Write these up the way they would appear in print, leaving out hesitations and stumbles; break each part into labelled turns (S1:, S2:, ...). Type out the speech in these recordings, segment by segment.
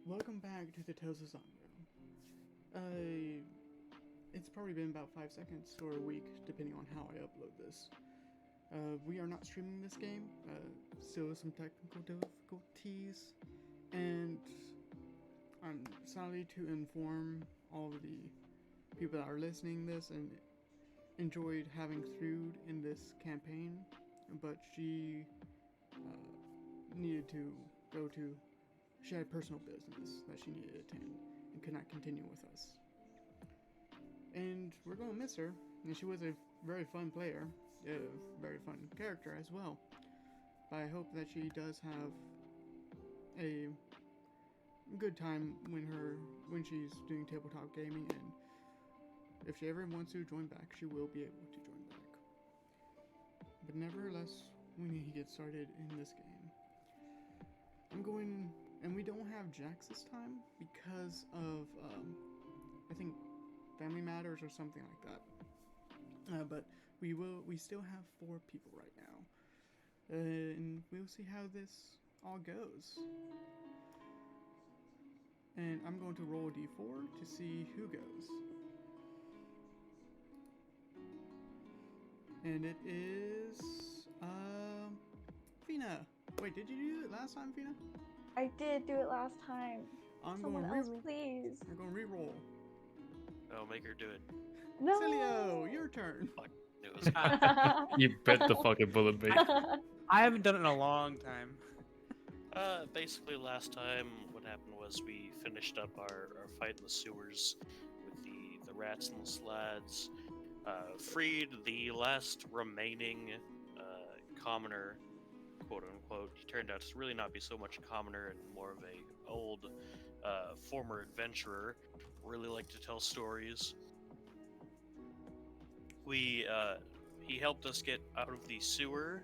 S1: Welcome back to the Tales of Zoggirial. It's probably been about 5 seconds or a week, depending on how I upload this. We are not streaming this game, still some technical difficulties, and I'm sorry to inform all of the people that are listening this and enjoyed having Thrude in this campaign, but she needed to go to she had personal business that she needed to attend and could not continue with us. And we're going to miss her. And she was a very fun player, a very fun character as well. But I hope that she does have a good time when she's doing tabletop gaming, and if she ever wants to join back, she will be able to join back. But nevertheless, we need to get started in this game. And we don't have Jax this time because of, I think, family matters or something like that. But we still have 4 people right now. And we'll see how this all goes. And I'm going to roll a d4 to see who goes. And it is, Fina. Wait, did you do it last time, Fina?
S2: I did do it last time.
S1: I'm
S2: Someone
S1: going to
S2: else,
S1: reroll.
S2: please.
S1: We're going to reroll.
S3: Oh, make her do it.
S2: No.
S1: Celio, your turn.
S3: Fuck. It was
S4: You bet the fucking bullet, mate.
S5: I haven't done it in a long time.
S3: basically last time what happened was we finished up our fight in the sewers with the rats and the slads, freed the last remaining commoner, quote unquote. He turned out to really not be so much a commoner and more of a old former adventurer. Really like to tell stories. He helped us get out of the sewer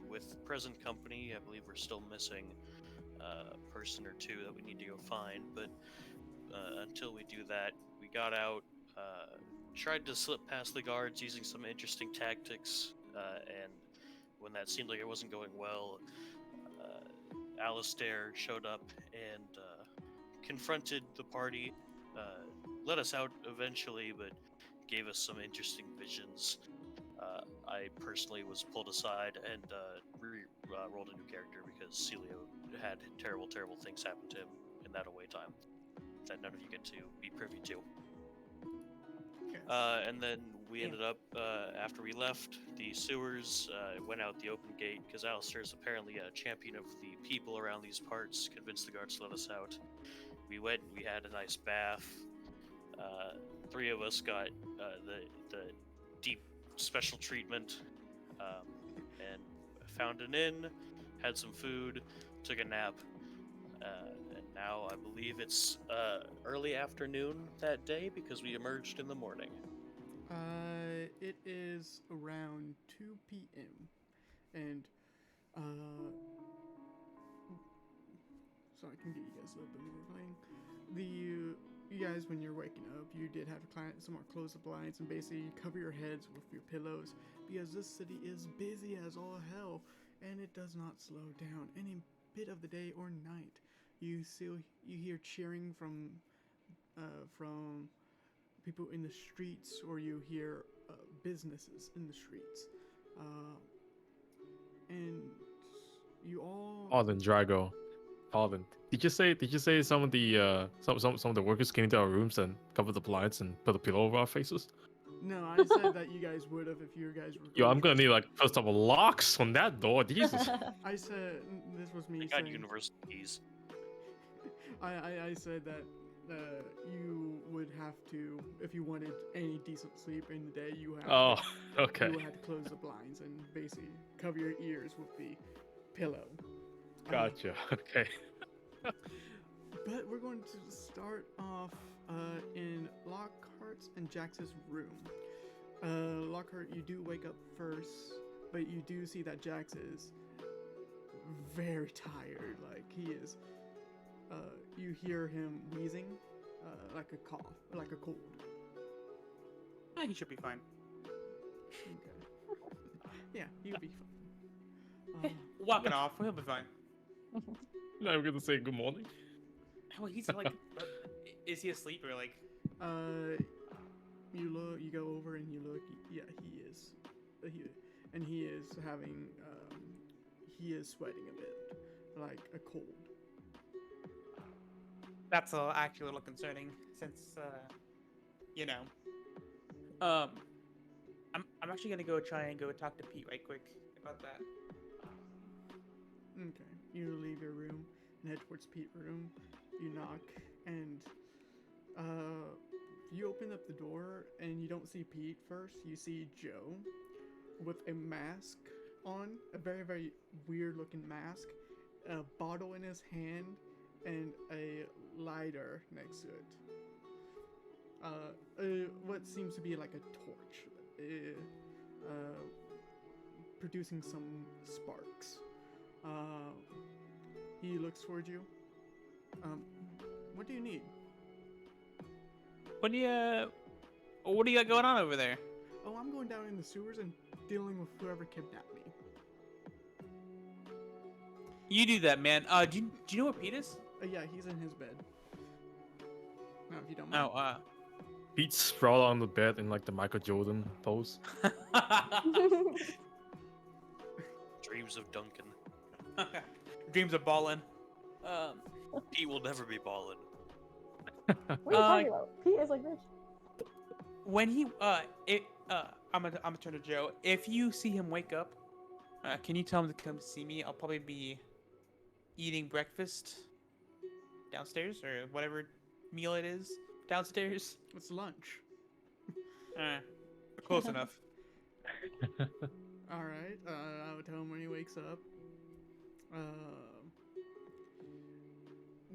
S3: with present company. I believe we're still missing a person or two that we need to go find, but until we do that, we got out, tried to slip past the guards using some interesting tactics, and when that seemed like it wasn't going well, Alistair showed up and confronted the party, let us out eventually, but gave us some interesting visions. I personally was pulled aside and rolled a new character because Celio had terrible things happen to him in that away time that none of you get to be privy to.
S1: Yes.
S3: And then we ended up, after we left the sewers, went out the open gate because Alistair is apparently a champion of the people around these parts, convinced the guards to let us out. We went, we had a nice bath. 3 of us got the deep special treatment, and found an inn, had some food, took a nap, and now I believe it's early afternoon that day because we emerged in the morning.
S1: It is around 2 p.m. and so I can get you guys a little bit more playing. You guys, when you're waking up, you did have to climb somewhere, close the blinds, and basically cover your heads with your pillows because this city is busy as all hell, and it does not slow down any bit of the day or night. You hear cheering from people in the streets, or you hear businesses in the streets, and you all.
S4: Pardon, Drago. Pardon. Did you say some of the some of the workers came into our rooms and covered the blinds and put a pillow over our faces?
S1: No, I said that you guys would have if you guys were.
S4: Yo, I'm gonna need like first of all locks on that door. Jesus.
S1: I said this was me
S3: They got
S1: saying.
S3: universal keys.
S1: I said that you would have to, if you wanted any decent sleep in the day, you have.
S4: Oh, okay.
S1: You would have to close the blinds and basically cover your ears with the pillow.
S4: Gotcha. Okay.
S1: But we're going to start off in Lockhart's and Jax's room. Lockhart, you do wake up first, but you do see that Jax is very tired. Like, he is. You hear him wheezing, like a cough, like a cold.
S5: He should be fine.
S1: Okay. Yeah, you'll be fine.
S5: Walk it off. He'll be fine.
S4: Now I'm gonna say good morning.
S5: Well, he's like, is he asleep or like?
S1: You look, you go over and you look. Yeah, he is. And he is having, he is sweating a bit, like a cold.
S5: That's actually a little concerning, since you know. I'm actually gonna go try and go talk to Pete right quick about that.
S1: Okay. You leave your room and head towards Pete's room. You knock and you open up the door and you don't see Pete first. You see Joe with a mask on, a very, very weird looking mask, a bottle in his hand, and a lighter next to it. What seems to be like a torch, producing some sparks. He looks towards you. What do you need?
S5: What do you got going on over there?
S1: Oh, I'm going down in the sewers and dealing with whoever kidnapped me.
S5: You do that, man. Do you know where Pete is?
S1: Yeah, he's in his bed. No, if you don't mind.
S5: Oh,
S4: Pete sprawled on the bed in like the Michael Jordan pose.
S3: Dreams of Duncan.
S5: Dreams of ballin'.
S3: Pete will never be ballin'.
S2: What are you talking about? Pete is like this.
S5: When he I'm gonna turn to Joe. If you see him wake up, can you tell him to come see me? I'll probably be eating breakfast downstairs or whatever meal it is downstairs.
S1: It's lunch.
S5: Close enough.
S1: All right. I would tell him when he wakes up.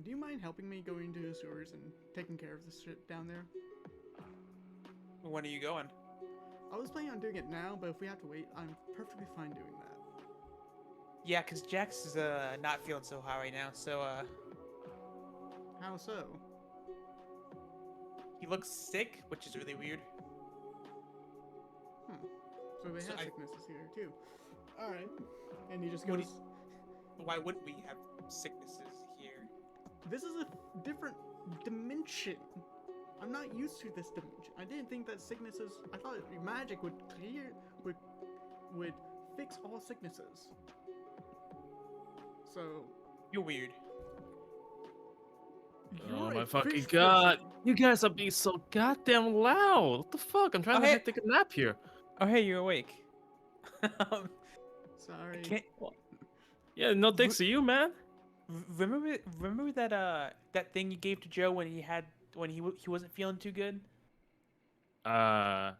S1: Do you mind helping me going to the sewers and taking care of the shit down there?
S5: When are you going?
S1: I was planning on doing it now, but if we have to wait, I'm perfectly fine doing that.
S5: Yeah, cause Jax is not feeling so high right now, so
S1: How so?
S5: he looks sick, which is really weird.
S1: So they
S5: So
S1: have
S5: I-
S1: sicknesses here too. All right. And he just
S5: What
S1: goes.
S5: do Why wouldn't we have sicknesses here?
S1: This is a different dimension. I'm not used to this dimension. I didn't think that sicknesses. I thought magic would would fix all sicknesses. So
S5: You're weird.
S4: Oh
S1: you're
S4: my
S1: a
S4: fucking
S1: fish
S4: god!
S1: person.
S4: You guys are being so goddamn loud. What the fuck? I'm trying to
S5: hey.
S4: take a nap here.
S5: Oh, hey, you're awake.
S1: Sorry.
S5: Can't,
S4: Yeah, no thanks to you, man.
S5: remember that thing you gave to Joe when he wasn't feeling too good?
S4: Yeah.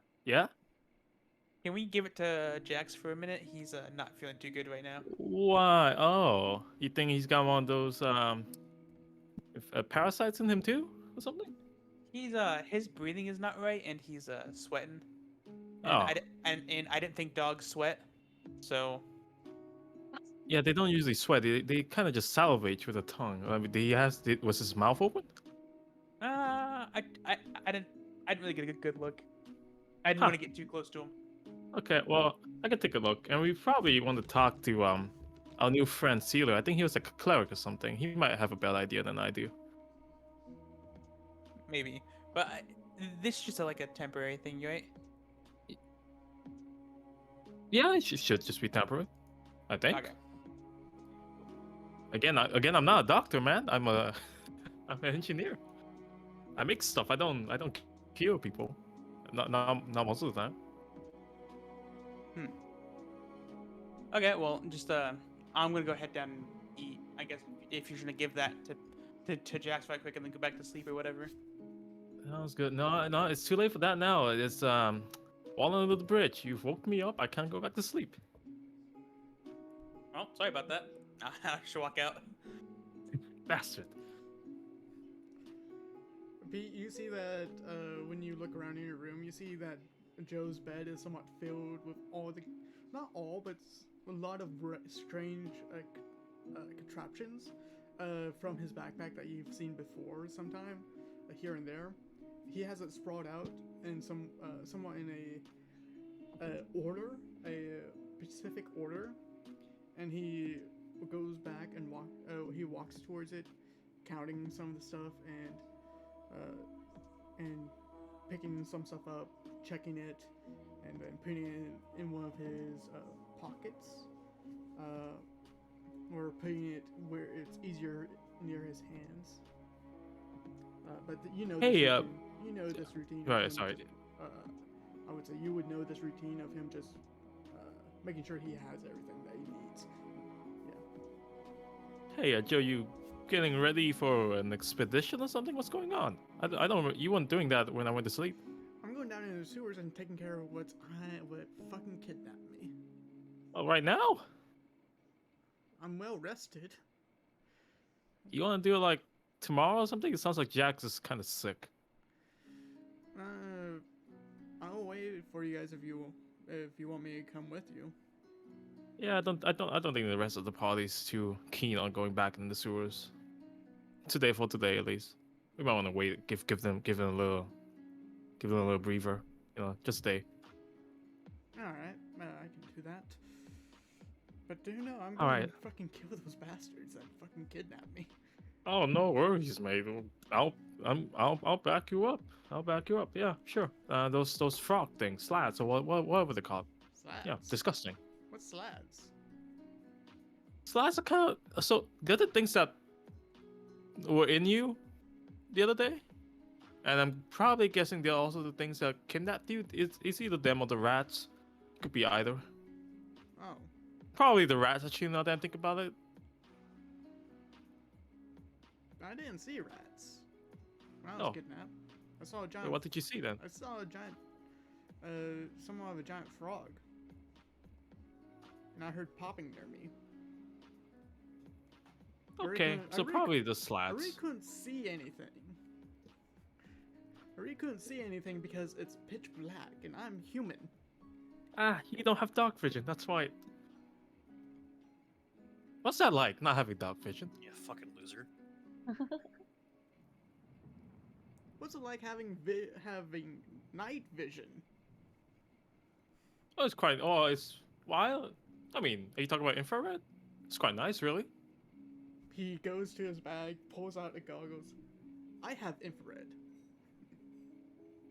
S5: Can we give it to Jax for a minute? He's not feeling too good right now.
S4: Why? Oh, you think he's got one of those parasites in him too, or something?
S5: He's his breathing is not right and he's sweating. And
S4: Oh.
S5: and I didn't think dogs sweat, so
S4: Yeah, they don't usually sweat. They kind of just salivate through the tongue. I mean, was his mouth open?
S5: I didn't really get a good look. I didn't
S4: Huh.
S5: want to get too close to him.
S4: Okay, well, I can take a look. And we probably want to talk to our new friend Sealer. I think he was like a cleric or something. He might have a better idea than I do.
S5: Maybe, but this is just like a temporary thing, right?
S4: Yeah, it should just be temporary. I think.
S5: Okay.
S4: Again, I'm not a doctor, man. I'm an engineer. I make stuff. I don't kill people. Not most of the time.
S5: Okay, well, just I'm gonna go head down and eat. I guess if you're gonna give that to Jax right quick and then go back to sleep or whatever.
S4: That was good. No, it's too late for that now. It's falling under the bridge. You've woke me up. I can't go back to sleep.
S5: Oh, sorry about that. I should walk out.
S4: Bastard.
S1: Pete, you see that when you look around in your room, you see that Joe's bed is somewhat filled with all the, not all, but a lot of strange contraptions from his backpack that you've seen before sometime, here and there. He has it sprawled out in somewhat in a specific order, and he goes back and he walks towards it, counting some of the stuff and picking some stuff up, checking it, and then putting it in one of his pockets, or putting it where it's easier near his hands. But you know this
S4: Hey,
S1: routine. You know this routine. of
S4: right,
S1: him
S4: sorry.
S1: just, I would say you would know this routine of him just making sure he has everything that he needs.
S4: Hey, Joe, you getting ready for an expedition or something? What's going on? I don't. You weren't doing that when I went to sleep.
S1: I'm going down into the sewers and taking care of what fucking kidnapped me.
S4: Oh, right now?
S1: I'm well rested.
S4: You want to do it like tomorrow or something? It sounds like Jax is kind of sick.
S1: I'll wait for you guys if you want me to come with you.
S4: Yeah, I don't think the rest of the party's too keen on going back in the sewers. For today at least. We might want to wait, give them a little breather. Just stay.
S1: All right, I can do that. But do you know I'm
S4: All
S1: going
S4: right.
S1: to fucking kill those bastards that fucking kidnapped me.
S4: Oh, no worries, mate. I'll back you up. I'll back you up. Yeah, sure. Those frog things, slats, or whatever they're called.
S1: Slads.
S4: Yeah, disgusting.
S1: What's slads?
S4: Slats are kind of so. The other things that were in you the other day, and I'm probably guessing they're also the things that kidnapped you. It's either them or the rats. Could be either.
S1: Oh,
S4: Probably the rats. Actually, now that I think about it.
S1: I didn't see rats. When I was
S4: Oh.
S1: kidnapped, I saw a
S4: Wait,
S1: giant.
S4: what did you see then?
S1: I saw a giant, somewhat of a giant frog. And I heard popping near me. I really
S4: Okay,
S1: couldn't- I
S4: so
S1: really
S4: probably the
S1: I really
S4: slats.
S1: couldn't see anything. I really couldn't see anything because it's pitch black and I'm human.
S4: Ah, you don't have dark vision. That's why. What's that like? Not having dark vision.
S3: You fucking loser.
S1: What's it like having night vision?
S4: Oh, it's quite. Oh, it's wild. I mean, are you talking about infrared? It's quite nice, really.
S1: He goes to his bag, pulls out the goggles. I have infrared.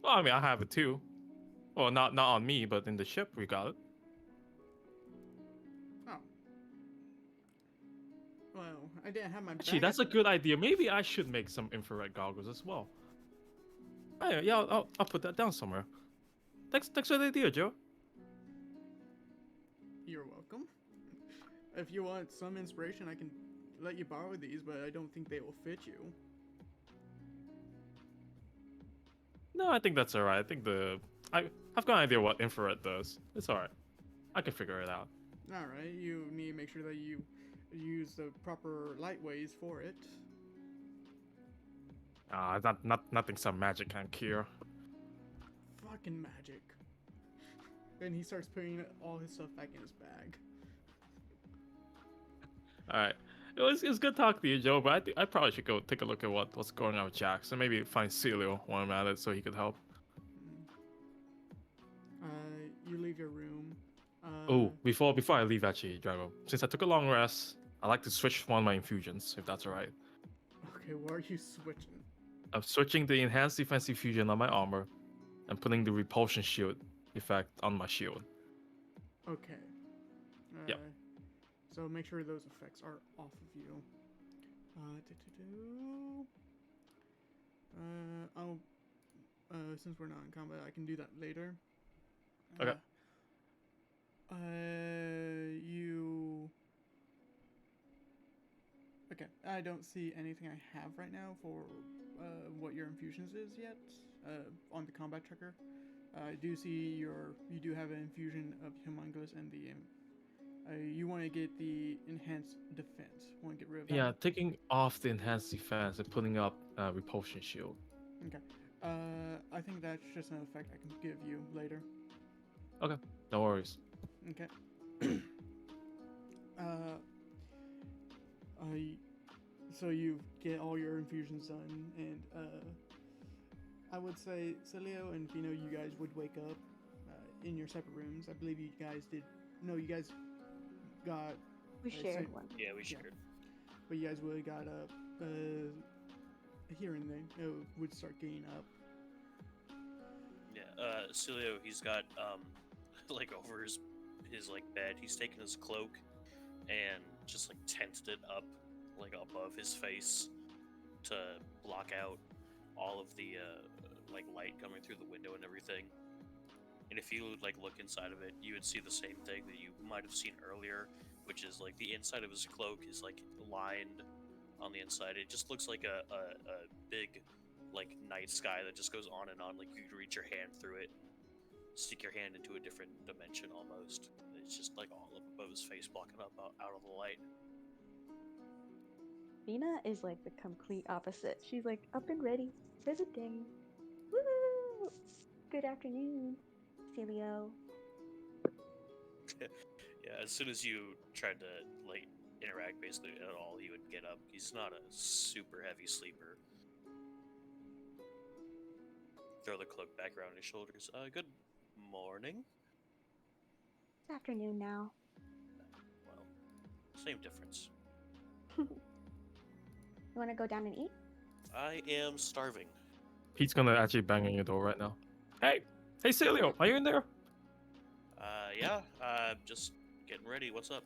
S4: Well, I mean, I have it too. Well, not on me, but in the ship we got it.
S1: Oh. Well, I didn't have my
S4: Actually,
S1: bag
S4: that's a
S1: at the-
S4: good idea. Maybe I should make some infrared goggles as well. Oh, yeah, I'll put that down somewhere. Thanks for the idea, Joe.
S1: You're welcome. If you want some inspiration, I can let you borrow these, but I don't think they will fit you.
S4: No, I think that's alright. I think I've got an idea what infrared does. It's alright. I can figure it out.
S1: Alright, you need to make sure that you use the proper light ways for it.
S4: Nothing some magic can cure.
S1: Fucking magic. Then he starts putting all his stuff back in his bag.
S4: Alright. It was good talking to you, Joe, but I probably should go take a look at what's going on with Jax and maybe find Celio while I'm at it so he could help.
S1: You leave your room.
S4: Oh, before I leave, actually, Drago, since I took a long rest, I like to switch one of my infusions, if that's alright.
S1: Okay, what are you switching?
S4: I'm switching the enhanced defense infusion on my armor and putting the repulsion shield effect on my shield.
S1: Okay.
S4: Yep.
S1: So make sure those effects are off of you. Since we're not in combat, I can do that later.
S4: Okay.
S1: You. Okay, I don't see anything I have right now for what your infusions is yet on the combat tracker. I do see you do have an infusion of Humongous and the you want to get the enhanced defense. Want to get rid of that?
S4: Yeah, taking off the enhanced defense and putting up repulsion shield.
S1: Okay. I think that's just an effect I can give you later.
S4: No worries.
S1: Okay. So you get all your infusions done, and I would say Celio and Fino, you guys would wake up in your separate rooms. I believe you guys did. No, you guys got.
S2: We
S1: I'd
S2: shared
S1: say-
S2: one.
S3: Yeah, we shared.
S1: but you guys really got up here and there. It would start getting up.
S3: Yeah, Celio, he's got like over his like bed. He's taken his cloak and just like tented it up like above his face to block out all of the like light coming through the window and everything. And if you like look inside of it, you would see the same thing that you might have seen earlier, which is like the inside of his cloak is like lined on the inside. It just looks like a big like night sky that just goes on and on. Like you could reach your hand through it, stick your hand into a different dimension almost. It's just like all up above his face, blocking up out of the light.
S2: Vina is like the complete opposite. She's like up and ready for the day. Woo! Good afternoon, Celio.
S3: Yeah, as soon as you tried to like interact basically at all, he would get up. He's not a super heavy sleeper. Throw the cloak back around his shoulders. Good morning.
S2: It's afternoon now.
S3: Well, same difference.
S2: You want to go down and eat?
S3: I am starving.
S4: Pete's gonna actually bang on your door right now. Hey, Celio, are you in there?
S3: Yeah, just getting ready. What's up?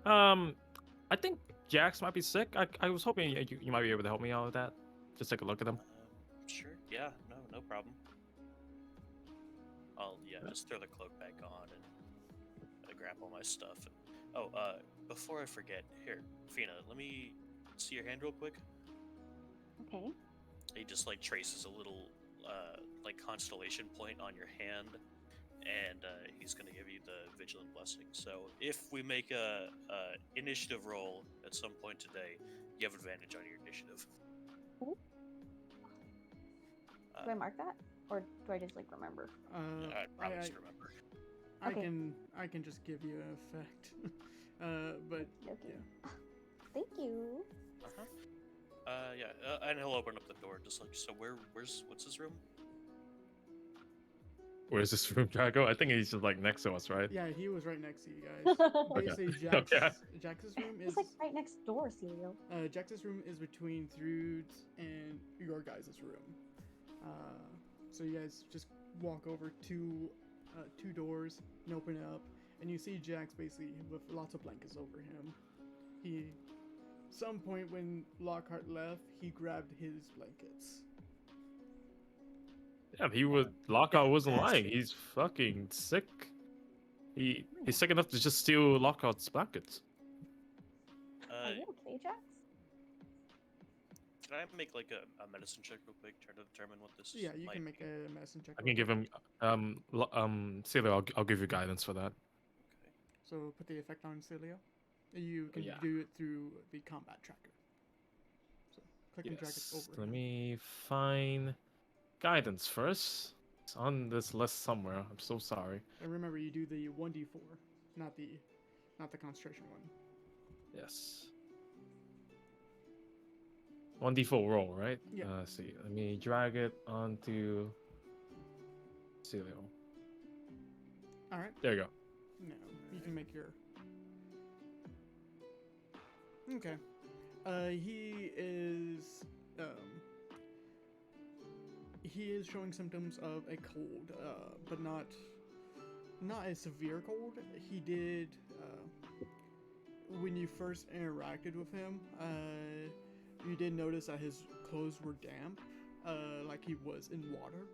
S4: I think Jax might be sick. I was hoping you might be able to help me out with that. Just take a look at him.
S3: Sure. Yeah, no problem. I'll just throw the cloak back on and grab all my stuff. Before I forget, here, Fina, let me see your hand real quick.
S2: Okay.
S3: He just like traces a little like constellation point on your hand, and he's gonna give you the vigilant blessing. So if we make a initiative roll at some point today, you have advantage on your initiative.
S2: Ooh. Do I mark that, or do I just like remember?
S3: I probably should remember.
S2: Okay.
S1: I can just give you an effect. But
S2: Okay.
S1: yeah.
S2: Thank you.
S3: And he'll open up the door just like so. What's his room?
S4: Where's this room, Drago? I think he's just like next to us, right?
S1: Yeah, he was right next to you guys. Basically, Jax's room is
S2: It's like right next door, Celio.
S1: Jax's room is between Thrude's and your guys' room. So you guys just walk over to two doors and open it up, and you see Jax basically with lots of blankets over him. Some point when Lockhart left, he grabbed his blankets.
S4: Yeah, Lockhart wasn't lying. He's fucking sick. He's sick enough to just steal Lockhart's blankets.
S2: Are you okay, Jax?
S3: Can I make like a medicine check real quick, try to determine what this is?
S1: Yeah, you can make a medicine check.
S4: I can give him Celio, I'll give you guidance for that.
S3: Okay.
S1: So put the effect on Celio. You can
S4: Yeah.
S1: do it through the combat tracker. So click and drag it
S4: Yes.
S1: over.
S4: Let
S1: him.
S4: me find guidance first. It's on this list somewhere. I'm so sorry.
S1: And remember, you do the 1d4, not the concentration one.
S4: Yes. 1d4 roll, right?
S1: Yeah.
S4: Let's see. Let me drag it onto Celio.
S1: All right.
S4: There you go.
S1: No, you can make your. Okay. He is showing symptoms of a cold, but not a severe cold. He did when you first interacted with him. You did notice that his clothes were damp, like he was in water.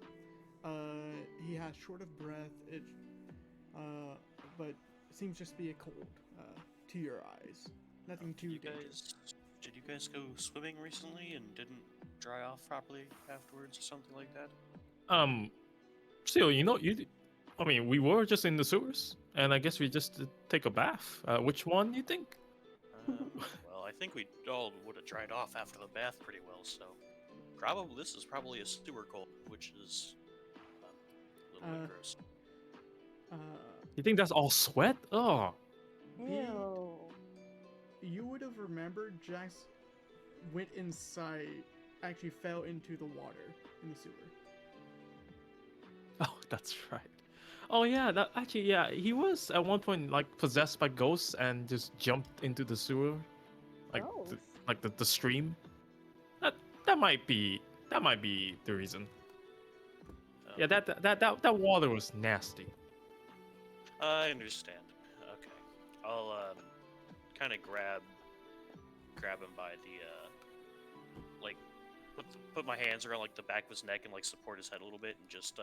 S1: He has short of breath. But it seems just to be a cold to your eyes. Nothing too dangerous.
S3: Did you guys go swimming recently and didn't dry off properly afterwards or something like that?
S4: Celio, we were just in the sewers, and I guess we just take a bath. Which one do you think?
S3: Well, I think we all would have dried off after the bath pretty well, so this is probably a sewer cold, which is a little bit gross.
S4: You think that's all sweat? Oh.
S2: Ew.
S1: You would have remembered Jax went inside, actually fell into the water in the sewer.
S4: Oh, that's right. Oh yeah, he was at one point like possessed by ghosts and just jumped into the sewer. like
S2: Gross.
S4: the stream. That that might be the reason. Yeah, that water was nasty.
S3: I understand. Okay, I'll kind of grab him by the like put my hands around like the back of his neck and like support his head a little bit and just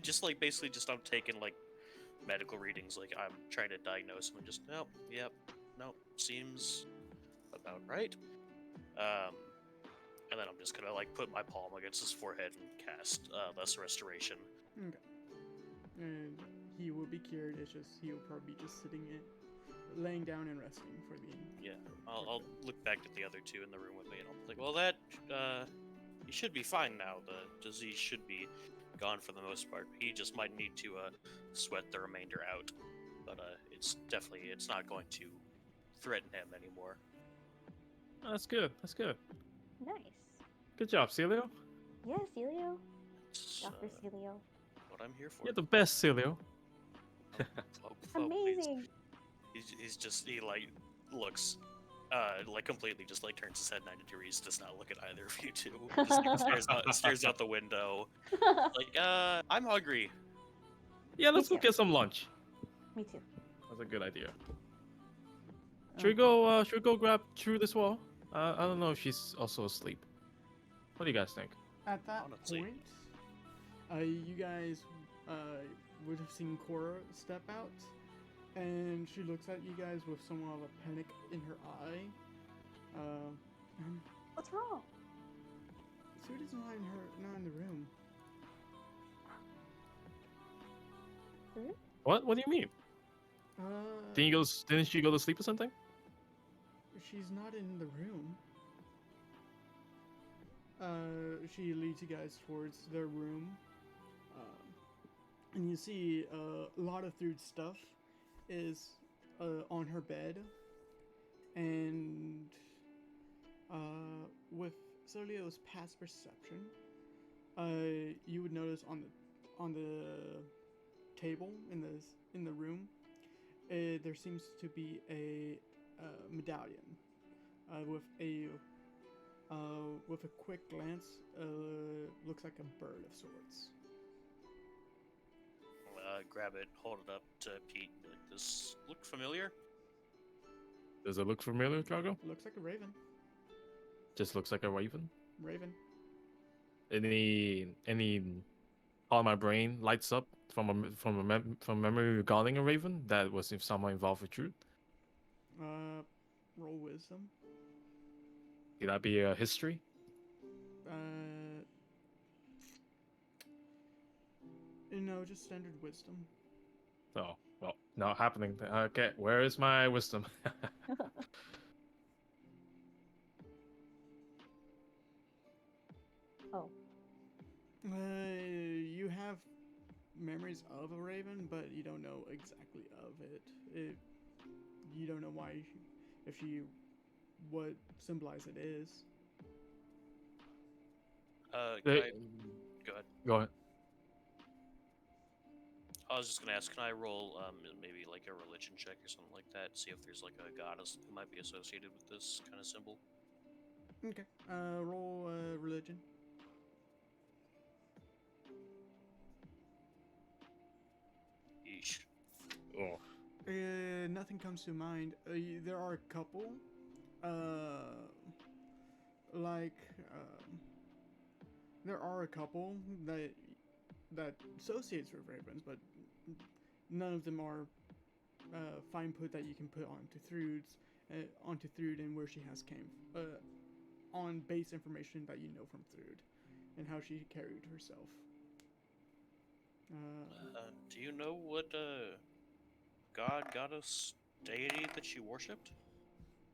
S3: just like basically just I'm taking like medical readings, like I'm trying to diagnose him and just nope, yep, nope, seems about right. And then I'm just gonna like put my palm against his forehead and cast Lesser Restoration.
S1: Okay. And he will be cured. It's just he will probably be just sitting in, laying down and resting for the.
S3: Yeah, I'll look back at the other two in the room with me, and I'll be like, well, that he should be fine now. The disease should be gone for the most part. He just might need to sweat the remainder out, but it's not going to threaten him anymore.
S4: That's good. That's good.
S2: Nice.
S4: Good job, Celio.
S2: Yeah, Celio.
S3: It's,
S2: Dr. Celio.
S3: what I'm here for.
S4: You're the best, Celio.
S3: Please.
S2: Amazing.
S3: He like looks like completely just like turns his head 90 degrees, does not look at either of you two. Just like, stares out the window. Like, I'm hungry.
S4: Yeah, let's
S2: Me
S4: go
S2: too.
S4: get some lunch.
S2: Me too.
S4: That's a good idea. Should we go? Should we go grab True as well? I don't know if she's also asleep. What do you guys think?
S1: At that
S3: Honestly.
S1: point, you guys would have seen Cora step out, and she looks at you guys with somewhat of a panic in her eye.
S2: What's wrong?
S1: Sue is not in the room.
S2: Hmm?
S4: What? What do you mean? Didn't she go to sleep or something?
S1: She's not in the room. She leads you guys towards their room, and you see a lot of food stuff is on her bed, and with Solio's past perception, you would notice on the table in the room, there seems to be a medallion with a quick glance, looks like a bird of sorts.
S3: Grab it, hold it up to Pete. Like, this look familiar?
S4: Does it look familiar, Drago?
S1: Looks like a raven.
S4: Just looks like a raven.
S1: Raven.
S4: Any part of my brain lights up from memory regarding a raven that was somehow involved with truth?
S1: Roll wisdom.
S4: Could that be a history?
S1: No, just standard wisdom.
S4: Oh, well, not happening. Okay, where is my wisdom?
S2: Oh.
S1: You have memories of a raven, but you don't know exactly of it. You don't know why, what symbolize it is.
S3: Can I... Go ahead.
S4: Go ahead.
S3: I was just gonna ask, can I roll maybe like a religion check or something like that? See if there's like a goddess who might be associated with this kind of symbol.
S1: Okay. Roll religion.
S3: Yeesh.
S4: Oh.
S1: Nothing comes to mind. There are a couple. There are a couple that associates with ravens, but none of them are fine put that you can put onto Thrud and where she has came on base information that you know from Thrud and how she carried herself.
S3: Do you know what god, goddess, deity that she worshipped?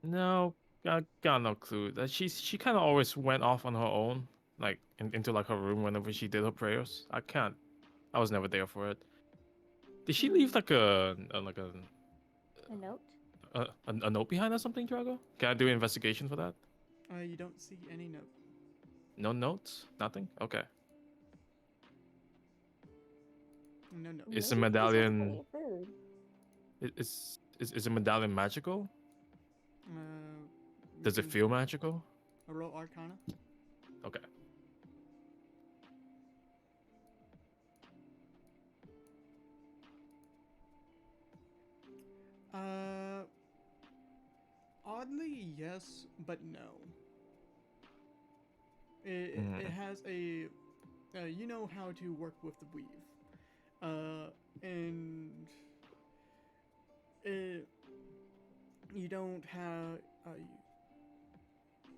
S4: No, I got no clue. That she kind of always went off on her own, like into like her room whenever she did her prayers. I was never there for it. Did she leave like a
S2: note?
S4: a note behind or something, Drago? Can I do an investigation for that?
S1: You don't see any note.
S4: No notes? Nothing? Okay.
S1: No note.
S4: Is the
S2: Maybe she just wants to
S4: medallion-
S2: eat food.
S4: Is the medallion magical?
S1: You
S4: Does it
S1: can
S4: feel magical?
S1: roll Arcana.
S4: Okay.
S1: Oddly, yes, but no. It
S4: Mm.
S1: has a you know how to work with the weave, and it you don't have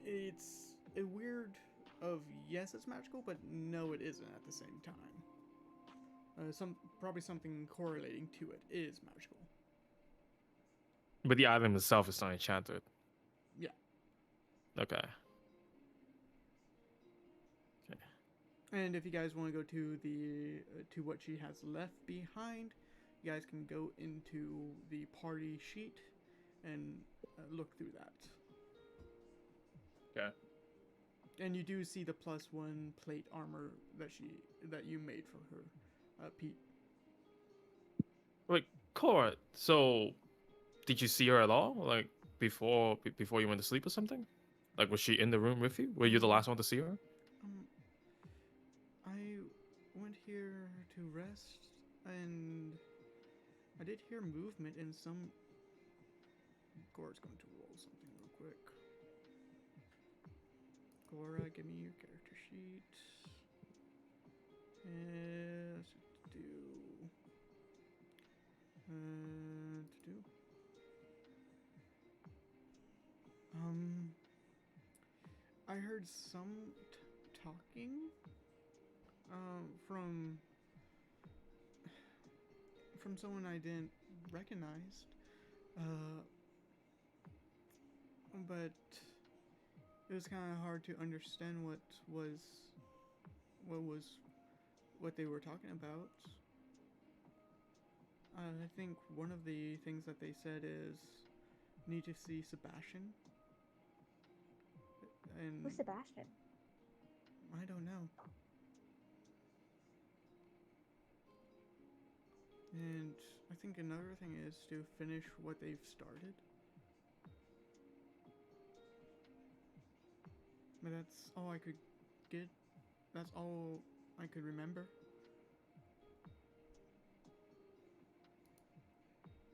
S1: it's a weird of yes it's magical but no it isn't at the same time. Probably something correlating to it is magical.
S4: But the item itself is not enchanted.
S1: Yeah.
S4: Okay.
S1: And if you guys want to go to the to what she has left behind, you guys can go into the party sheet and look through that.
S4: Okay.
S1: And you do see the +1 plate armor that you made for her, Pete.
S4: Wait, Cora. So, did you see her at all? Like before you went to sleep or something? Like, was she in the room with you? Were you the last one to see her?
S1: I went here to rest, and I did hear movement in some. Gora's going to roll something real quick. Gora, give me your character sheet. And to do. To do. I heard some talking. From someone I didn't recognize. But it was kind of hard to understand what they were talking about. I think one of the things that they said is need to see Sebastian. And
S2: Who's Sebastian?
S1: I don't know. And I think another thing is to finish what they've started. But that's all I could get. That's all I could remember.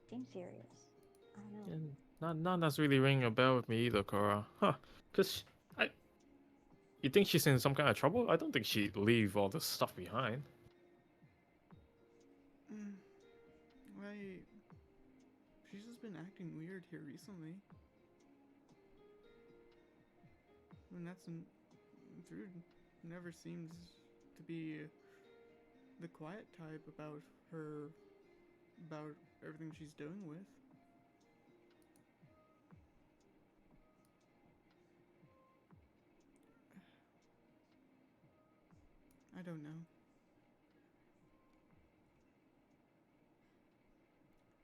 S2: Seems serious. I don't know.
S4: And none that's really ringing a bell with me either, Cora. Huh? Cause you think she's in some kind of trouble? I don't think she'd leave all this stuff behind.
S1: She's just been acting weird here recently. And Drew never seems to be the quiet type about everything she's doing with. I don't know.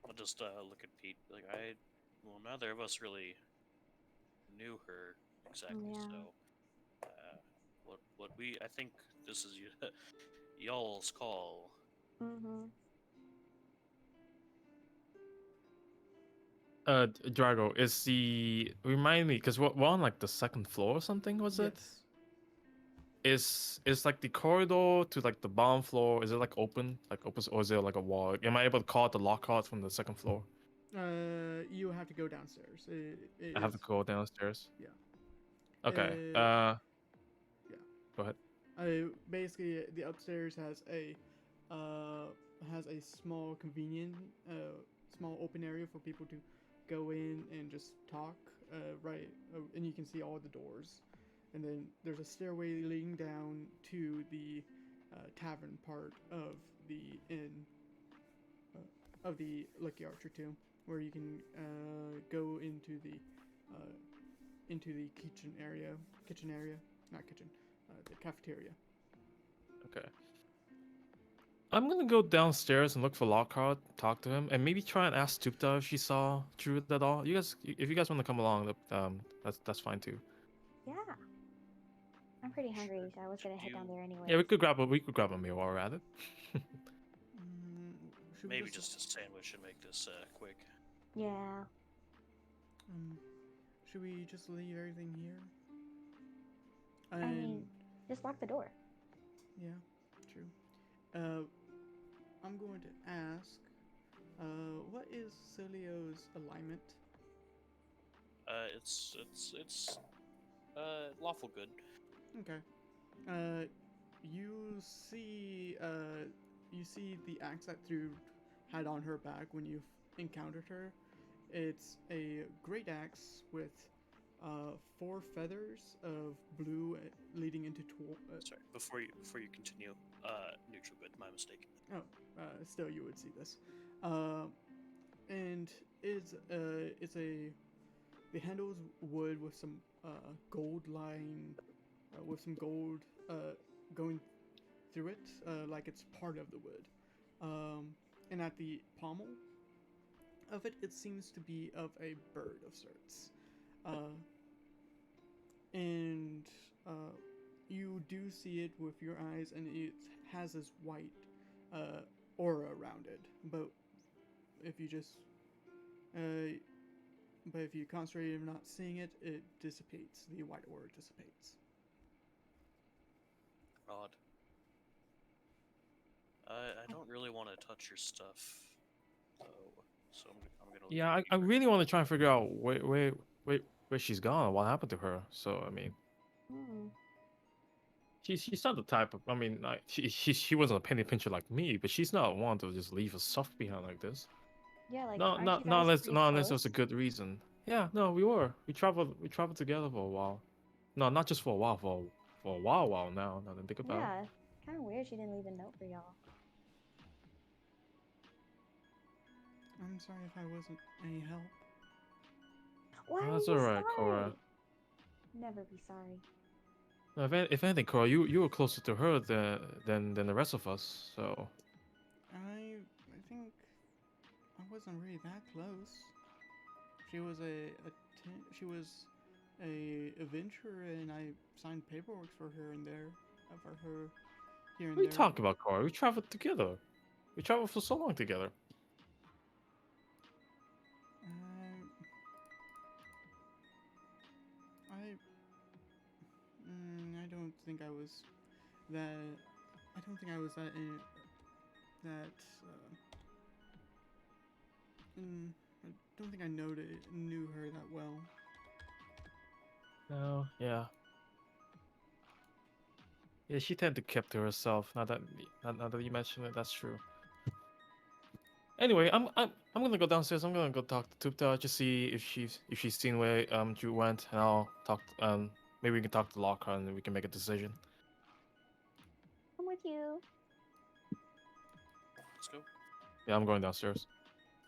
S3: I'll just look at Pete. Like well, neither of us really knew her exactly.
S2: Yeah.
S3: So, what I think this is y'all's call.
S2: Mm-hmm.
S4: Drago, remind me, because we're on like the second floor or something, was it? Is like the corridor to like the bottom floor, is it like open? Or is there like a wall? Am I able to call out the Lockhart from the second floor?
S1: You have to go downstairs.
S4: I have to go downstairs.
S1: Yeah.
S4: Okay.
S1: Yeah.
S4: Go ahead.
S1: Basically, the upstairs has a small convenient, small open area for people to go in and just talk. And you can see all the doors. And then there's a stairway leading down to the tavern part of the inn, of the Lucky Archer 2, where you can go into the kitchen area, the cafeteria.
S4: Okay. I'm gonna go downstairs and look for Lockhart, talk to him, and maybe try and ask Tupta if she saw Druid at all. If you guys want to come along, that's fine too.
S2: Yeah. I'm pretty hungry, so I was gonna head down there anyway.
S4: Yeah, we could grab a meal while we're at it.
S3: Maybe just a sandwich and make this quick.
S2: Yeah.
S1: should we just leave everything here?
S2: I mean, just lock the door.
S1: Yeah, true. I'm going to ask, what is Cilio's alignment?
S3: It's lawful good.
S1: Okay. You see, the axe that Thrude had on her back when you encountered her. It's a great axe with 4 feathers of blue leading into
S3: Sorry, before you continue, neutral good. My mistake.
S1: oh, still you would see this, and it's a the handle's wood with some gold line, with some gold going through it, like it's part of the wood. And at the pommel of it, it seems to be of a bird of sorts. And you do see it with your eyes, and it has this white aura around it. But if you just but if you concentrate on not seeing it, it dissipates. The white aura dissipates.
S3: Odd. I don't really want to touch your stuff, though. So I'm gonna. leave
S4: Yeah,
S3: it
S4: I
S3: be for
S4: really
S3: now.
S4: want to try and figure out where she's gone, what happened to her. So I mean,
S2: Hmm.
S4: she's not the type of. I mean, like she wasn't a penny pincher like me, but she's not one to just leave her stuff behind like this.
S2: Yeah, like,
S4: No,
S2: aren't you guys pretty
S4: not unless
S2: close?
S4: there's a good reason. Yeah, no, we traveled together for a while. No, not just for a while, for a while now. Now that I think about it.
S2: Yeah, kind of weird she didn't leave a note for y'all.
S1: I'm sorry if I wasn't any help.
S2: Why
S4: Oh,
S2: are
S4: that's
S2: you
S4: alright,
S2: sorry?
S4: Cora.
S2: Never be sorry.
S4: No, if anything, Cora, you were closer to her than the rest of us. So
S1: I think I wasn't really that close. She was she was a adventurer, and I signed paperwork for her and there, for her here and
S4: what are you
S1: there.
S4: talking about, Cora? We traveled together. We traveled for so long together.
S1: I I don't think I was that. I don't think I was that in that. I don't think I knew her that well.
S4: No, yeah. Yeah, she tended to keep to herself. Now that you mention it, that's true. Anyway, I'm gonna go downstairs. I'm gonna go talk to Tupta to see if she's seen where Drew went, and I'll talk. Maybe we can talk to Lockhart and we can make a decision.
S2: I'm with you.
S3: Let's go.
S4: Yeah, I'm going downstairs.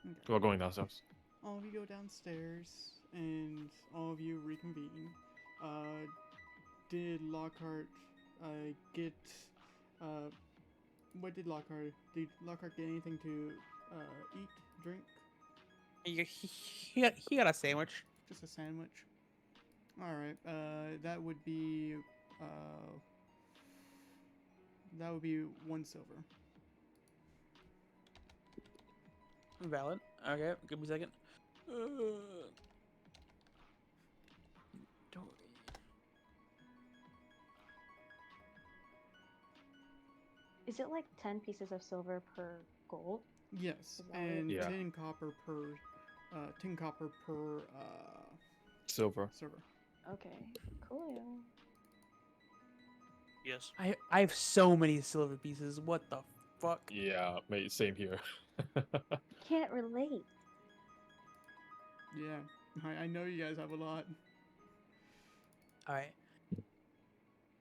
S1: Okay.
S4: We're going downstairs.
S1: All of you go downstairs, and all of you reconvene. Did Lockhart get? Uh, what did Lockhart? Did Lockhart get anything to eat, drink?
S5: He got a sandwich.
S1: Just a sandwich. All right. Uh, that would be 1 silver.
S5: Valid. Okay, give me a second. Don't.
S2: Is it like 10 pieces of silver per gold?
S1: Yes,
S2: Is that it?
S1: and
S4: Yeah.
S1: 10 copper per 10 copper per
S4: Silver.
S1: server.
S2: Okay, cool.
S3: Yes.
S5: I have so many silver pieces. What the fuck?
S4: Yeah, mate. Same here.
S2: Can't relate.
S1: Yeah, I know you guys have a lot.
S5: All right.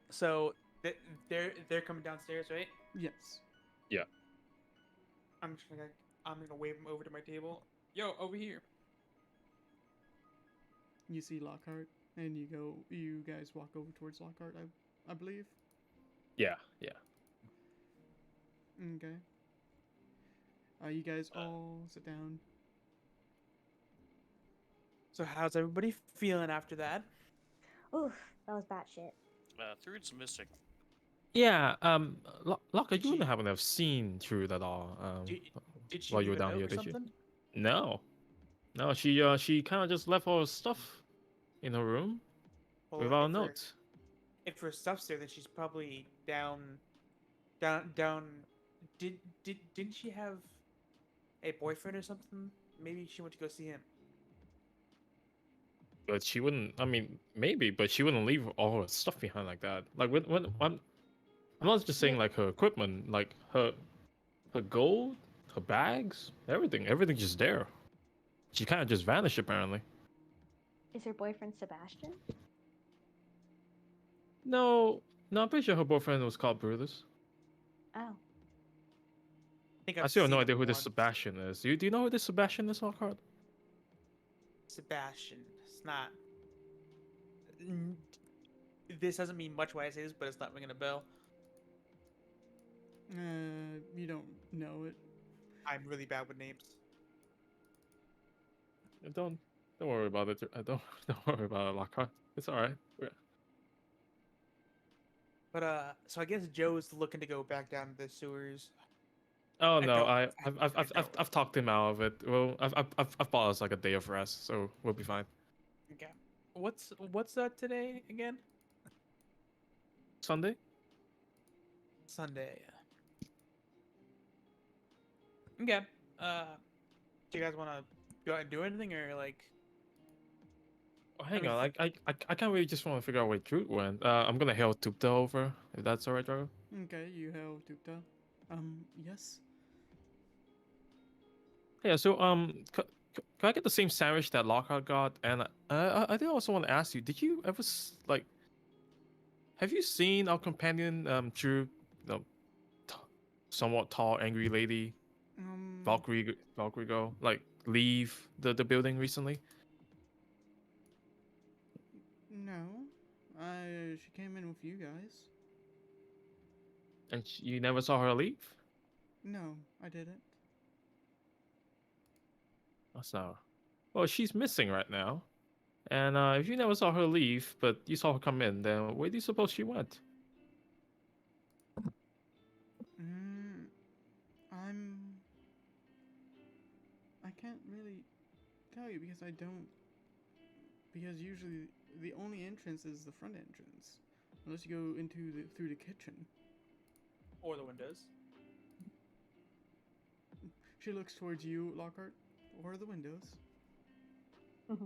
S5: So they're coming downstairs, right?
S1: Yes.
S5: I'm gonna wave them over to my table. Yo, over here.
S1: You see Lockhart, and you guys walk over towards Lockhart, I believe.
S4: Yeah.
S1: Okay. You guys all sit down.
S5: So how's everybody feeling after that?
S2: Oof, that was batshit.
S3: Thrude's missing.
S4: Yeah. Lockhart,
S5: Did
S4: you wouldn't
S5: she-
S4: happen to have seen through that all.
S5: Did she
S4: While
S5: leave
S4: you were
S5: a
S4: down
S5: note
S4: here,
S5: or
S4: did you?
S5: something?
S4: No. No, she kind of just left all her stuff in her room
S5: Well,
S4: without a note.
S5: if her stuff's there, then she's probably down. Didn't she have a boyfriend or something? Maybe she went to go see him.
S4: But she wouldn't. I mean, maybe, but she wouldn't leave all her stuff behind like that. Like when I'm not just saying
S2: Yeah.
S4: like her equipment, like her gold, her bags, everything just there. She kind of just vanished apparently.
S2: Is her boyfriend Sebastian?
S4: No, no, I'm pretty sure her boyfriend was called Brutus.
S2: Oh.
S5: I think
S4: I
S5: I've
S4: still have no
S5: seen
S4: idea
S5: him
S4: who this
S5: once.
S4: Sebastian is. Do you know who this Sebastian is, Lockhart?
S5: Sebastian. It's not. n- This doesn't mean much why I say this, but it's not ringing a bell.
S1: You don't know it.
S5: I'm really bad with names.
S4: Don't worry about it. Don't worry about it, Lockhart. It's all right.
S5: But so I guess Joe's looking to go back down to the sewers.
S4: Oh
S5: I
S4: no,
S5: don't.
S4: I've talked him out of it. Well, I've bought us like a day of rest, so we'll be fine.
S5: Okay. What's today again?
S4: Sunday?
S5: Sunday. Okay. Do you guys want to go out and do anything, or like?
S4: Oh, hang
S5: mean,
S4: on, I can't really just want to figure out where Drew went. I'm gonna hail Tupta over if that's alright, Drago.
S1: Okay, you have Tukta. Yes.
S4: Yeah. So can I get the same sandwich that Lockhart got? And I did also want to ask you, did you ever like have you seen our companion Drew, t- somewhat tall, angry lady Valkyrie girl like leave the building recently?
S1: No. She came in with you guys.
S4: And you never saw her leave?
S1: No, I didn't.
S4: That's not. Well, she's missing right now. And if you never saw her leave, but you saw her come in, then where do you suppose she went?
S1: Mm, I'm. I can't really tell you because I don't. Because usually the only entrance is the front entrance, unless you go into through the kitchen.
S5: Or the windows.
S1: She looks towards you, Lockhart, or the windows.
S4: Hmm.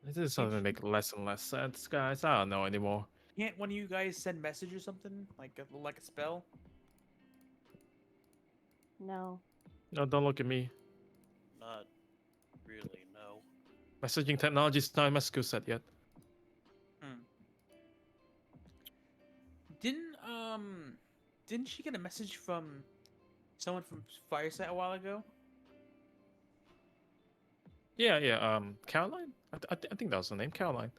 S4: This is starting to make less and less sense, guys. I don't know anymore.
S5: Can't one of you guys send message or something like a spell?
S2: No.
S4: No, don't look at me.
S3: Not really, no.
S4: Messaging technology is not my skill set yet.
S5: Didn't didn't she get a message from someone from Fireside a while ago?
S4: Yeah. Caroline. I think that was her name, Caroline.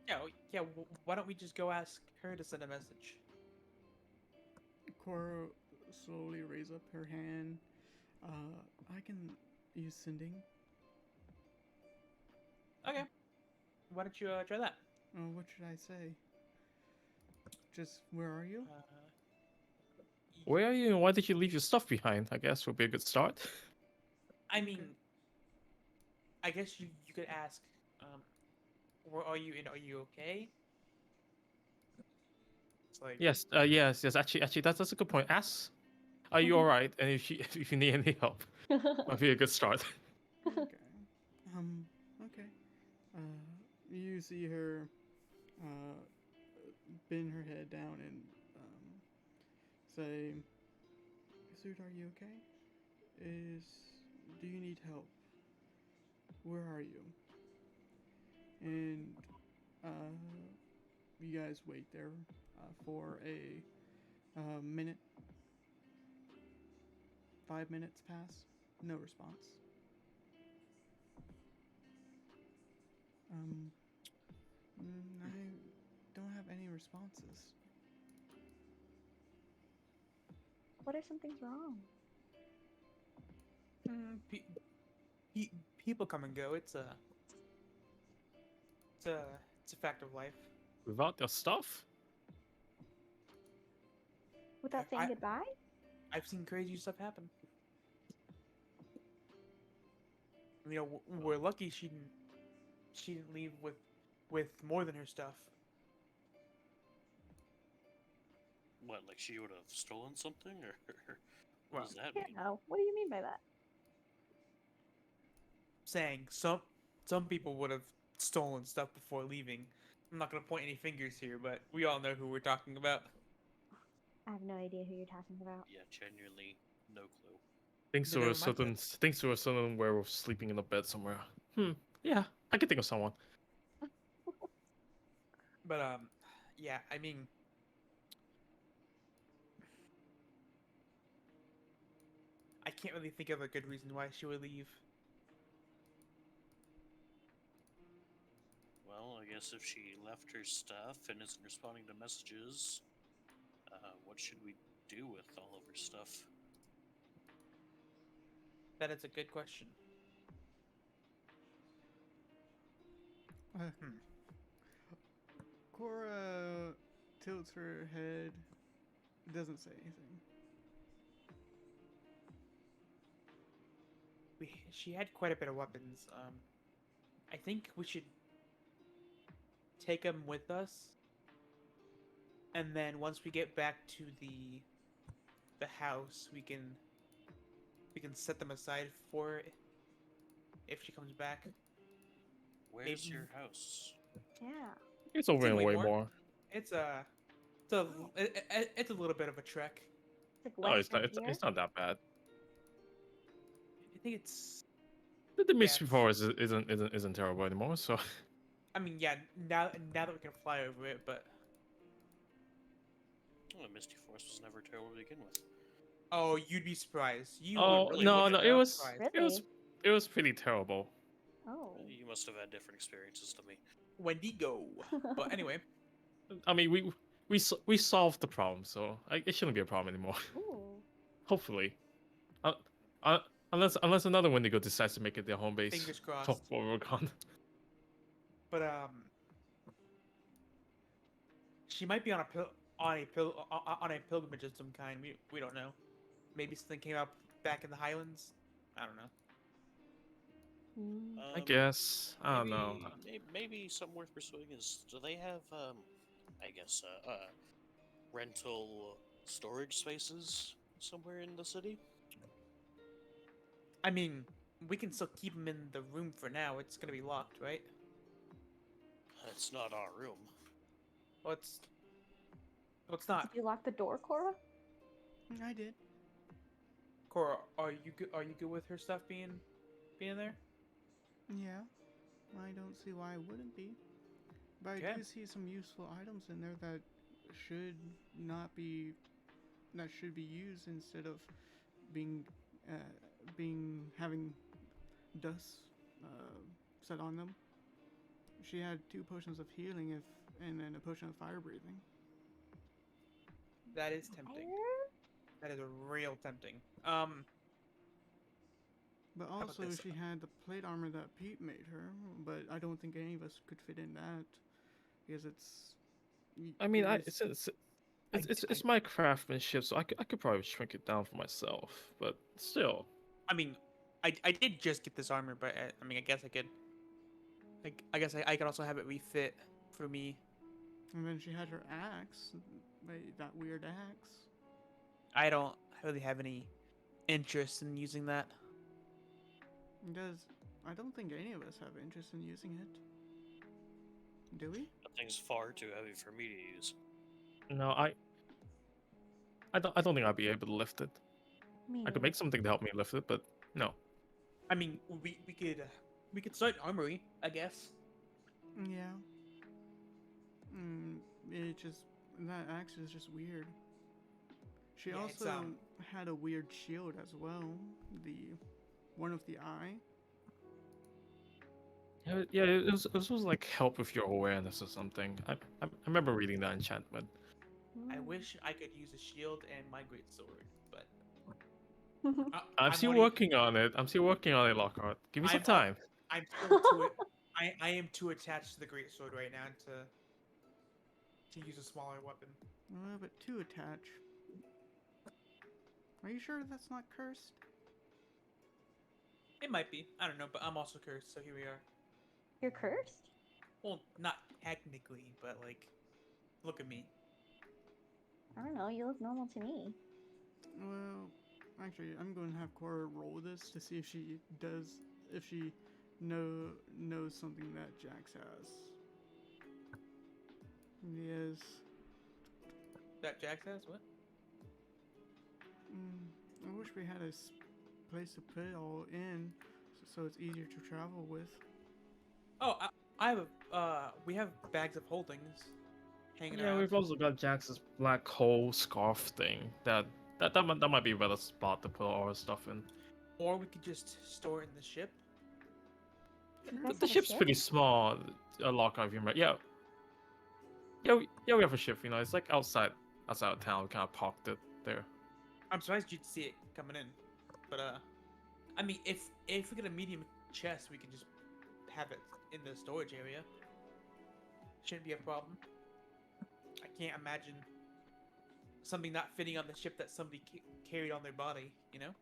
S5: Yeah. Why don't we just go ask her to send a message?
S1: Cora slowly raise up her hand. I can use sending.
S5: Okay. Why don't you try that?
S1: What should I say? Just where are you?
S4: Where are you and why did you leave your stuff behind? I guess would be a good start.
S5: I mean, I guess you could ask, where are you and are you okay? It's like,
S4: Yes, yes. Actually, that's a good point. Ask, are you
S2: Mhm.
S4: all right? And if you need any help, might be a good start.
S1: Okay. Okay. You see her, uh, bend her head down and, say, Suit, are you okay? Do you need help? Where are you? And, uh, you guys wait there, for a, minute. 5 minutes pass. No response. I don't have any responses.
S2: What if something's wrong?
S5: people come and go. It's a fact of life.
S4: Without your stuff?
S2: Without
S5: I-
S2: saying goodbye?
S5: I've seen crazy stuff happen. You know, we're lucky she didn't leave with more than her stuff.
S3: What, like she would have stolen something, or what
S5: Well,
S3: does that
S2: Yeah,
S3: mean?
S2: what do you mean by that?
S5: saying some people would have stolen stuff before leaving. I'm not gonna point any fingers here, but we all know who we're talking about.
S2: I have no idea who you're talking about.
S3: Yeah, genuinely, no clue.
S4: Thinks to
S5: Neither
S4: a
S5: am I,
S4: certain thinks to a certain werewolf sleeping in a bed somewhere. Yeah, I can think of someone.
S5: but yeah, I mean, I can't really think of a good reason why she would leave.
S3: Well, I guess if she left her stuff and isn't responding to messages, what should we do with all of her stuff?
S5: That is a good question.
S1: Uh,
S5: Hmm.
S1: Cora tilts her head, doesn't say anything.
S5: She had quite a bit of weapons. I think we should take them with us, and then once we get back to the house, we can set them aside for her if she comes back.
S3: Where's
S5: Maybe-
S3: your house?
S2: Yeah.
S4: It's over
S5: in
S4: in
S5: Waymore.
S4: Waymore.
S5: It's a little bit of a trek.
S2: It's like
S4: No,
S2: West
S4: it's not.
S2: Frontier.
S4: It's not that bad.
S5: I think it's.
S4: The
S5: Yeah,
S4: Mystery Forest isn't terrible anymore. So
S5: I mean, yeah. Now that we can fly over it, but
S3: Oh, Misty Forest was never terrible to begin with.
S5: oh, you'd be surprised. You
S4: oh
S5: would really
S4: no,
S5: would
S4: no,
S5: be
S4: it was
S5: surprised.
S4: it was
S2: Really?
S4: it was pretty terrible.
S2: Oh.
S3: You must have had different experiences to me.
S5: Wendigo. But anyway,
S4: I mean, we solved the problem, so it shouldn't be a problem anymore.
S2: Ooh.
S4: Hopefully, uh, unless another Wendigo decides to make it their home base.
S5: fingers crossed.
S4: While we're gone.
S5: But she might be on a pilgrimage of some kind. We don't know. Maybe something came up back in the Highlands. I don't know.
S2: Mm.
S4: I guess I don't know.
S3: Maybe something worth pursuing is, do they have I guess rental storage spaces somewhere in the city?
S5: I mean, we can still keep him in the room for now. It's gonna be locked, right?
S3: It's not our room.
S5: Well, it's not.
S2: Did you lock the door, Cora?
S1: I did.
S5: Cora, are you good? Are you good with her stuff being there?
S1: Yeah. I don't see why I wouldn't be. But I
S5: Okay.
S1: do see some useful items in there that should not be that should be used instead of being having dust set on them. She had 2 potions of healing and then a potion of fire breathing.
S5: That is tempting.
S2: Fire?
S5: That is real tempting.
S1: But
S5: about
S1: also
S5: this?
S1: she had the plate armor that Pete made her, but I don't think any of us could fit in that because it's.
S4: I mean,
S1: it is-
S4: it's my craftsmanship, so I could probably shrink it down for myself. But still,
S5: I mean, I did just get this armor, but I mean, I guess I could. I guess I could also have it refit for me.
S1: And then she had her axe, that weird axe.
S5: I don't really have any interest in using that.
S1: I don't think any of us have interest in using it. Do we?
S3: That thing's far too heavy for me to use.
S4: no, I don't think I'd be able to lift it.
S2: Me
S4: I could make something to help me lift it, but no.
S5: I mean, we could start an armory, I guess.
S1: Yeah. That axe is just weird. She
S5: Yeah, it's,
S1: also had a weird shield as well. The one of the eye.
S4: Yeah, it was like help with your awareness or something. I remember reading that enchantment.
S5: I
S2: Mm.
S5: wish I could use a shield and my great sword, but
S4: I'm still working on it. I'm still working on it, Lockhart. Give me some
S5: I'm-
S4: time.
S5: I'm still too. I am too attached to the great sword right now to use a smaller weapon.
S1: But 2 attach. Are you sure that's not cursed?
S5: It might be. I don't know, but I'm also cursed, so here we are.
S2: You're cursed?
S5: Well, not technically, but like, look at me.
S2: I don't know. You look normal to me.
S1: Well, actually, I'm going to have Cora roll this to see if she does, if she knows something that Jax has. Yes.
S5: That Jack says what?
S1: I wish we had a place to put it all in, so it's easier to travel with.
S5: Oh, I have we have bags of holdings hanging
S4: Yeah,
S5: around.
S4: we've also got Jax's black hole scarf thing. That might be a better spot to put all our stuff in.
S5: Or we could just store it in the ship.
S2: You guys
S4: But the
S2: have a
S4: ship's
S2: ship?
S4: pretty small. A lock of humor. Yeah. We have a ship. You know, it's like outside of town. We kind of parked it there.
S5: I'm surprised you'd see it coming in, but I mean, if we get a medium chest, we can just have it in the storage area. Shouldn't be a problem. I can't imagine something not fitting on the ship that somebody carried on their body. You know?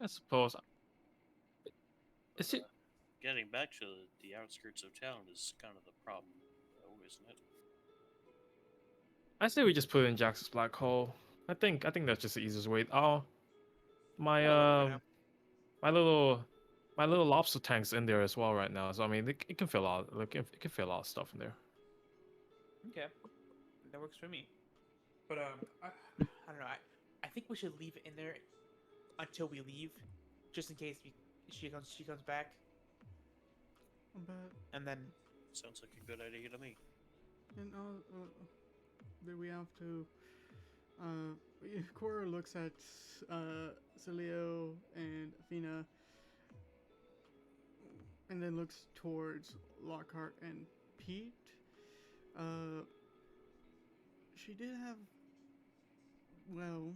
S4: I suppose. Is it?
S3: Getting back to the outskirts of town is kind of the problem, though, isn't it?
S4: I say we just put it in Jax's black hole. I think that's just the easiest way. Oh, my
S5: That'll work for now.
S4: my little lobster tank's in there as well right now. So I mean, it can fit a lot. Like it can fit a lot of stuff in there.
S5: Okay, that works for me. But I don't know. I think we should leave it in there until we leave, just in case she comes back,
S1: But
S5: and then
S3: Sounds like a good idea to me.
S1: and do we have to? Cora looks at Celio and Athena, and then looks towards Lockhart and Pete. She did have. Well,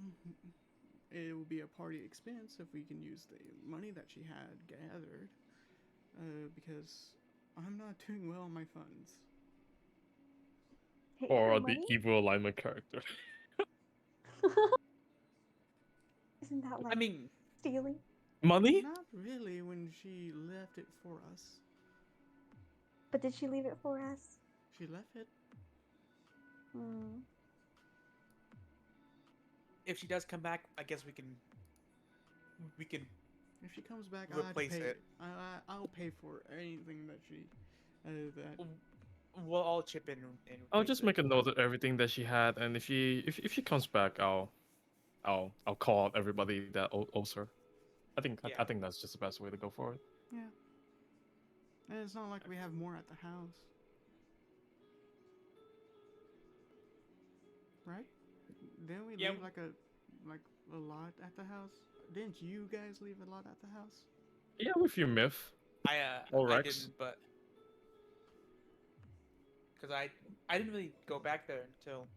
S1: it will be a party expense if we can use the money that she had gathered. Because I'm not doing well on my funds.
S2: Hey,
S4: Or
S2: her
S4: the
S2: money?
S4: evil alignment character.
S2: Isn't that
S5: I
S2: like
S5: mean,
S2: stealing?
S4: Money?
S1: Not really when she left it for us.
S2: But did she leave it for us?
S1: She left it.
S2: Hmm.
S5: if she does come back, I guess we can
S1: If she comes back, I'll have to
S5: replace
S1: pay.
S5: it.
S1: I'll pay for anything that she. That.
S5: We'll all chip in and
S4: I'll
S5: replace
S4: just
S5: it.
S4: make a note of everything that she had, and if she comes back, I'll call out everybody that owes her. I think
S5: Yeah.
S4: I think that's just the best way to go for it.
S1: Yeah. And it's not like we have more at the house. Right? Didn't we
S5: Yeah.
S1: leave like a lot at the house? Didn't you guys leave a lot at the house?
S4: Yeah, with your myth.
S5: I
S4: Or
S5: I
S4: Rex.
S5: didn't, but because I didn't really go back there until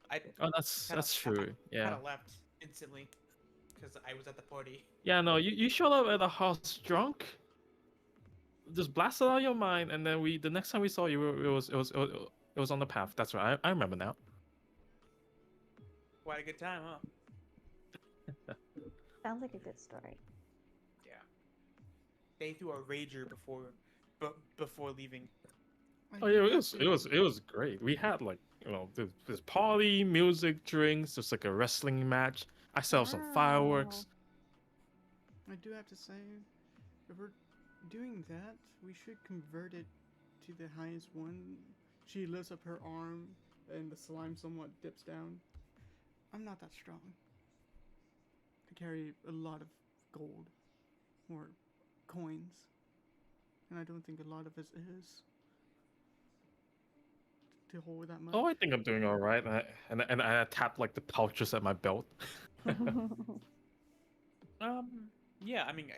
S5: I
S4: Oh, that's true. Yeah.
S5: kind of left instantly because I was at the party.
S4: Yeah, no, you showed up at the house drunk, just blasted out your mind, and then the next time we saw you, it was on the path. That's right. I remember now.
S5: Quite a good time, huh?
S2: Sounds like a good story.
S5: Yeah. They threw a rager before leaving.
S4: Oh yeah, it was great. We had like this party, music, drinks. There's like a wrestling match. I set up some fireworks.
S1: I do have to say, if we're doing that, we should convert it to the highest one. She lifts up her arm, and the slime somewhat dips down. I'm not that strong. I carry a lot of gold, or coins, and I don't think a lot of it is to hold that much.
S4: Oh, I think I'm doing all right. And I tapped like the pouches at my belt.
S5: Yeah. I mean,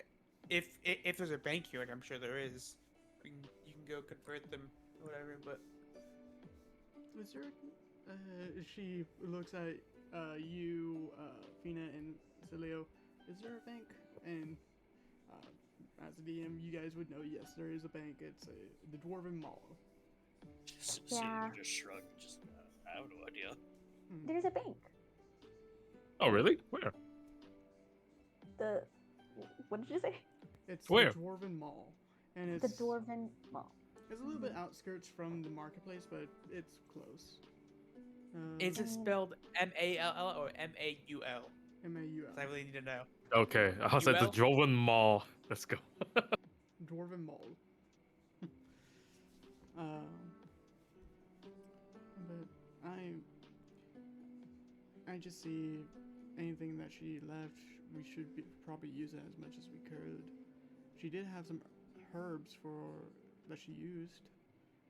S5: if there's a bank here, and I'm sure there is, you can go convert them or whatever. But
S1: Is there? She looks at you, Fina, and Celio. Is there a bank? And as a DM, you guys would know. Yes, there is a bank. It's the Dwarven Mall.
S2: Yeah.
S3: Just shrug. Just I have no idea.
S2: There's a bank.
S4: Oh really? Where?
S2: the what did you say?
S1: It's
S4: Where?
S1: the Dwarven Mall, and
S2: The
S1: it's
S2: Dwarven Mall.
S1: it's a little bit outskirts from the marketplace, but it's close.
S5: Is it
S2: Um,
S5: spelled Mall or Maul?
S1: Maul?
S5: I really need to know.
S4: Okay, I was at the
S5: UL?
S4: Jovan Mall. Let's go.
S1: Dwarven Mall. um, but I just see anything that she left. We should probably use it as much as we could. She did have some herbs that she used.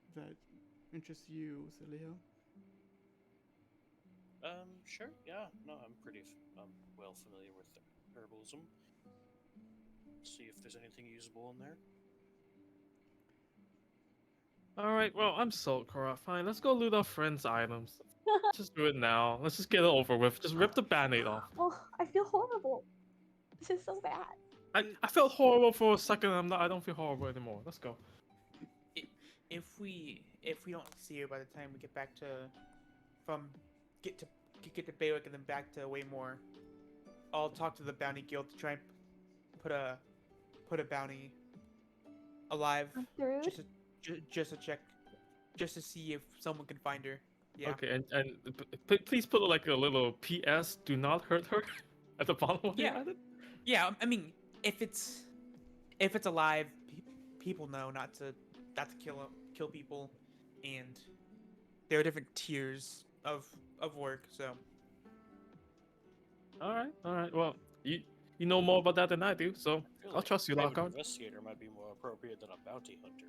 S1: If that interests you, Celio.
S3: Sure. Yeah. No, I'm well familiar with herbalism. See if there's anything usable in there.
S4: All right. Well, I'm sold, Cora. Fine. Let's go loot our friends' items. Just do it now. Let's just get it over with. Just rip the band-aid off.
S2: Oh, I feel horrible. This is so bad.
S4: I felt horrible for a second. I don't feel horrible anymore. Let's go.
S5: If we don't see her by the time we get back to get to Baywick and then back to Waymore, I'll talk to the bounty guild to try and put a bounty alive
S2: I'm through.
S5: just to check, just to see if someone can find her. Yeah.
S4: Okay, and please put like a little PS. Do not hurt her at the bottom of
S5: Yeah.
S4: the island.
S5: Yeah. I mean, if it's alive, people know not to kill people, and there are different tiers of work. So
S4: All right. Well, you know more about that than I do, so
S3: I feel
S4: I'll
S3: like
S4: trust you,
S3: a private
S4: Lockhart.
S3: investigator might be more appropriate than a bounty hunter.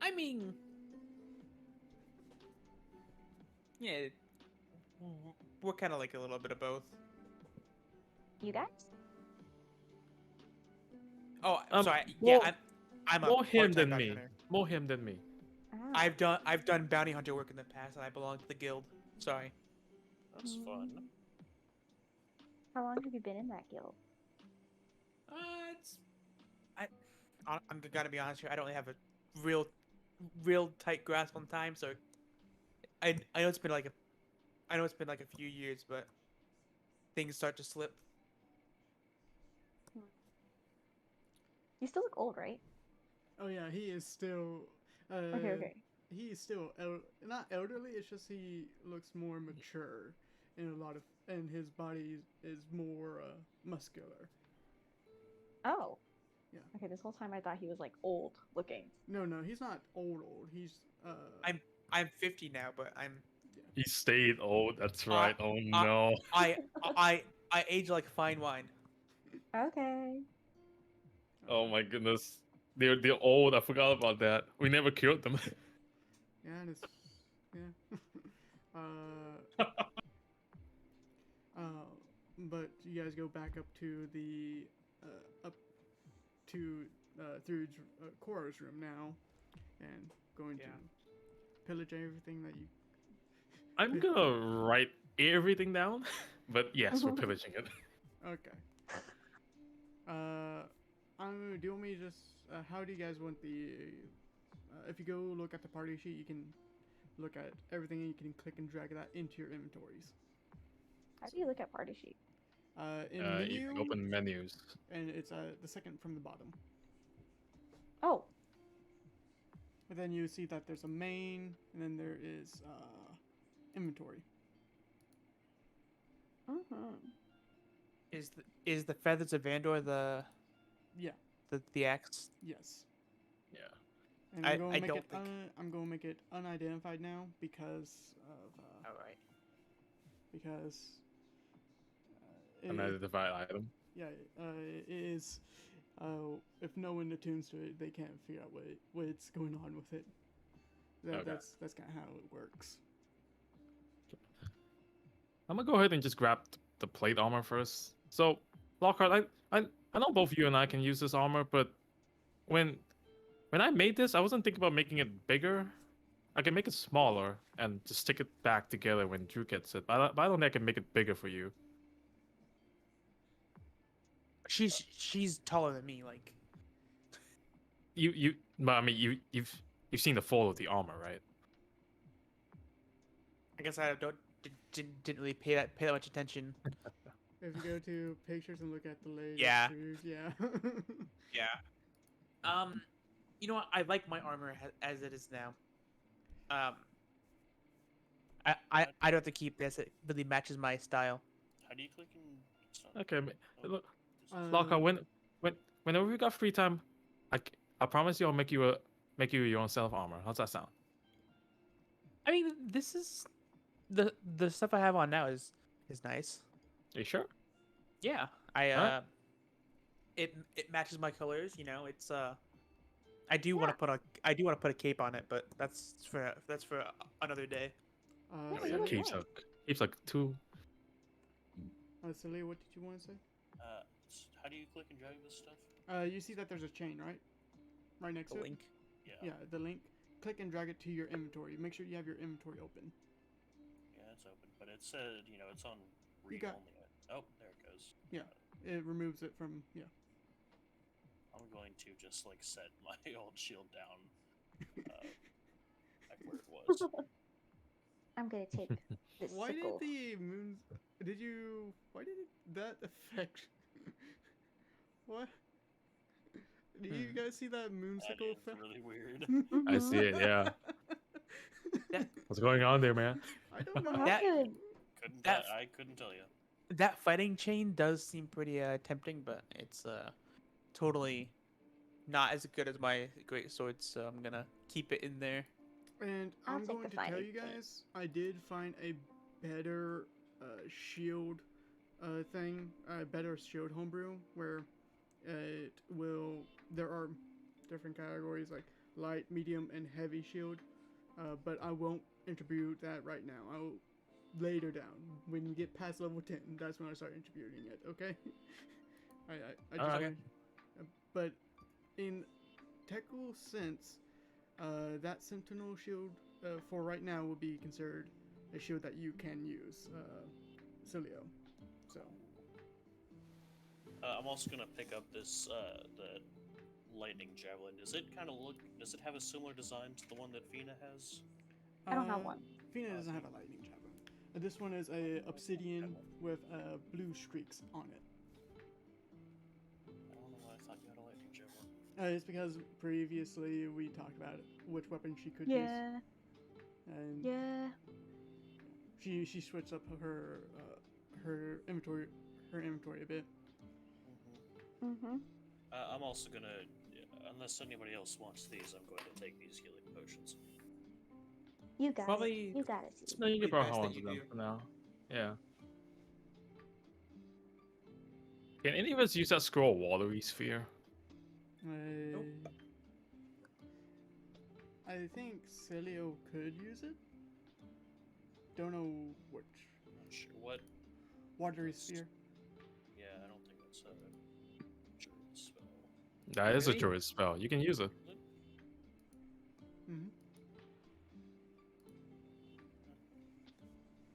S5: I mean, yeah, we're kind of like a little bit of both.
S2: You guys?
S5: Oh,
S4: Um,
S5: sorry.
S4: more-
S5: Yeah, I'm a
S4: More him
S5: part-time
S4: than
S5: bounty
S4: me.
S5: hunter.
S4: More him than me.
S2: Ah.
S5: I've done bounty hunter work in the past, and I belong to the guild. Sorry.
S3: That's fun.
S2: How long have you been in that guild?
S5: It's I'm gonna be honest here. I don't have a real tight grasp on time, so I know it's been like a few years, but things start to slip.
S2: You still look old, right?
S1: Oh yeah, he is still.
S2: Okay.
S1: He is still not elderly. It's just he looks more mature in a lot of, and his body is more muscular.
S2: Oh.
S1: Yeah.
S2: Okay, this whole time I thought he was like old looking.
S1: No, he's not old. He's
S5: I'm 50 now, but
S4: He stayed old. That's right. Oh
S5: uh,
S4: no.
S5: I age like fine wine.
S2: Okay.
S4: Oh my goodness. They're old. I forgot about that. We never killed them.
S1: Yeah, and it's yeah. But you guys go back up to the through Cora's room now, and going to pillage everything that you.
S4: I'm gonna write everything down, but yes, we're pillaging it.
S1: Okay. Do you want me to just? How do you guys want the? If you go look at the party sheet, you can look at everything and you can click and drag that into your inventories.
S2: How do you look at party sheet?
S1: In menu,
S4: You can open menus.
S1: and it's the second from the bottom.
S2: Oh.
S1: But then you see that there's a main, and then there is inventory.
S2: Mm-hmm.
S5: Is the feathers of Vandor
S1: Yeah.
S5: the axe?
S1: Yes.
S4: Yeah.
S1: And
S5: I
S1: I'm
S5: don't think-
S1: I'm going to make it unidentified now because of
S5: All right.
S1: because
S4: Another divide item.
S1: yeah, it is. If no one attunes to it, they can't figure out what's going on with it.
S4: Okay.
S1: That's kind of how it works.
S4: I'm gonna go ahead and just grab the plate armor first. So, Lockhart, I know both you and I can use this armor, but when I made this, I wasn't thinking about making it bigger. I can make it smaller and just stick it back together when Drew gets it. But I don't think I can make it bigger for you.
S5: She's taller than me. Like
S4: But I mean, you've seen the fall of the armor, right?
S5: I guess I didn't really pay that much attention.
S1: If you go to pictures and look at the latest
S5: Yeah.
S1: shoes, yeah.
S5: Yeah. You know what? I like my armor as it is now. Um, I don't have to keep this. It really matches my style.
S3: How do you click in? It's not-
S4: Okay,
S3: oh,
S4: look,
S3: this is-
S4: Lockhart, whenever we got free time, I promise you I'll make you your own self armor. How's that sound?
S5: I mean, this is the stuff I have on now is nice.
S4: Are you sure?
S5: Yeah,
S4: Alright.
S5: it matches my colors. You know, it's I do want to put a cape on it, but that's for another day.
S2: Yeah,
S4: Oh,
S2: you
S4: yeah,
S2: look
S4: keeps
S2: nice.
S4: like two.
S1: Celia, what did you want to say?
S3: how do you click and drag this stuff?
S1: You see that there's a chain, right? Right next
S5: The
S1: to
S5: link.
S3: Yeah.
S1: it? Yeah, the link. Click and drag it to your inventory. Make sure you have your inventory open.
S3: Yeah, it's open, but it said, it's on
S1: You
S3: read
S1: got-
S3: only. Oh, there it goes.
S1: Yeah. It removes it from, yeah.
S3: I'm going to just like set my old shield down back where it was.
S2: I'm gonna take this
S1: Why
S2: sickle.
S1: did the moons... Why did that affect... What? Do you guys see that
S3: That
S1: moonsicle
S3: is
S1: effect?
S3: really weird.
S4: I see it. Yeah. What's going on there, man?
S1: I don't know.
S2: What
S5: That-
S2: happened?
S3: I couldn't tell you.
S5: That fighting chain does seem pretty tempting, but it's totally not as good as my great sword, so I'm gonna keep it in there.
S1: And
S2: I'll
S1: I'm
S2: take
S1: going
S2: the
S1: to tell
S2: fighting
S1: you
S2: chain.
S1: guys, I did find a better shield thing, a better shield homebrew, where it will... There are different categories like light, medium, and heavy shield, but I won't attribute that right now. I'll later down when we get past level 10. That's when I start attributing it. Okay. I just
S4: Alright.
S1: want, but in technical sense, that Sentinel shield for right now will be considered a shield that you can use, Cilio. So
S3: I'm also gonna pick up this the lightning javelin. Does it kind of look? Does it have a similar design to the one that Fina has?
S2: I don't have one.
S1: Fina doesn't have a lightning javelin. This one is a obsidian with blue streaks on it.
S3: I don't know why I thought you had a lightning javelin.
S1: It's because previously we talked about which weapon she could use,
S2: Yeah.
S1: and
S2: Yeah.
S1: she switched up her inventory a bit.
S2: Mhm.
S3: I'm also gonna, unless anybody else wants these, I'm going to take these healing potions.
S2: You got
S5: Probably-
S2: it. You got it. Steve.
S4: No, you can
S5: Pretty
S4: probably
S5: best
S4: hold
S5: that
S4: on to
S5: you
S4: them
S5: do.
S4: for now. Yeah. Can any of us use that scroll watery sphere?
S1: I think Celio could use it. Don't know which.
S3: Not sure what.
S1: Watery sphere.
S3: Yeah, I don't think that's a druid spell.
S4: That is a
S5: Really?
S4: druid spell. You can use it.
S1: Mm-hmm.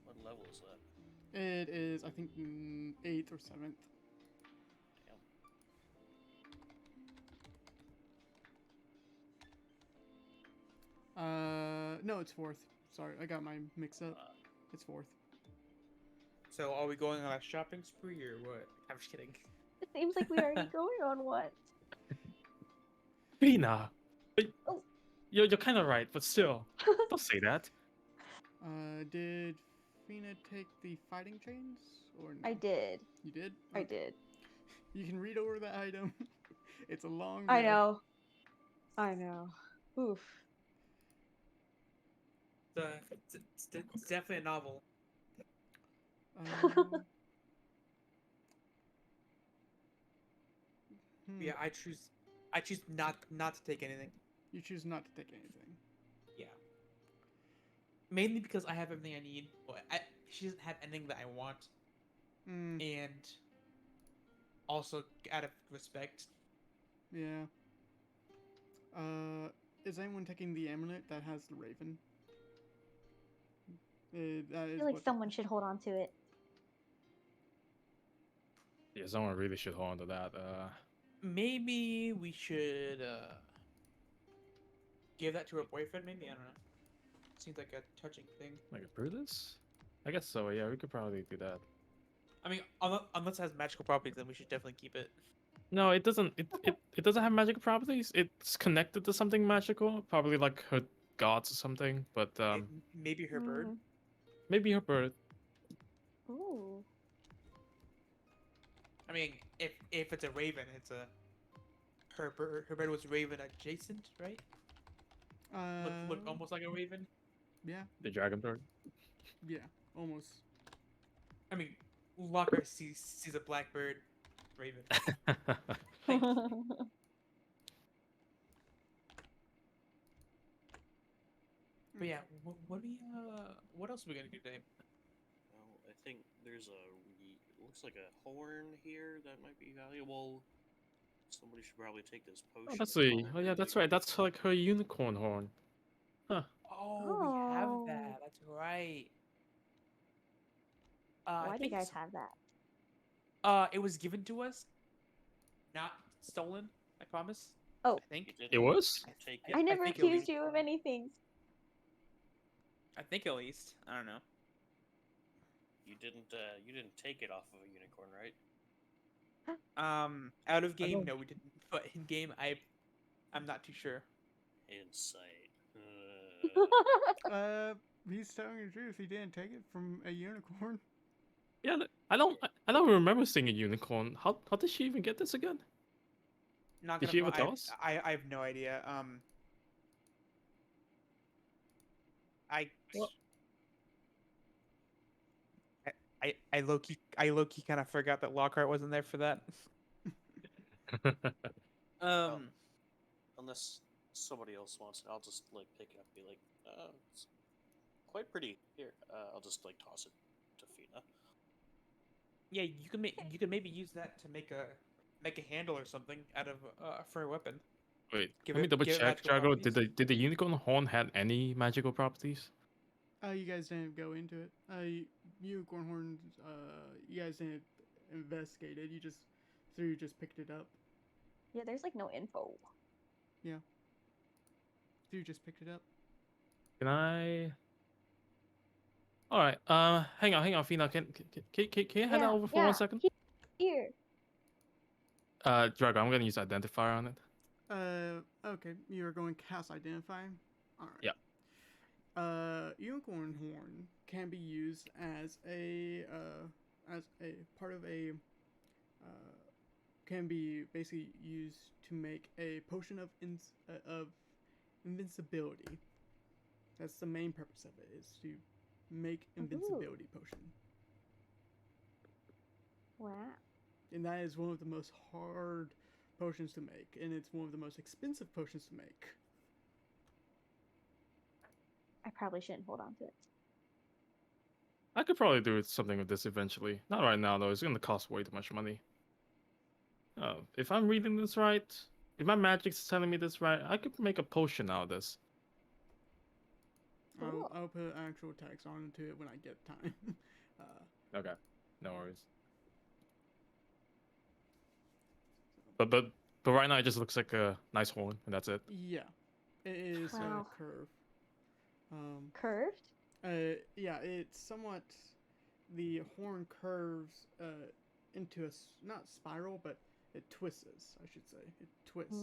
S3: What level is that?
S1: It is, I think, 8th or 7th. No, it's 4th. Sorry, I got my mix up. It's 4th.
S5: So are we going on a shopping spree or what? I'm just kidding.
S2: It seems like we already going on one.
S4: Fina!
S2: Oh.
S4: You're kind of right, but still. Don't say that.
S1: Did Fina take the fighting chains? Or no?
S2: I did.
S1: You did?
S2: I
S1: Okay.
S2: did.
S1: You can read over the item. It's a long
S2: I
S1: list.
S2: know. I know. Oof.
S5: It's definitely a novel.
S1: Um,
S5: Yeah, I choose not to take anything.
S1: You choose not to take anything.
S5: Yeah. Mainly because I have everything I need. But she doesn't have anything that I want,
S1: Mm,
S5: and also out of respect.
S1: yeah. Is anyone taking the amulet that has the raven? That
S2: I
S1: is
S2: feel like
S1: what-
S2: someone should hold on to it.
S4: Yeah, someone really should hold on to that.
S5: Maybe we should give that to her boyfriend. Maybe, I don't know. Seems like a touching thing.
S4: Like a Brutus? I guess so, yeah, we could probably do that.
S5: I mean, unless it has magical properties, then we should definitely keep it.
S4: No, it doesn't. It doesn't have magical properties. It's connected to something magical, probably like her gods or something. But
S5: Maybe her bird.
S2: Mm.
S4: maybe her bird.
S2: Ooh.
S5: I mean, if it's a raven, it's a her bird was raven adjacent, right? Look almost like a raven.
S1: Yeah,
S4: The dragon bird.
S1: yeah, almost.
S5: I mean, Lockhart sees a black bird, raven. Thank you. But yeah, what else are we gonna do today?
S3: Well, I think there's it looks like a horn here that might be valuable. Somebody should probably take this potion.
S4: Oh, let's see. Oh yeah, that's right. That's like her unicorn horn. Huh.
S5: Oh, we have
S2: Oh.
S5: that. That's right.
S2: Why do you guys have that?
S5: It was given to us, not stolen. I promise.
S2: Oh.
S5: I think.
S3: You didn't
S4: It was.
S3: take
S5: Yeah,
S3: it.
S2: I never
S5: think at
S2: accused
S5: least-
S2: you of anything.
S5: I think at least. I don't know.
S3: You didn't take it off of a unicorn, right?
S5: Out of game,
S4: don't-
S5: no, we didn't. But in game, I'm not too sure.
S3: Insight.
S1: He's telling the truth. He didn't take it from a unicorn.
S4: Yeah, I don't remember seeing a unicorn. How did she even get this again?
S5: Not
S4: Did
S5: gonna.
S4: she ever
S5: I-
S4: tell us?
S5: I have no idea. I.
S4: Well-
S5: I low key kind of forgot that Lockhart wasn't there for that.
S3: Unless somebody else wants it, I'll just like pick it up and be like, it's quite pretty. Here, I'll just like toss it to Fina.
S5: Yeah, you can maybe use that to make a handle or something out of for a weapon.
S4: Wait,
S5: Give
S4: let me
S5: it-
S4: double
S5: give it
S4: check,
S5: magical
S4: Drago.
S5: properties.
S4: Did the unicorn horn have any magical properties?
S1: You guys didn't go into it. Unicorn horns. You guys didn't investigate it. You just picked it up.
S2: Yeah, there's like no info.
S1: You just picked it up.
S4: Can I? All right. Hang on, Fina. Can you head over for 1 second?
S2: Here.
S4: Drago, I'm gonna use identifier on it.
S1: Okay. You are going cast identify. All right.
S4: Yeah.
S1: Unicorn horn can be used as a part of a can be basically used to make a potion of invincibility. That's the main purpose of it, is to make invincibility potion.
S2: Wow.
S1: And that is one of the most hard potions to make, and it's one of the most expensive potions to make.
S2: I probably shouldn't hold on to it.
S4: I could probably do something with this eventually. Not right now though. It's gonna cost way too much money. If I'm reading this right, if my magic's telling me this right, I could make a potion out of this.
S2: Cool.
S1: I'll put actual text onto it when I get time.
S4: Okay, no worries. But right now it just looks like a nice horn, and that's it.
S1: Yeah, it is
S2: Wow.
S1: a curve.
S2: Curved?
S1: Yeah, it's somewhat. The horn curves into a not spiral, but it twists. I should say it twists.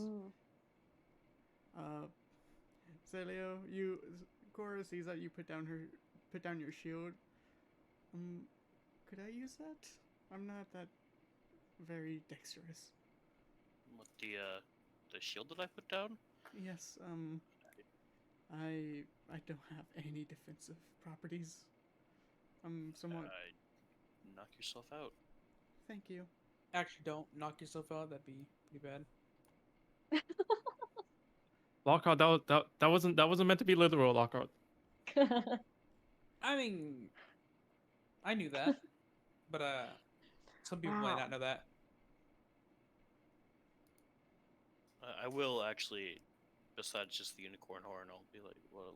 S2: Mm.
S1: Celio, Cora sees that you put down your shield. Could I use that? I'm not that very dexterous.
S3: What the shield that I put down?
S1: Yes. I don't have any defensive properties. I'm somewhat.
S3: Knock yourself out.
S1: Thank you.
S5: Actually, don't knock yourself out. That'd be pretty bad.
S4: Lockhart, that wasn't meant to be literal, Lockhart.
S5: I mean, I knew that, but some people might
S2: Wow.
S5: not know that.
S3: I will actually, besides just the unicorn horn, I'll be like, well,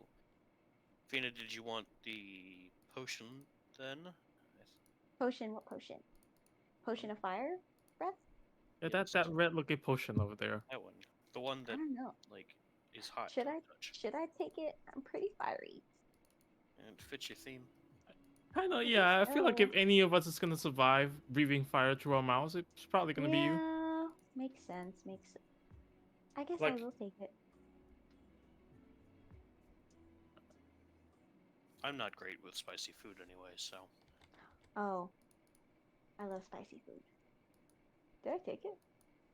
S3: Fina, did you want the potion then?
S2: Potion? What potion? Potion of fire? Breath?
S4: Yeah,
S3: Yes.
S4: that red looking potion over there.
S3: That one, the one
S2: I
S3: that
S2: don't know.
S3: like is hot.
S2: Should
S3: to
S2: I
S3: touch.
S2: should I take it? I'm pretty fiery.
S3: And it fits your theme.
S4: I know,
S2: I
S4: yeah. I
S2: guess
S4: feel like if
S2: so.
S4: any of us is gonna survive breathing fire through our mouths, it's probably gonna be you.
S2: Yeah, makes sense. Makes sense. I guess I
S4: Like,
S2: will take it.
S3: I'm not great with spicy food anyway, so
S2: Oh, I love spicy food. Did I take it?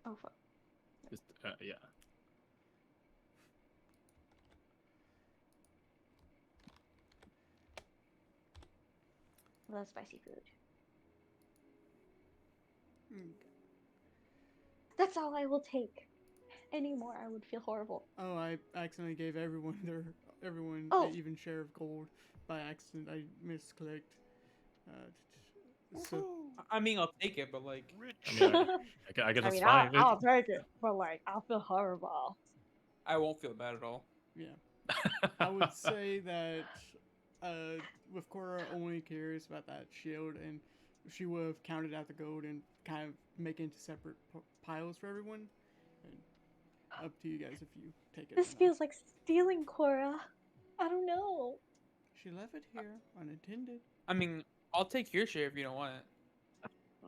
S2: Oh fuck.
S4: just, yeah.
S2: I love spicy food.
S1: Mm.
S2: That's all I will take. Any more, I would feel horrible.
S1: Oh, I accidentally gave everyone
S2: Oh.
S1: an even share of gold by accident. I misclicked. So
S5: I mean, I'll take it, but like,
S3: rich.
S4: I mean, I guess
S2: I
S4: that's
S2: mean,
S4: fine.
S2: I'll take it, but like, I'll feel horrible.
S5: I won't feel bad at all.
S1: yeah, I would say that with Cora only curious about that shield, and she would have counted out the gold and kind of make it into separate piles for everyone. And up to you guys if you take it.
S2: This
S1: or not.
S2: feels like stealing, Cora. I don't know.
S1: She left it here unattended.
S5: I mean, I'll take your share if you don't want it.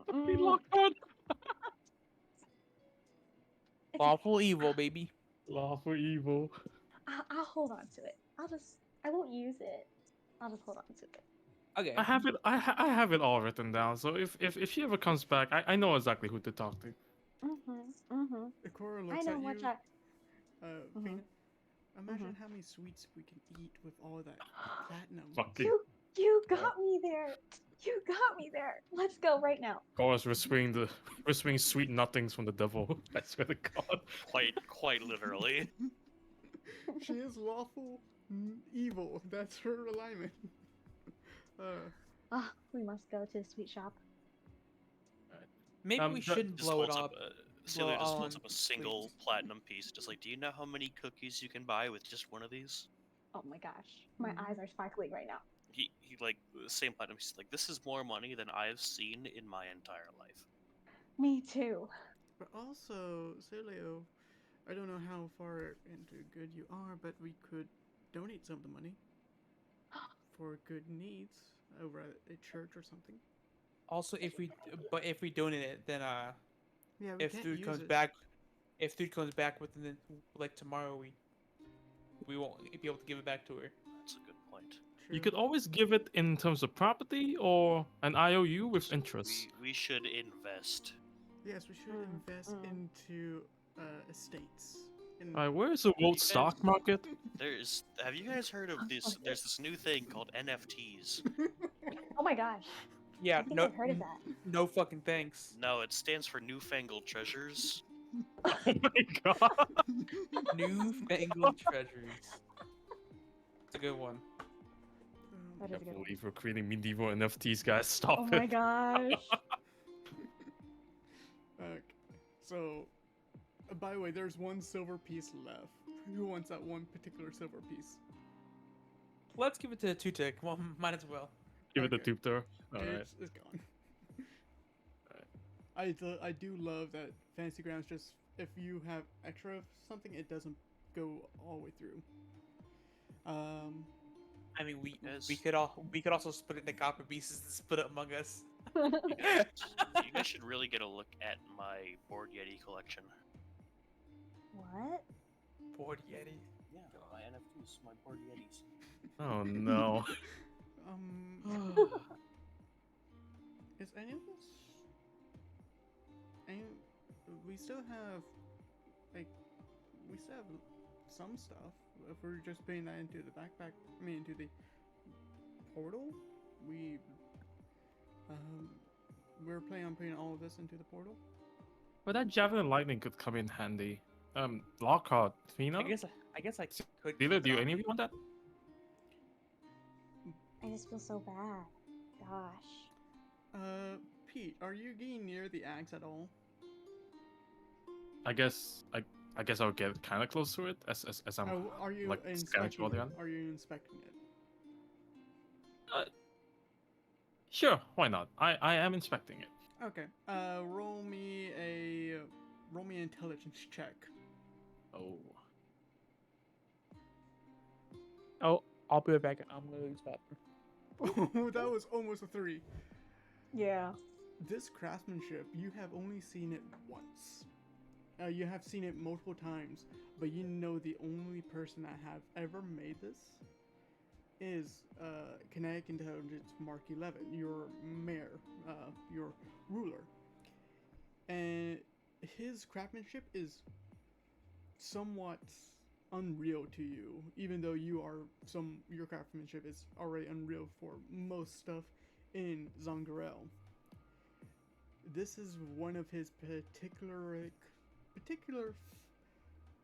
S4: Be
S2: Mm,
S4: locked on.
S2: it's
S5: Lawful evil, baby.
S4: Law for evil.
S2: I'll hold on to it. I won't use it. I'll just hold on to it.
S5: Okay.
S4: I have it. I have it all written down. So if she ever comes back, I know exactly who to talk to.
S1: Cora
S2: I
S1: looks
S2: know
S1: at
S2: much.
S1: you.
S2: Mhm.
S1: Fina, imagine how many sweets we can eat with all that platinum.
S4: Fucking
S2: You got me there. You got me there. Let's go right now.
S4: Cora's whispering sweet nothings from the devil. I swear to God.
S3: Quite literally.
S1: She is lawful evil. That's her alignment.
S2: Ah, we must go to the sweet shop.
S5: Maybe we
S4: that
S5: shouldn't
S3: Just
S5: blow it
S3: holds
S5: up.
S3: up. Celia just holds
S5: on
S3: up a single
S5: sweets.
S3: platinum piece, just like, do you know how many cookies you can buy with just one of these?
S2: Oh my gosh, my eyes are sparkling right now.
S3: He like the same platinum piece. Like, this is more money than I've seen in my entire life.
S2: Me too.
S1: but also, Celio, I don't know how far into good you are, but we could donate some of the money for good needs over at a church or something.
S5: Also, if we donate it, then
S1: Yeah, we
S5: if
S1: can't
S5: food
S1: use
S5: comes
S1: it.
S5: back, if food comes back within the, like tomorrow, we won't be able to give it back to her.
S3: That's a good point.
S1: True.
S4: You could always give it in terms of property or an IOU with
S3: So
S4: interest.
S3: we should invest.
S1: Yes, we should invest into estates. In...
S4: Where's the world
S3: guys-
S4: stock market?
S3: Have you guys heard of this? There's this new thing called NFTs.
S2: Oh my gosh.
S5: Yeah,
S2: I think
S5: no,
S2: I've heard of that.
S5: no fucking thanks.
S3: No, it stands for Newfangled Treasures.
S4: Oh my God.
S5: Newfangled treasures. It's a good one.
S2: That
S4: I
S2: is a good
S4: can't
S2: one.
S4: believe we're creating medieval NFTs, guys. Stop
S2: Oh
S4: it.
S2: my gosh.
S1: Okay. So, by the way, there's one silver piece left. Who wants that one particular silver piece?
S5: Let's give it to Tutik. Well, might as well.
S4: Give it a
S1: Okay.
S4: tube tour. All right.
S1: It's gone. I do love that Fantasy Grounds just, if you have extra of something, it doesn't go all the way through.
S5: I mean, we
S3: Yes.
S5: we could also split it into copper pieces and split it among us.
S3: You guys should really get a look at my Board Yeti collection.
S2: What?
S5: Board Yeti.
S3: Yeah, my NFTs, my Board Yetis.
S4: Oh no.
S1: Is any of us? Any, we still have, like, we still have some stuff. If we're just putting that into the backpack, I mean, into the portal, we're planning on putting all of this into the portal.
S4: But that javelin lightning could come in handy. Lockhart, Fina?
S5: I guess I could.
S4: Dealer,
S5: keep it
S4: do
S5: on.
S4: any of you want that?
S2: I just feel so bad. Gosh.
S1: Pete, are you getting near the axe at all?
S4: I guess I'll get kind of close to it as I'm
S1: Oh, are you
S4: like scanning
S1: inspecting
S4: through all the
S1: it?
S4: gun.
S1: Are you inspecting it?
S4: Sure, why not? I am inspecting it.
S1: Okay. Roll me an intelligence check.
S4: Oh.
S5: Oh, I'll be right back. I'm gonna use that.
S1: That was almost a 3.
S2: Yeah.
S1: This craftsmanship, you have only seen it once. You have seen it multiple times, but you know the only person that have ever made this is Kinetic Intelligence Mark 11, your mayor, your ruler. And his craftsmanship is somewhat unreal to you, even though your craftsmanship is already unreal for most stuff in Zoggirial. This is one of his particular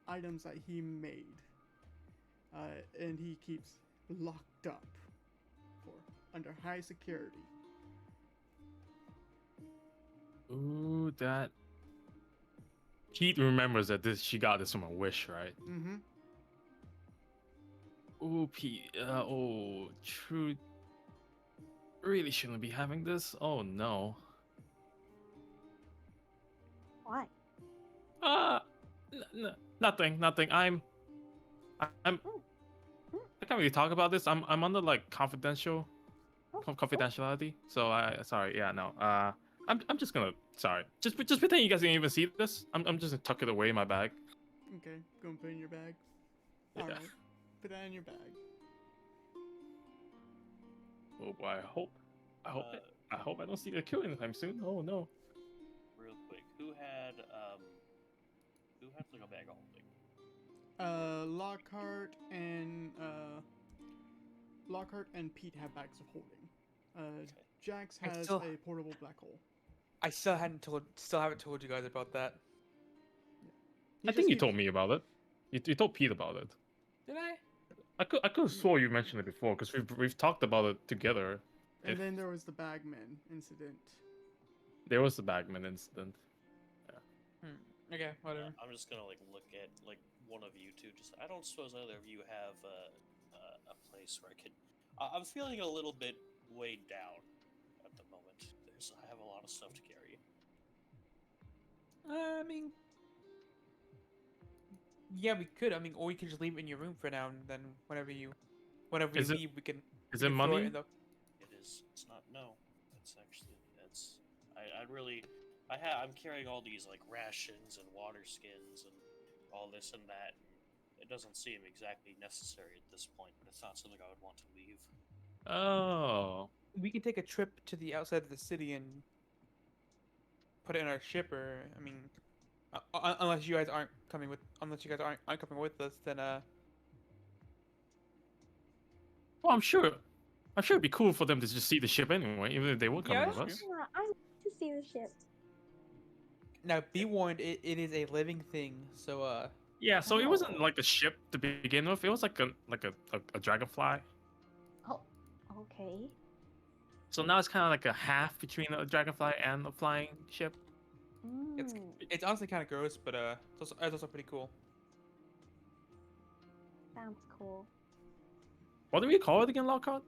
S1: items that he made, and he keeps locked up for under high security.
S4: Ooh, that. Pete remembers that she got this from a wish, right?
S1: Mm-hmm.
S4: Ooh, Pete. Oh, true. Really shouldn't be having this. Oh no.
S2: Why?
S4: Nothing. I'm. I can't really talk about this. I'm under like confidentiality. So sorry. Yeah, no. I'm just gonna sorry. Just pretend you guys didn't even see this. I'm just gonna tuck it away in my bag.
S1: Okay, go and put it in your bag.
S4: Yeah.
S1: All right, put that in your bag.
S4: Oh boy, I hope I don't see the kill anytime soon. Oh no.
S3: Real quick, who had like a bag of holding?
S1: Lockhart and Pete have bags of holding.
S3: Okay.
S1: Jax
S5: I
S1: has
S5: still-
S1: a portable black hole.
S5: I still haven't told you guys about that.
S1: He
S4: I
S1: just
S4: think you
S1: keeps-
S4: told me about it. You told Pete about it.
S5: Did I?
S4: I could have swore you mentioned it before because we've talked about it together.
S1: And
S4: If-
S1: then there was the bagman incident.
S4: There was the Bagman incident.
S5: Okay, whatever.
S3: I'm just gonna like look at like one of you two. Just I don't suppose either of you have a place where I could. I'm feeling a little bit weighed down at the moment. I have a lot of stuff to carry.
S5: I mean, yeah, we could. I mean, or we could just leave it in your room for now, and then whenever you
S4: Is it-
S5: leave, we can.
S4: Is
S5: we
S4: it
S5: can throw
S4: money?
S5: in the-
S3: It is. It's not. No. It's actually. It's. I really. I'm carrying all these like rations and water skins and all this and that. And it doesn't seem exactly necessary at this point, but it's not something I would want to leave.
S4: Oh.
S5: We can take a trip to the outside of the city and put it in our ship, or I mean, unless you guys aren't coming with us, then
S4: Well, I'm sure it'd be cool for them to just see the ship anyway, even if they weren't coming
S5: Yeah,
S4: with
S5: that's
S4: us.
S2: Yeah, I want to see the ship.
S5: now be warned, it is a living thing. So
S4: Yeah, so it wasn't
S2: Oh.
S4: like a ship to begin with. It was like a dragonfly.
S2: Oh, okay.
S4: So now it's kind of like a half between a dragonfly and a flying ship.
S5: it's
S2: Mm,
S5: it's honestly kind of gross, but it's also pretty cool.
S2: sounds cool.
S4: What do we call it again, Lockhart?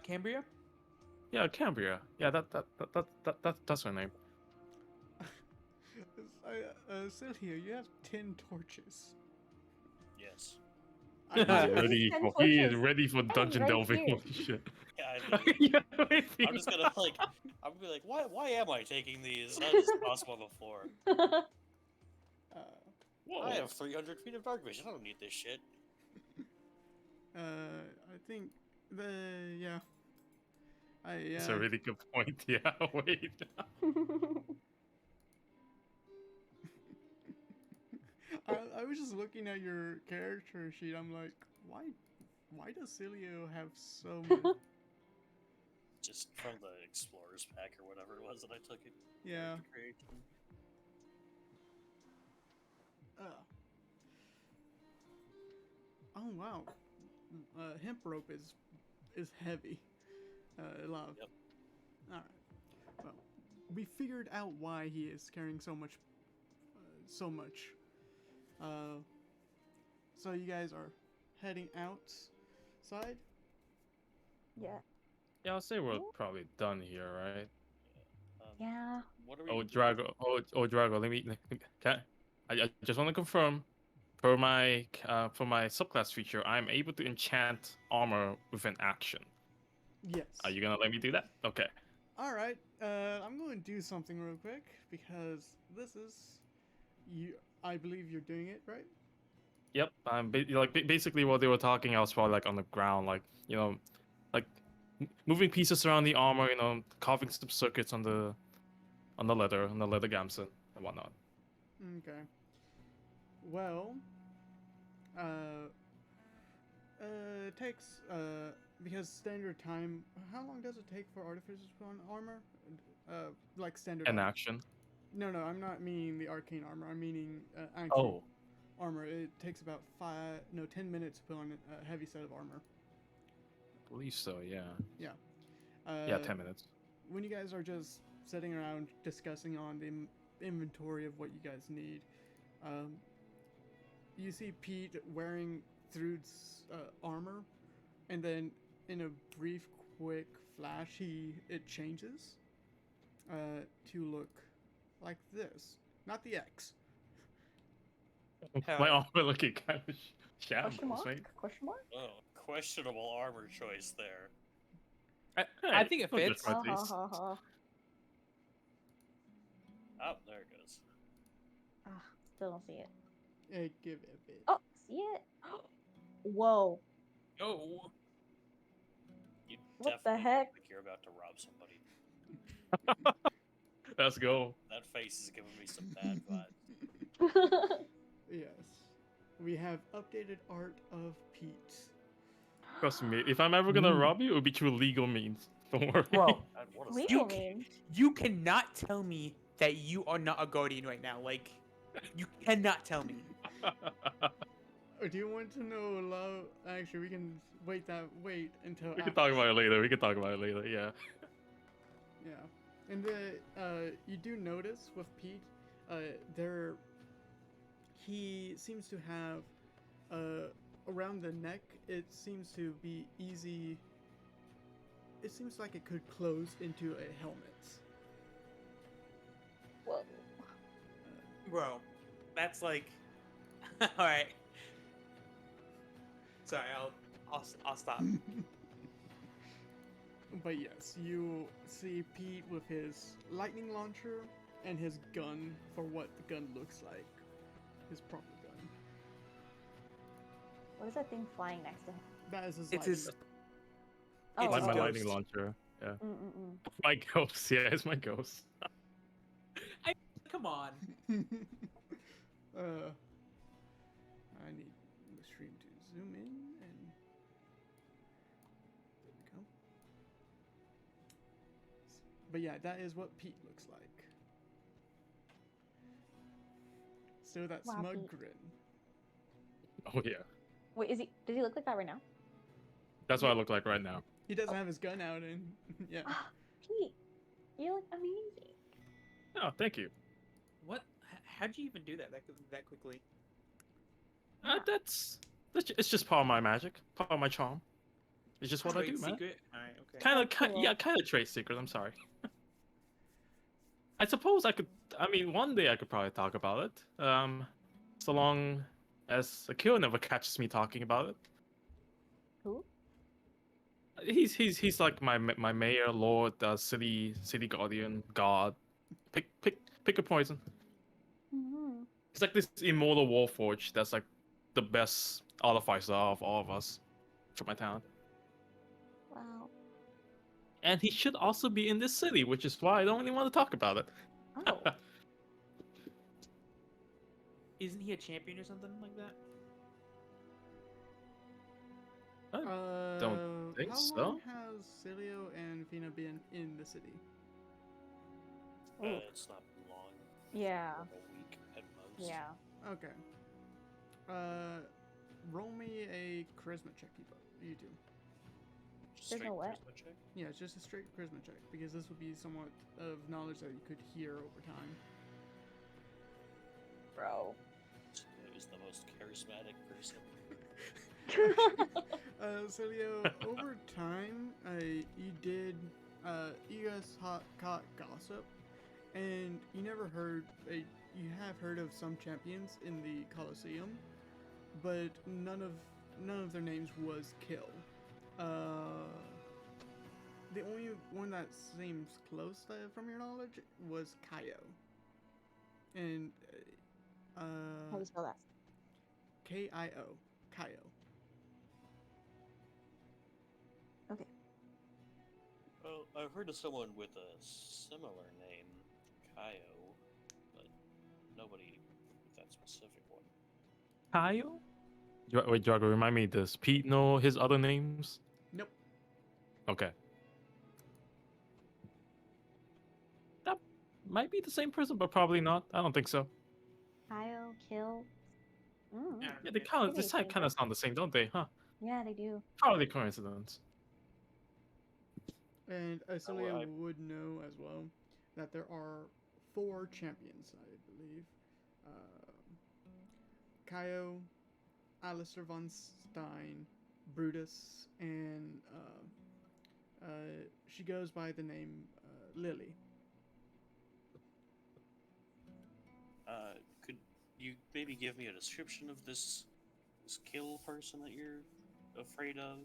S5: Cambria.
S4: Yeah, Cambria. Yeah, that's her name.
S1: Sylvia, you have 10 torches.
S3: Yes.
S1: I
S4: He's
S2: Right.
S1: have-
S4: ready
S2: Ten
S4: for he is
S2: torches.
S4: ready for dungeon
S2: right
S4: delving.
S2: here.
S4: Holy shit.
S3: Yeah. I mean,
S4: Yeah, wait,
S3: I'm just gonna like. I'm gonna be like, why am I taking these? How is this possible before?
S1: uh,
S4: Whoa.
S3: I have 300 feet of dark vision. I don't need this shit.
S1: I think yeah.
S4: That's a really good point. Yeah, wait.
S1: I was just looking at your character sheet. I'm like, why does Cilio have so much?
S3: Just from the explorer's pack or whatever it was that I took it.
S1: Yeah.
S3: to create them.
S1: Oh wow. Hemp rope is heavy. A lot.
S3: Yep.
S1: All right. Well, we figured out why he is carrying so much. So you guys are heading outside.
S2: Yeah.
S4: Yeah, I'll say we're probably done here, right?
S2: Yeah.
S3: What are we?
S4: Oh, Drago. Oh, Drago. I just want to confirm. For my subclass feature, I'm able to enchant armor with an action.
S1: Yes.
S4: Are you gonna let me do that? Okay.
S1: All right. I'm going to do something real quick because this is you. I believe you're doing it right.
S4: Yep. Basically what they were talking, I was probably like on the ground, like like moving pieces around the armor, carving some circuits on the leather gamson and whatnot.
S1: Okay. Well, uh, it takes because standard time. How long does it take for artificers to put on armor? Like standard.
S4: An
S1: armor.
S4: action.
S1: No, I'm not meaning the arcane armor. I'm meaning actual
S4: Oh.
S1: armor. It takes about 10 minutes to put on a heavy set of armor.
S4: I believe so, yeah.
S1: Yeah.
S4: Yeah, 10 minutes.
S1: When you guys are just sitting around discussing on the inventory of what you guys need, you see Pete wearing Thrud's armor, and then in a brief, quick flash, it changes to look like this, not the X.
S4: My armor looking kind of shambles,
S2: Question mark?
S4: right?
S2: Question mark?
S3: Oh, questionable armor choice there.
S5: I think it
S4: don't judge
S5: fits.
S4: my
S2: Ha ha
S4: taste.
S2: ha ha.
S3: Oh, there it goes.
S2: Ah, still don't see it.
S1: Give it a bit.
S2: Oh, see it? Whoa.
S5: Oh,
S3: You
S2: What the
S3: definitely
S2: heck?
S3: look like you're about to rob somebody.
S4: Let's go.
S3: That face is giving me some bad vibes.
S1: Yes. We have updated art of Pete.
S4: Trust me, if I'm ever gonna rob you, it would be through legal means. Don't worry.
S5: bro,
S3: God, what is
S2: Legal
S3: that?
S2: means.
S5: you cannot tell me that you are not a guardian right now. Like, you cannot tell me.
S1: Do you want to know, Love? Actually, we can wait until.
S4: We can talk about it later. Yeah.
S1: Yeah, and you do notice with Pete, he seems to have, around the neck. It seems to be easy. It seems like it could close into a helmet.
S2: Whoa.
S5: Bro, that's like. All right. Sorry, I'll stop.
S1: But yes, you see Pete with his lightning launcher and his gun for what the gun looks like. His proper gun.
S2: What is that thing flying next to him?
S1: That is his
S5: It's
S1: lightning.
S5: his.
S2: Oh,
S5: It's
S4: Like
S5: his
S4: my
S2: oh.
S5: ghost.
S4: lightning launcher. Yeah.
S2: Mm-mm-mm.
S4: My ghost. Yeah, it's my ghost.
S5: Come on.
S1: I need the stream to zoom in and there we go. But yeah, that is what Pete looks like. So that
S2: Wow,
S1: smug
S2: Pete.
S1: grin.
S4: Oh yeah.
S2: Wait, does he look like that right now?
S4: That's what I look like right now.
S1: He doesn't have his gun out and yeah.
S2: Ah, Pete, you look amazing.
S4: Oh, thank you.
S5: What? How'd you even do that quickly?
S4: It's just part of my magic, part of my charm. It's just what I
S5: Trade
S4: do, man.
S5: secret? Alright, okay.
S2: Cool.
S4: Trade secret. I'm sorry. I suppose I could. I mean, one day I could probably talk about it. So long as Akil never catches me talking about it.
S2: Who?
S4: He's like my mayor, lord, city guardian, god. Pick a poison.
S2: Mm-hmm.
S4: It's like this immortal warforged that's like the best artificer of all of us for my town.
S2: Wow.
S4: And he should also be in this city, which is why I don't really want to talk about it.
S2: Oh.
S5: Isn't he a champion or something like that?
S4: Don't think
S1: how
S4: so.
S1: long has Cilio and Fina been in the city?
S2: Ooh.
S3: It's not long.
S2: Yeah.
S3: Like a week at most.
S2: Yeah.
S1: Okay. Roll me a charisma check, you two.
S3: Just
S2: There's
S3: straight
S2: no what?
S3: charisma check.
S1: Yeah, it's just a straight charisma check because this would be somewhat of knowledge that you could hear over time.
S2: Bro.
S3: It was the most charismatic person.
S1: Celio, over time, you did, you guys caught gossip, and you never heard, you have heard of some champions in the Colosseum, but none of their names was Kill. The only one that seems close from your knowledge was Kaio. And
S2: How do you spell that?
S1: Kio. Kaio.
S2: Okay.
S3: Well, I've heard of someone with a similar name, Kaio, but nobody with that specific one.
S4: Kyle? Wait, Drago, remind me, does Pete know his other names?
S1: Nope.
S4: Okay. That might be the same person, but probably not. I don't think so.
S2: Kyle, Kill. Mm.
S5: Yeah,
S4: Yeah, they kind of,
S2: Maybe
S4: this
S2: the same
S4: kind of
S2: person.
S4: sound the same, don't they? Huh?
S2: Yeah, they do.
S4: Probably coincidence.
S1: And Celia
S3: I-
S1: would know as well that there are 4 champions, I believe. Kaio, Alistair von Stein, Brutus, and she goes by the name Lily.
S3: Could you maybe give me a description of this kill person that you're afraid of?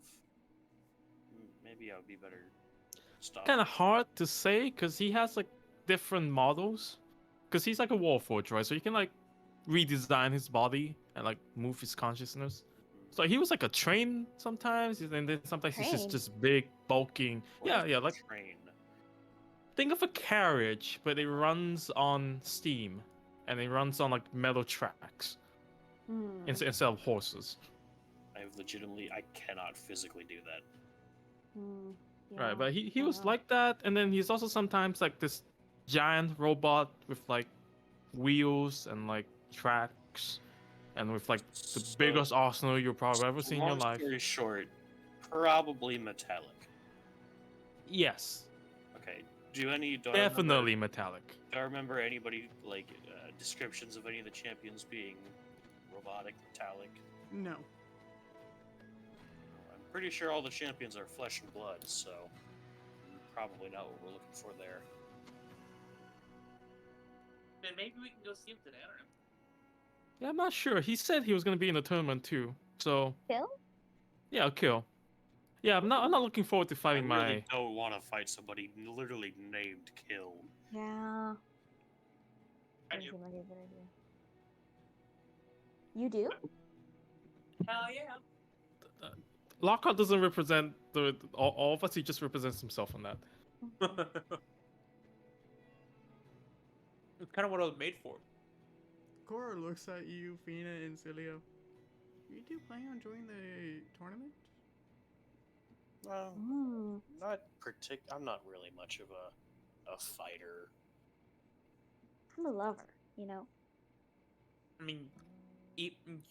S3: Maybe I would be better. Stop.
S4: Kind of hard to say because he has like different models. Because he's like a warforged, right? So you can like redesign his body and like move his consciousness. So he was like a train sometimes, and then sometimes he's
S2: Train?
S4: just big, bulking.
S3: What is
S4: Yeah,
S3: a
S4: like
S3: train.
S4: think of a carriage, but it runs on steam, and it runs on like metal tracks
S2: Hmm.
S4: instead of horses.
S3: I cannot physically do that.
S2: Hmm.
S4: Right, but he
S2: I
S4: was
S2: know.
S4: like that, and then he's also sometimes like this giant robot with like wheels and like tracks, and with like the
S3: So,
S4: biggest arsenal you've probably ever seen in your
S3: long
S4: life.
S3: story short, probably metallic.
S4: Yes,
S3: Okay. Do I remember,
S4: definitely metallic.
S3: do I remember anybody like descriptions of any of the champions being robotic, metallic?
S1: No.
S3: I'm pretty sure all the champions are flesh and blood, so probably not what we're looking for there.
S5: Then maybe we can go see him today. I don't know.
S4: Yeah, I'm not sure. He said he was gonna be in the tournament too, so
S2: Kill?
S4: yeah, I'll kill. Yeah, I'm not looking forward to
S3: I
S4: fighting
S3: really
S4: my.
S3: don't want to fight somebody literally named Kill.
S2: Yeah.
S5: I
S2: Doesn't
S5: do.
S2: seem like a good idea. You do?
S5: Hell yeah.
S4: Lockhart doesn't represent all of us. He just represents himself on that.
S5: It's kind of what I was made for.
S1: Cora looks at you, Fina, and Celia. You do plan on joining the tournament?
S3: Not I'm not really much of a fighter.
S2: I'm a lover, you know?
S5: I mean,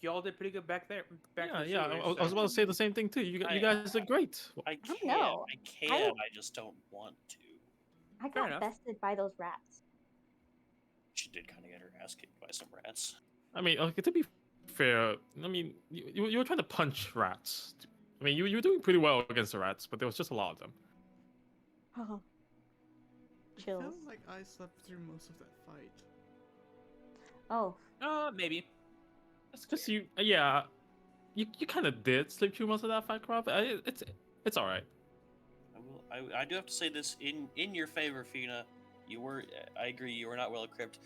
S5: y'all did pretty good back there. Back
S4: Yeah,
S5: in the
S4: yeah.
S5: sewers,
S4: I was
S5: so-
S4: about to say the same thing too. You guys did great.
S3: I
S2: don't
S3: can,
S2: know.
S3: I can,
S2: don't-
S3: I just don't want to.
S2: I
S5: Fair
S2: got
S5: enough.
S2: bested by those rats.
S3: She did kind of get her ass kicked by some rats.
S4: I mean, okay, to be fair, I mean, you were trying to punch rats. I mean, you were doing pretty well against the rats, but there was just a lot of them.
S2: Oh.
S1: I
S2: Chills.
S1: felt like I slept through most of that fight.
S2: Oh.
S5: Maybe.
S4: That's because yeah, you kind of did sleep through most of that fight, crap. It's all right.
S3: I do have to say this in your favor, Fina. I agree, you were not well equipped.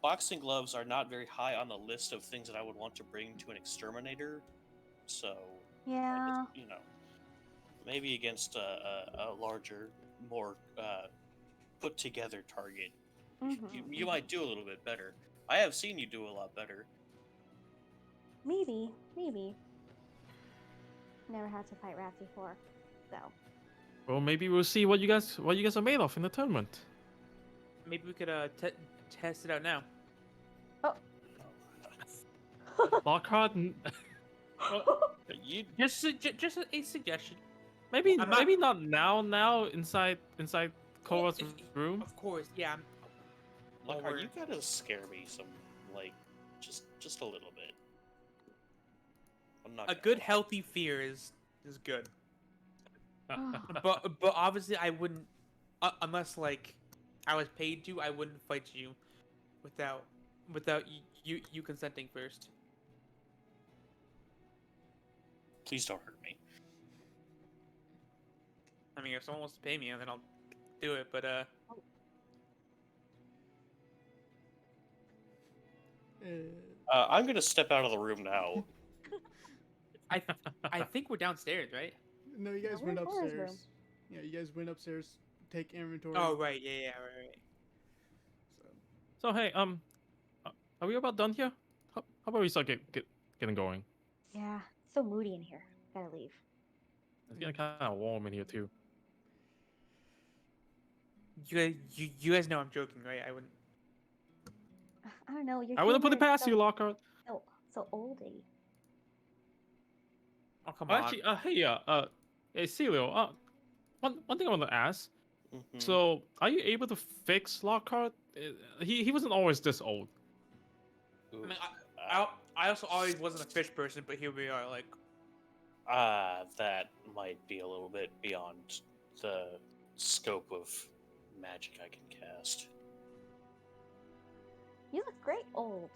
S3: Boxing gloves are not very high on the list of things that I would want to bring to an exterminator. So,
S2: Yeah.
S3: maybe against a larger, more put together target, you might do a little bit better. I have seen you do a lot better.
S2: Maybe. Never had to fight rats before, so.
S4: Well, maybe we'll see what you guys are made of in the tournament.
S5: Maybe we could test it out now.
S4: Lockhart,
S3: You
S5: Just a suggestion.
S4: maybe
S5: I'm not-
S4: maybe not now. Now inside Cora's
S5: Well,
S4: room.
S5: Of course, yeah.
S3: Lockhart, you gotta scare me some, like, just a little bit. I'm not
S5: A
S3: gonna
S5: good
S3: lie.
S5: healthy fear is good. But obviously I wouldn't unless like I was paid to. I wouldn't fight you without you consenting first.
S3: Please don't hurt me.
S5: I mean, if someone wants to pay me, then I'll do it. But
S3: I'm gonna step out of the room now.
S5: I think we're downstairs, right?
S1: no, you guys
S2: we're
S1: went
S2: in Laura's room.
S1: upstairs. Yeah, you guys went upstairs, take inventory.
S5: Oh right, yeah, right.
S1: So,
S4: So hey, are we about done here? How about we start getting going?
S2: Yeah, it's so moody in here. Gotta leave.
S4: It's getting kind of warm in here too.
S5: You guys know I'm joking, right? I wouldn't.
S2: I don't know. Your
S4: I wouldn't put it
S2: humor is
S4: past you, Lockhart.
S2: so oldie.
S5: Oh come
S4: Oh,
S5: on.
S4: actually, hey, Celio, one thing I want to ask.
S3: Mhm.
S4: So, are you able to fix Lockhart? He wasn't always this old.
S5: I mean,
S3: Uh,
S5: I also always wasn't a fish person, but here we are. Like,
S3: that might be a little bit beyond the scope of magic I can cast.
S2: You look great, old.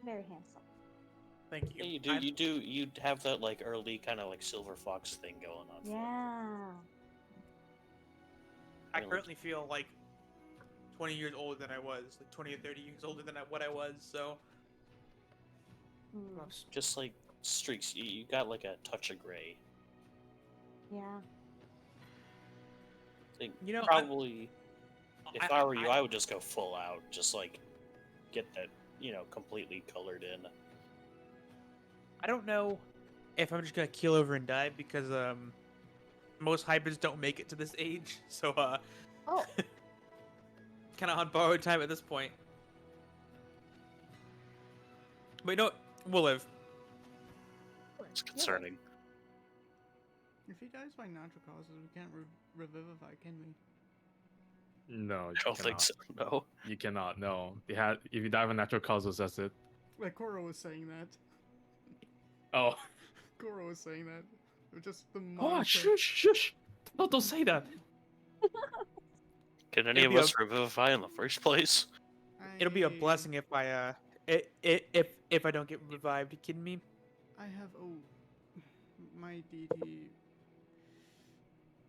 S2: Very handsome.
S5: thank you.
S3: Yeah, you do. You have that like early kind of like silver fox thing going on. for you.
S2: Yeah.
S5: I
S3: Really?
S5: currently feel like 20 years older than I was, like 20 or 30 years older than what I was. So,
S2: Hmm.
S3: Just like streaks. You got like a touch of gray.
S2: Yeah.
S3: I think
S5: you know,
S3: probably if I were you, I would just go full out. Just like get that, completely colored in.
S5: I don't know if I'm just gonna keel over and die because most hybrids don't make it to this age. So
S2: Oh,
S5: kind of on borrowed time at this point. But you know, what? We'll live.
S3: It's concerning.
S1: if he dies by natural causes, we can't revivify, can we?
S4: No,
S3: I don't think so. No.
S4: You cannot. No, if you die of natural causes, that's it.
S1: Like Koro was saying that.
S4: Oh,
S1: Koro was saying that. It was just the
S4: oh,
S1: monster.
S4: shush! No, don't say that.
S3: Can any
S5: It'll
S3: of
S5: be
S3: us revivify in the first place?
S5: It'll be a blessing if I if I don't get revived. You kidding me?
S1: I have my deity.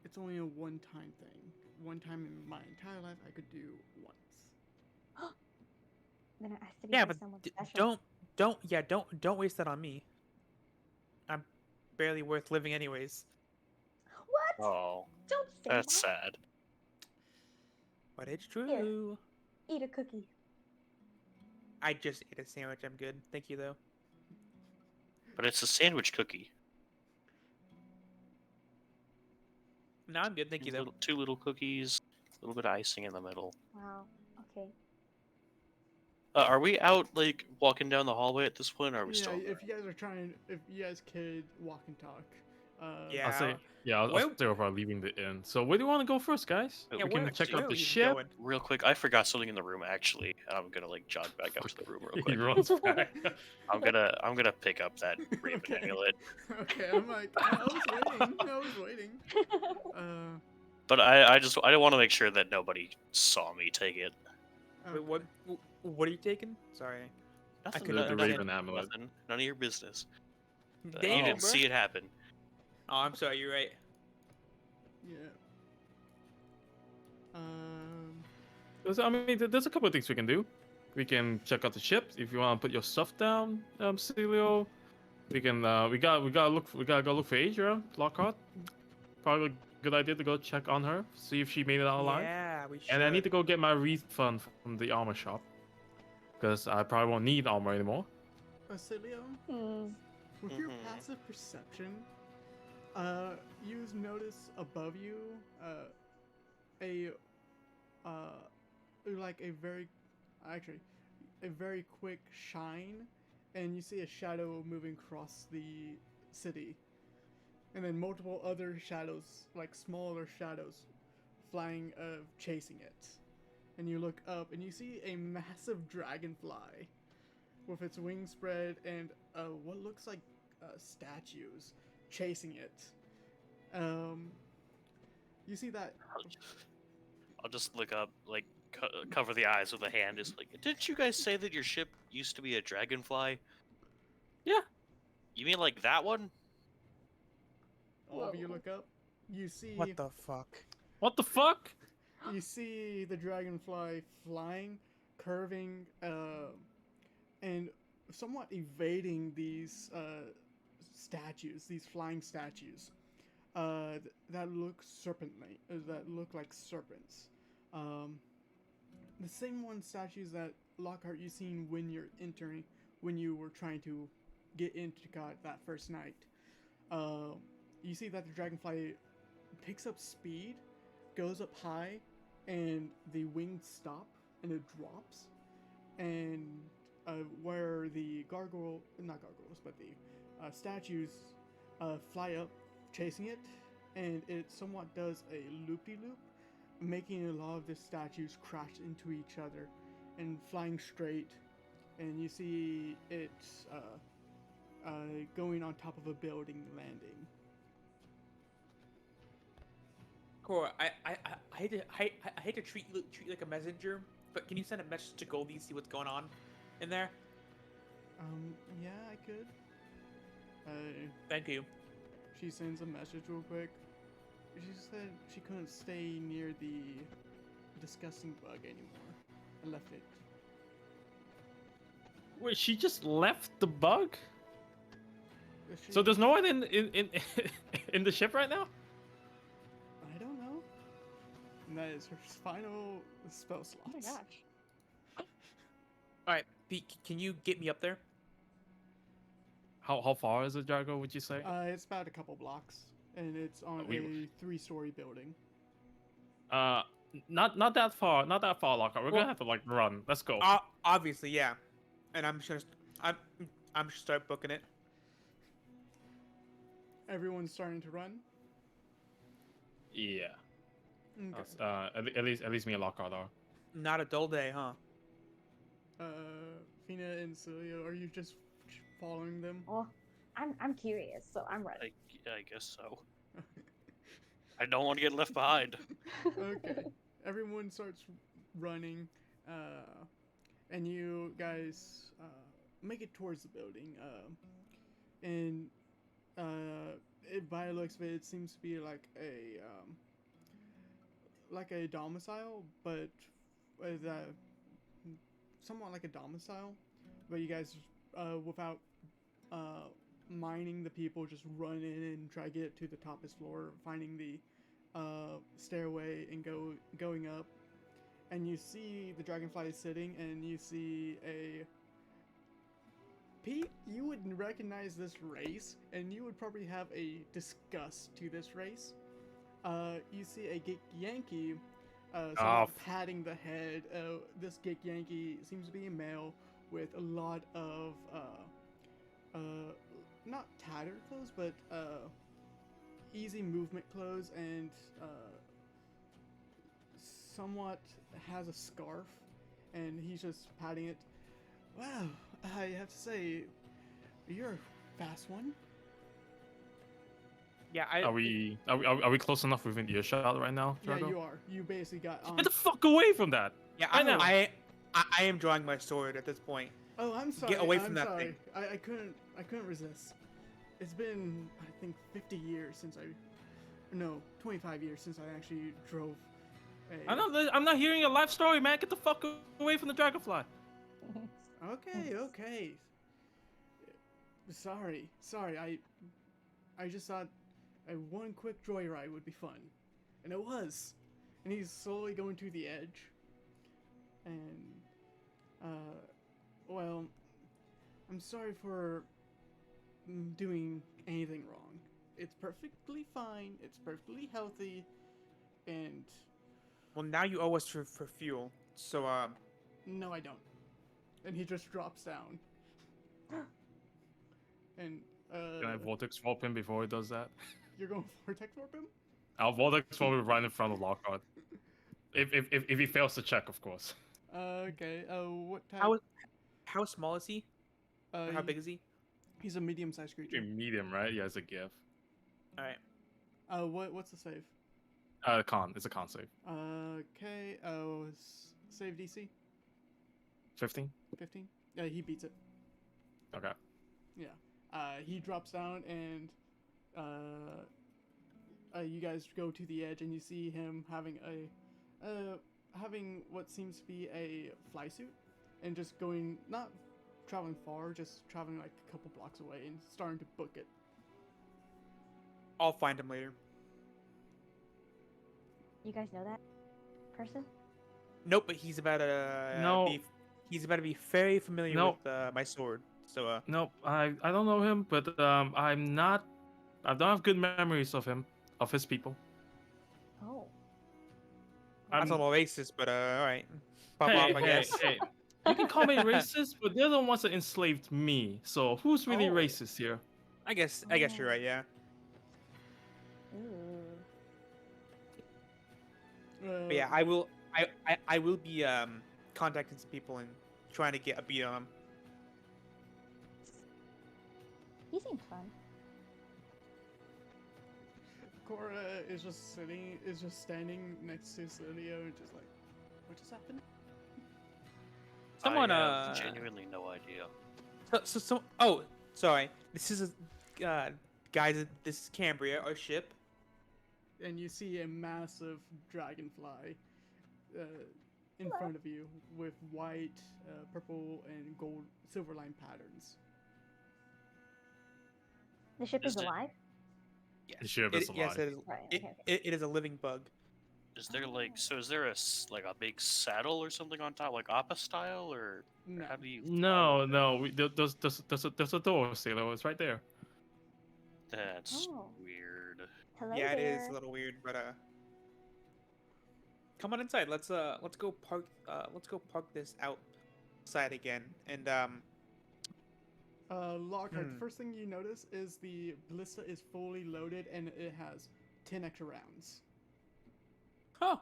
S1: It's only a one-time thing. One time in my entire life I could do once.
S2: then it has to be
S5: Yeah,
S2: for
S5: but
S2: someone special.
S5: don't waste that on me. I'm barely worth living anyways.
S2: What?
S3: Oh,
S2: Don't say
S3: that's
S2: that.
S3: sad.
S5: But it's true.
S2: Eat a cookie.
S5: I just ate a sandwich. I'm good. Thank you though.
S3: But it's a sandwich cookie.
S5: No, I'm good. Thank you though.
S3: Two little cookies, a little bit of icing in the middle.
S2: Wow. Okay.
S3: Are we out like walking down the hallway at this point? Or are we
S1: Yeah,
S3: still?
S1: if you guys are trying, if you guys could walk and talk.
S5: Yeah.
S4: I'll say, I'll
S5: Well-
S4: say about leaving the inn. So, where do you want to go first, guys?
S3: Yeah,
S4: we can
S5: where-
S4: check
S5: where
S4: out
S5: are
S4: the
S5: we
S4: ship.
S5: going?
S3: Real quick, I forgot something in the room actually. I'm gonna like jog back up to the room real
S4: He
S3: quick.
S4: runs back.
S3: I'm gonna pick up that Raven
S1: Okay.
S3: amulet.
S1: Okay, I'm like, I was waiting.
S3: But I didn't want to make sure that nobody saw me take it.
S5: Wait, what are you taking? Sorry.
S3: Nothing,
S5: couldn't
S4: The
S5: understand.
S4: Raven amulet.
S3: Nothing. None of your business. You
S5: Damn,
S3: didn't
S5: bro.
S3: see it happen.
S5: Oh, I'm sorry. You're right.
S1: Yeah.
S4: I mean, there's a couple of things we can do. We can check out the ship if you want to put your stuff down, Celio. We can. We gotta go look for Adria, Lockhart. Probably a good idea to go check on her, see if she made it out alive.
S5: Yeah, we should.
S4: And I need to go get my refund from the armor shop, because I probably won't need armor anymore.
S1: Cilio,
S2: Hmm.
S1: with your
S3: Mhm.
S1: passive perception, you notice above you, like a very quick shine, and you see a shadow moving across the city, and then multiple other shadows, like smaller shadows, flying, chasing it. And you look up and you see a massive dragonfly with its wings spread and what looks like statues chasing it. You see that.
S3: I'll just look up, like cover the eyes with a hand. Just like, didn't you guys say that your ship used to be a dragonfly?
S4: Yeah.
S3: You mean like that one?
S1: All of you
S2: Whoa.
S1: look up. you see
S5: What the fuck?
S4: What the fuck?
S1: you see the dragonfly flying, curving, and somewhat evading these statues, these flying statues that look that look like serpents. Um, the same one statues that Lockhart you seen when you were trying to get into God that first night. Uh, you see that the dragonfly picks up speed, goes up high, and the wings stop and it drops. And where the not gargoyles, but the statues fly up chasing it, and it somewhat does a loop-de-loop, making a lot of the statues crash into each other and flying straight. And you see it going on top of a building, landing.
S5: Cora, I hate to I hate to treat you like a messenger, but can you send a message to Goldie, see what's going on in there?
S1: Yeah, I could.
S5: Thank you.
S1: She sends a message real quick. She said she couldn't stay near the disgusting bug anymore. I left it.
S4: Wait, she just left the bug?
S1: She,
S4: So there's no one in in the ship right now?
S1: I don't know. And that is her final spell slots.
S2: Oh my gosh.
S5: All right, Pete, can you get me up there?
S4: How far is it, Jargo, would you say?
S1: It's about a couple blocks, and it's on a 3-story building.
S4: Not that far, Lockhart. We're
S5: Well-
S4: gonna have to like run. Let's go.
S5: Obviously, yeah. And I'm just gonna I'm just start booking it.
S1: Everyone's starting to run.
S4: Yeah.
S1: Okay.
S4: At least me and Lockhart are.
S5: Not a dull day, huh?
S1: Fina and Celia, are you just following them?
S2: Well, I'm curious, so I'm ready.
S3: I guess so. I don't want to get left behind.
S1: Okay. Everyone starts running, and you guys make it towards the building. And by the looks of it, it seems to be like a domicile, but that somewhat like a domicile. But you guys, without mining the people, just run in and try to get to the topest floor, finding the stairway and going up. And you see the dragonfly sitting, and you see a Pete. You would recognize this race, and you would probably have a disgust to this race. You see a Geek Yankee patting the head. This Geek Yankee seems to be a male with a lot of not tattered clothes, but easy movement clothes, and somewhat has a scarf, and he's just patting it. Wow, I have to say, you're a fast one.
S5: Yeah,
S4: Are we close enough within earshot right now,
S1: Yeah,
S4: Jargo?
S1: you are. You basically got on.
S4: Get the fuck away from that!
S5: Yeah,
S4: I know.
S5: I am drawing my sword at this point.
S1: Oh, I'm sorry.
S5: Get away from
S1: I'm
S5: that
S1: sorry.
S5: thing.
S1: I couldn't resist. It's been, I think, 50 years since no, 25 years since I actually drove a...
S4: I'm not hearing a life story, man. Get the fuck away from the dragonfly.
S1: Okay. Sorry. I just thought one quick joyride would be fun. And it was. And he's slowly going to the edge. And, well, I'm sorry for doing anything wrong. It's perfectly fine. It's perfectly healthy. And
S5: Well, now you owe us for fuel. So
S1: no, I don't. And he just drops down. And
S4: Can I vortex warp him before he does that?
S1: you're going vortex warp him?
S4: I'll vortex warp him right in front of Lockhart. If he fails to check, of course.
S1: Okay. What type?
S5: how small is he? Or how big is he?
S1: He's a medium-sized creature.
S4: Medium, right? Yeah, it's a gift.
S5: All right.
S1: What's the save?
S4: Con. It's a con save.
S1: Okay. Save DC
S4: 15.
S1: 15. Yeah, he beats it.
S4: Okay.
S1: Yeah. He drops down, and you guys go to the edge and you see him having what seems to be a fly suit, and just going, not traveling far, just traveling like a couple blocks away and starting to book it.
S5: I'll find him later.
S2: You guys know that person?
S5: Nope, but he's about to
S4: No.
S5: he's about to be very familiar
S4: No.
S5: with my sword. So
S4: Nope, I don't know him, but I don't have good memories of him, of his people.
S2: Oh.
S5: that's a
S4: I'm-
S5: little racist, but all right. Pop
S4: Hey,
S5: off, I
S4: hey,
S5: guess.
S4: hey. You can call me racist, but they're the ones that enslaved me. So who's really
S2: Oh.
S4: racist here?
S5: I guess you're right. Yeah.
S2: Ooh.
S5: But yeah, I will be contacting some people and trying to get a beat on them.
S2: He seems fun.
S1: Cora is just standing next to Celio and just like, what just happened?
S5: Someone
S3: I have genuinely no idea.
S5: oh, sorry. This is guys. This is Cambria, our ship.
S1: And you see a massive dragonfly in front of you with white, purple, and gold, silver line patterns.
S2: The ship
S3: Is
S2: is
S3: it-
S2: alive?
S4: The ship is
S5: Yes,
S4: alive.
S5: it is.
S2: Right,
S5: It,
S2: okay.
S5: it is a living bug.
S3: Is there like is there like a big saddle or something on top, like Appa style, or
S1: No.
S3: how do you?
S4: No, no, there's a door, Sailor. It's right there.
S3: That's
S2: Oh.
S3: weird.
S2: Hello
S5: Yeah,
S2: there.
S5: it is a little weird, but come on inside. Let's go park this outside again. And
S1: Lockhart, the
S5: Hmm.
S1: first thing you notice is the ballista is fully loaded and it has 10 extra rounds.
S5: huh.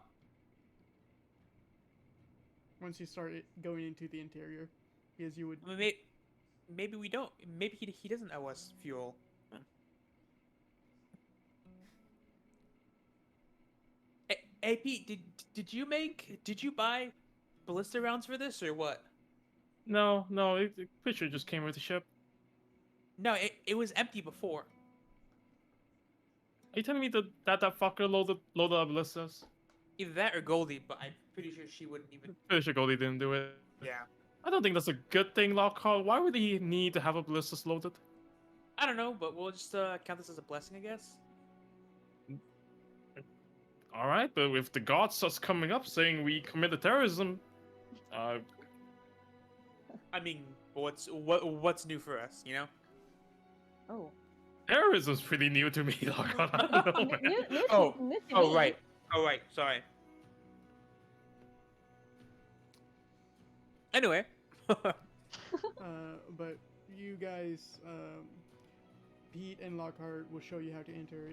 S1: Once you start going into the interior, because you would.
S5: Maybe we don't. Maybe he doesn't owe us fuel. Hey Pete, did you buy ballista rounds for this or what?
S4: No, it pretty sure it just came with the ship.
S5: No, it was empty before.
S4: Are you telling me that fucker loaded up ballistas?
S5: Either that or Goldie, but I'm pretty sure she wouldn't even.
S4: Pretty sure Goldie didn't do it.
S5: Yeah.
S4: I don't think that's a good thing, Lockhart. Why would he need to have a ballistas loaded?
S5: I don't know, but we'll just count this as a blessing, I guess.
S4: All right, but if the god starts coming up saying we committed terrorism,
S5: I mean, what's new for us, you know?
S2: Oh.
S4: terrorism's pretty new to me, Lockhart. I don't know, man.
S2: New
S5: Oh,
S2: to me.
S5: Oh right, sorry. Anyway,
S1: But you guys, Pete and Lockhart will show you how to enter.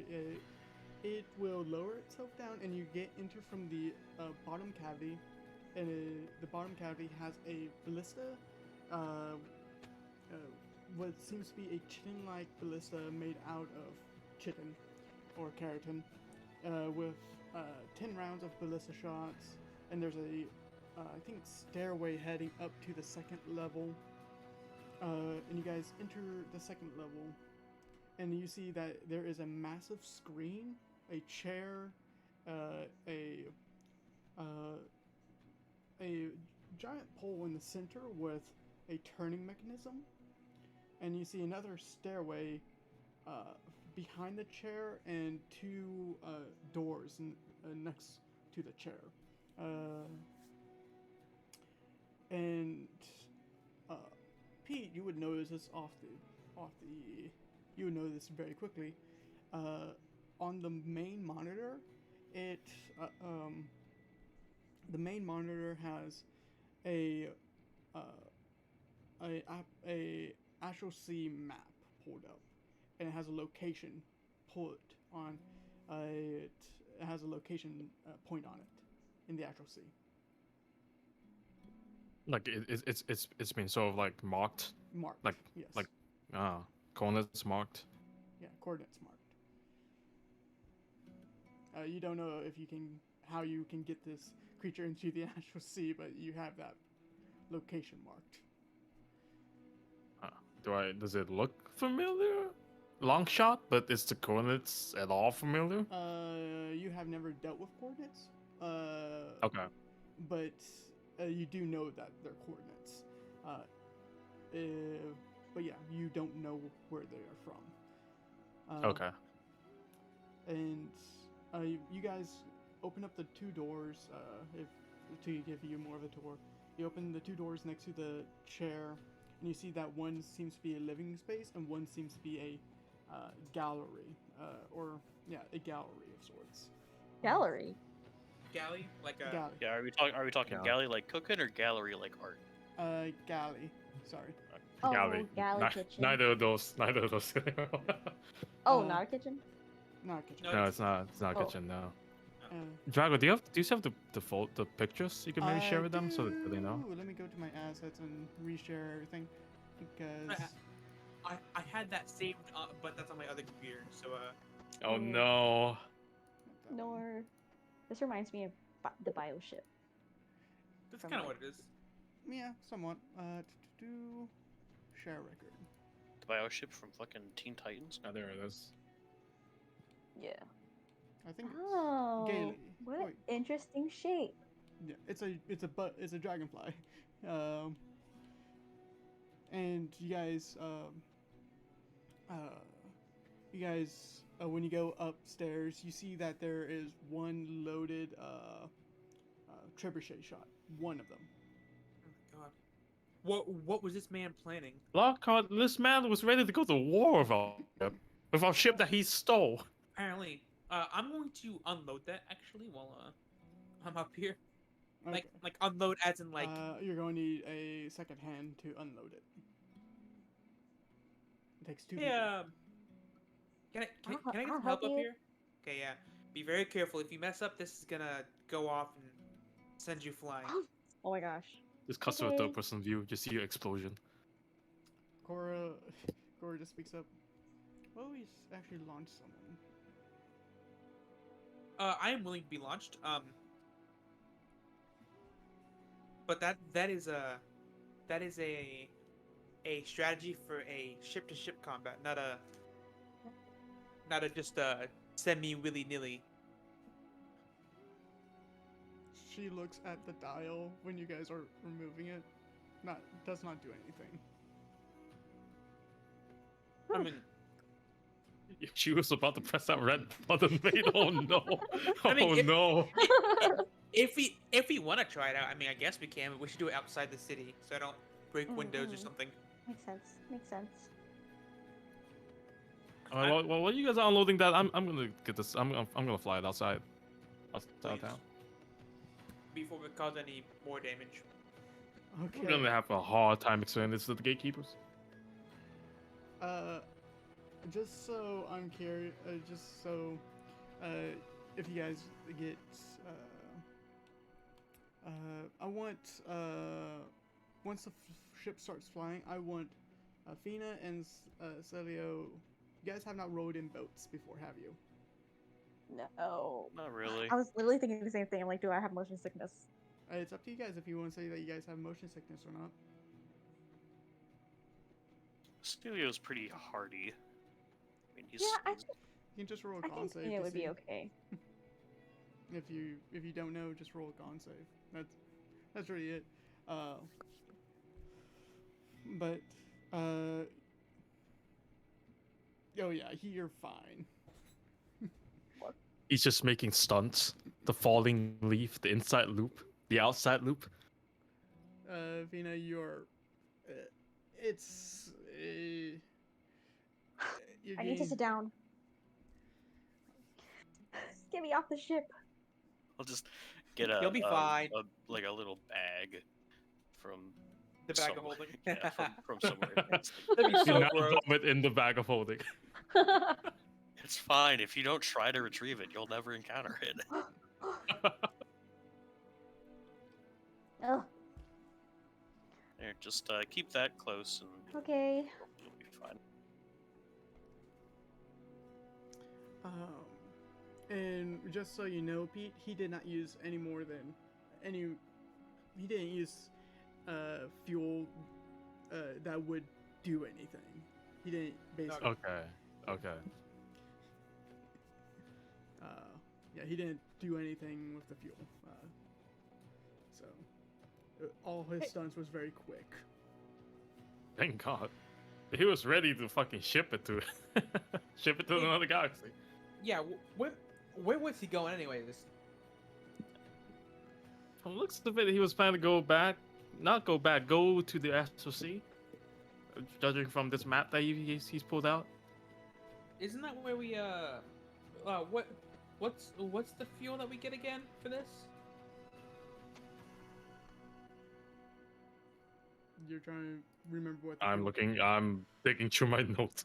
S1: It will lower itself down, and you enter from the bottom cavity. And the bottom cavity has a ballista, what seems to be a chitin-like ballista made out of chitin or keratin, with 10 rounds of ballista shots. And there's a I think stairway heading up to the second level. And you guys enter the second level, and you see that there is a massive screen, a chair, a giant pole in the center with a turning mechanism, and you see another stairway behind the chair and two doors next to the chair. And Pete, you would notice this you would know this very quickly. On the main monitor, the main monitor has a Astral Sea map pulled up, and it has a location put on. It has a location point on it in the Astral Sea.
S4: Like it's been sort of like marked.
S1: Marked.
S4: Like-
S1: yes.
S4: like- Coordinates marked.
S1: Yeah, coordinates marked. You don't know how you can get this creature into the Astral Sea, but you have that location marked.
S4: Does it look familiar? long shot, but is the coordinates at all familiar?
S1: You have never dealt with coordinates.
S4: Okay.
S1: But you do know that they're coordinates. Uh, but yeah, you don't know where they are from.
S4: Okay.
S1: And you guys open up the two doors. If to give you more of a tour, you open the two doors next to the chair, and you see that one seems to be a living space, and one seems to be a gallery, or yeah, a gallery of sorts.
S2: Gallery.
S5: Galley, like a.
S1: Galley.
S3: Yeah, are we talking
S4: Yeah.
S3: galley like cooking or gallery like art?
S1: Galley. Sorry.
S2: Oh,
S4: Galley.
S2: galley kitchen.
S4: Neither of those. Neither of those.
S2: Oh,
S1: Uh,
S2: not a kitchen.
S1: Not kitchen.
S5: No,
S4: No, it's not. It's not
S2: Oh.
S4: kitchen. No.
S1: Uh,
S4: Drago, do you still have the pictures you can maybe share with them so that they know?
S1: Let me go to my assets and reshare everything because
S5: I had that saved, but that's on my other computer. So
S4: Oh no.
S2: Nor. This reminds me of the bioship.
S5: that's
S2: From
S5: kind of
S2: like-
S5: what it is.
S1: Yeah, somewhat. Do share record.
S3: The bioship from fucking Teen Titans.
S4: Oh, there it is.
S2: Yeah.
S1: I think
S2: Oh,
S1: Gaily.
S2: what an
S1: Wait.
S2: interesting shape.
S1: Yeah, it's a dragonfly, and you guys when you go upstairs, you see that there is one loaded trebuchet shot. One of them.
S5: Oh my god. What was this man planning?
S4: Lockhart, this man was ready to go to war with our ship that he stole.
S5: Apparently, I'm going to unload that actually while I'm up here.
S1: Okay.
S5: Like unload as in like.
S1: You're going to need a second hand to unload it. It takes two.
S5: Hey,
S1: people.
S5: can I
S2: I'll
S5: get some
S2: help
S5: help up
S2: you.
S5: here? Okay, yeah. Be very careful. If you mess up, this is gonna go off and send you flying.
S2: Oh my gosh.
S4: Just cuts to a
S2: Okay.
S4: third person view, just see your explosion.
S1: Cora just speaks up. Well, he's actually launched someone.
S5: I am willing to be launched. But that is a strategy for a ship to ship combat, not a just send me willy nilly.
S1: She looks at the dial when you guys are removing it. Does not do anything.
S5: I mean,
S4: She was about to press that red button, mate. Oh no.
S5: I mean,
S4: Oh
S5: if-
S4: no.
S5: if we want to try it out, I mean, I guess we can, but we should do it outside the city so I don't break windows or
S2: Mm-mm.
S5: something.
S2: Makes sense. Makes sense.
S4: Well, while you guys are unloading that, I'm gonna get this. I'm gonna fly it outside. Outside
S5: Please.
S4: town.
S5: Before we cause any more damage.
S1: Okay.
S4: We're gonna have a hard time explaining this to the gatekeepers.
S1: Just so I'm curious, if you guys get, I want, once the ship starts flying, I want Fina and Celio. You guys have not rowed in boats before, have you?
S2: No.
S3: Not really.
S2: I was literally thinking the same thing. I'm like, do I have motion sickness?
S1: It's up to you guys if you want to say that you guys have motion sickness or not.
S3: Stelio's pretty hardy. I mean, he's
S2: Yeah, I
S1: You can just roll a
S2: I
S1: con
S2: think
S1: save.
S2: it
S1: to
S2: would be
S1: see.
S2: okay.
S1: If you don't know, just roll a con save. That's really it. But oh yeah, you're fine.
S4: He's just making stunts. The falling leaf, the inside loop, the outside loop.
S1: Vina, you're. It's. You're
S2: I need to
S1: getting-
S2: sit down. Get me off the ship.
S3: I'll just get
S5: You'll be fine.
S3: like a little bag from
S5: The bag of
S3: somewhere.
S5: holding.
S3: Yeah, from somewhere. It's,
S5: That'd be
S4: Do
S5: so
S4: not
S5: gross.
S4: vomit in the bag of holding.
S3: it's fine if you don't try to retrieve it, you'll never encounter it.
S2: Oh,
S3: There, just keep that close and
S2: okay.
S3: you'll be fine.
S1: And just so you know, Pete, he did not use any more than any. He didn't use fuel that would do anything. He didn't basically.
S4: Okay. Okay.
S1: Yeah, he didn't do anything with the fuel. So all his stunts was very quick.
S4: Thank God. He was ready to fucking ship it to ship it to
S5: Hey.
S4: another galaxy.
S5: Yeah, where was he going anyways?
S4: From the looks of it, he was planning to go back, not go back, go to the SOC. Judging from this map that he's pulled out.
S5: Isn't that where we what's the fuel that we get again for this?
S1: You're trying to remember what the
S4: I'm
S1: fuel-
S4: looking. I'm digging through my notes.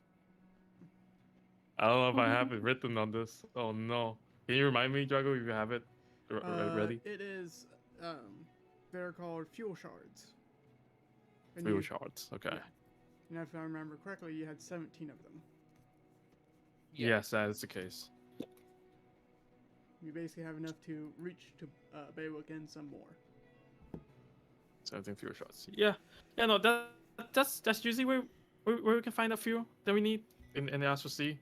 S4: I don't know if I have it written on this. Oh no! Can you remind me, Drago, if you have it ready?
S1: It is. They're called fuel shards. And
S4: Fuel
S1: you-
S4: shards. Okay.
S1: Yeah. And if I remember correctly, you had 17 of them.
S4: Yes, that is the case.
S1: You basically have enough to reach to Baywalk and some more.
S4: 17 fuel shards. Yeah. Yeah. No, that's usually where we can find a fuel that we need in the SOC.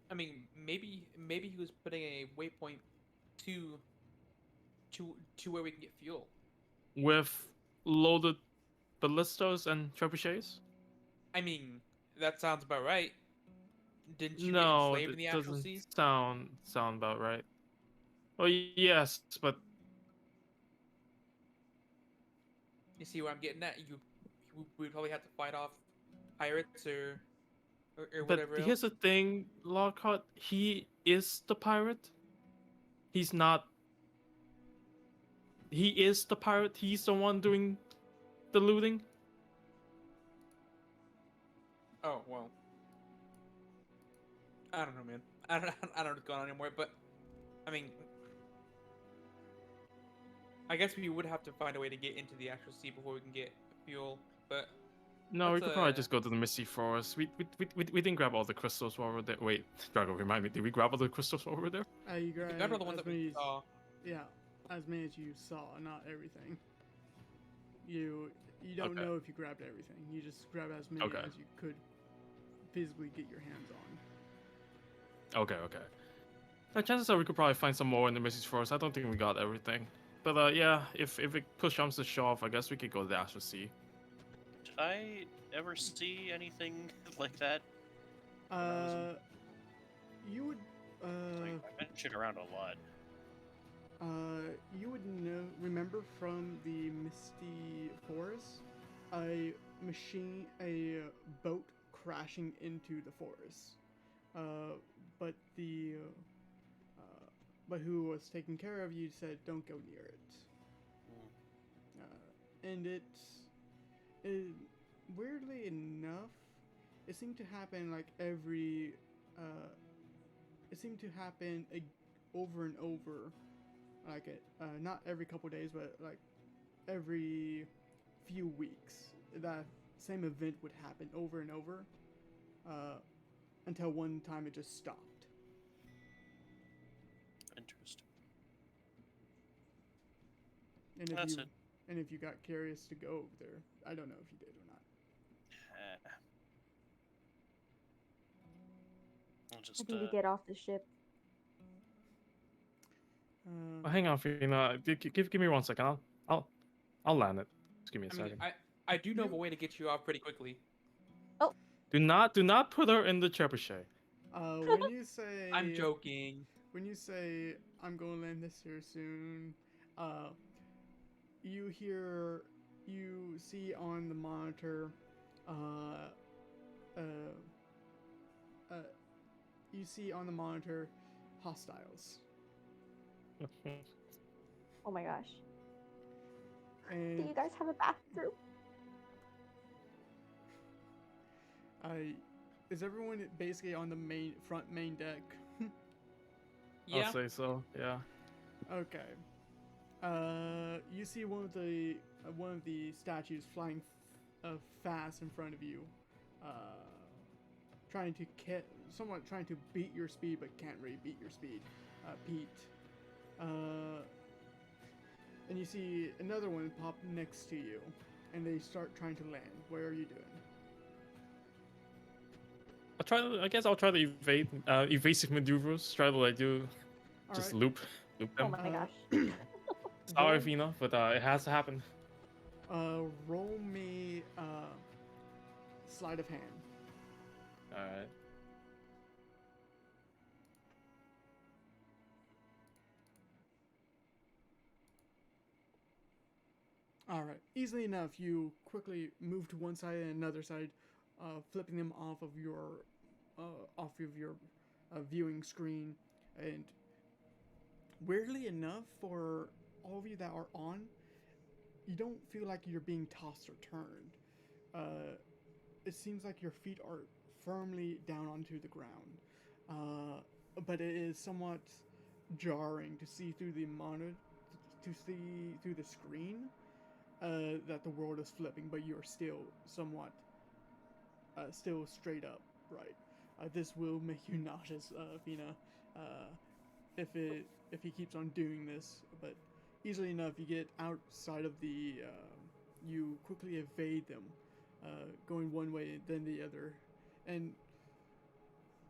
S5: I mean, maybe he was putting a waypoint to where we can get fuel.
S4: With loaded ballistas and trebuchets.
S5: I mean, that sounds about right. Didn't you get
S4: No,
S5: enslaved
S4: it
S5: in the actual
S4: doesn't
S5: seas?
S4: sound about right. Well, yes, but
S5: You see where I'm getting at? We'd probably have to fight off pirates or
S4: but
S5: whatever
S4: here's
S5: else.
S4: the thing, Lockhart. He is the pirate. He's not. He is the pirate. He's the one doing the looting.
S5: Oh well. I don't know, man. I don't know what's going on anymore. But I mean, I guess we would have to find a way to get into the actual sea before we can get fuel. But
S4: No, we
S5: That's
S4: could probably
S5: a-
S4: just go to the Misty Forest. We didn't grab all the crystals while we were there. Wait, Drago, remind me. Did we grab all the crystals while we were there?
S1: You
S5: we
S1: grab
S5: got all the ones
S1: as
S5: that
S1: many
S5: we
S1: as-
S5: saw.
S1: Yeah, as many as you saw, not everything. You don't
S4: Okay.
S1: know if you grabbed everything. You just grab as many
S4: Okay.
S1: as you could physically get your hands on.
S4: Okay. Chances are we could probably find some more in the Misty Forest. I don't think we got everything. But yeah, if it push comes to shove, I guess we could go to the Astral Sea.
S3: Did I ever see anything like that? was in-
S1: You would
S3: Like, I mentioned around a lot.
S1: you would remember from the Misty Forest a boat crashing into the forest. But but who was taking care of you said don't go near it. And it weirdly enough, it seemed to happen like every it seemed to happen over and over, like not every couple days, but like every few weeks. That same event would happen over and over, until one time it just stopped.
S3: Interesting.
S1: And if
S3: That's
S1: you
S3: it.
S1: and if you got curious to go over there, I don't know if you did or not.
S3: I'll
S2: I
S3: just
S2: need to get off the ship.
S4: Oh, hang on, Fina. Give me 1 second. I'll land it. Just give me a
S5: I mean,
S4: second.
S5: I do know of
S1: You-
S5: a way to get you off pretty quickly.
S4: Do not put her in the trebuchet.
S1: When you say
S5: I'm joking.
S1: when you say I'm going to land this here soon, you see on the monitor, you see on the monitor hostiles,
S2: Oh my gosh. Do
S1: and
S2: you guys have a bathroom?
S1: is everyone basically on the main deck?
S5: Yeah.
S4: I'll say so. Yeah.
S1: Okay. You see one of the statues flying fast in front of you, somewhat trying to beat your speed, but can't really beat your speed. Pete. And you see another one pop next to you, and they start trying to land. What are you doing?
S4: I guess I'll try to evade evasive maneuvers. Try to like do
S1: All
S4: just
S1: right.
S4: loop
S2: Oh
S4: them.
S2: my gosh.
S4: Sorry,
S1: roll,
S4: Fina, but it has to happen.
S1: roll me sleight of hand.
S4: All right.
S1: All right. Easily enough, you quickly move to one side and another side, flipping them off of your viewing screen. And weirdly enough, for all of you that are on, you don't feel like you're being tossed or turned. It seems like your feet are firmly down onto the ground, but it is somewhat jarring to see through the monitor, to see through the screen that the world is flipping, but you're still somewhat, still straight up, right? This will make you nauseous, Fina, if he keeps on doing this. But easily enough, you get outside of the, you quickly evade them, going one way then the other, and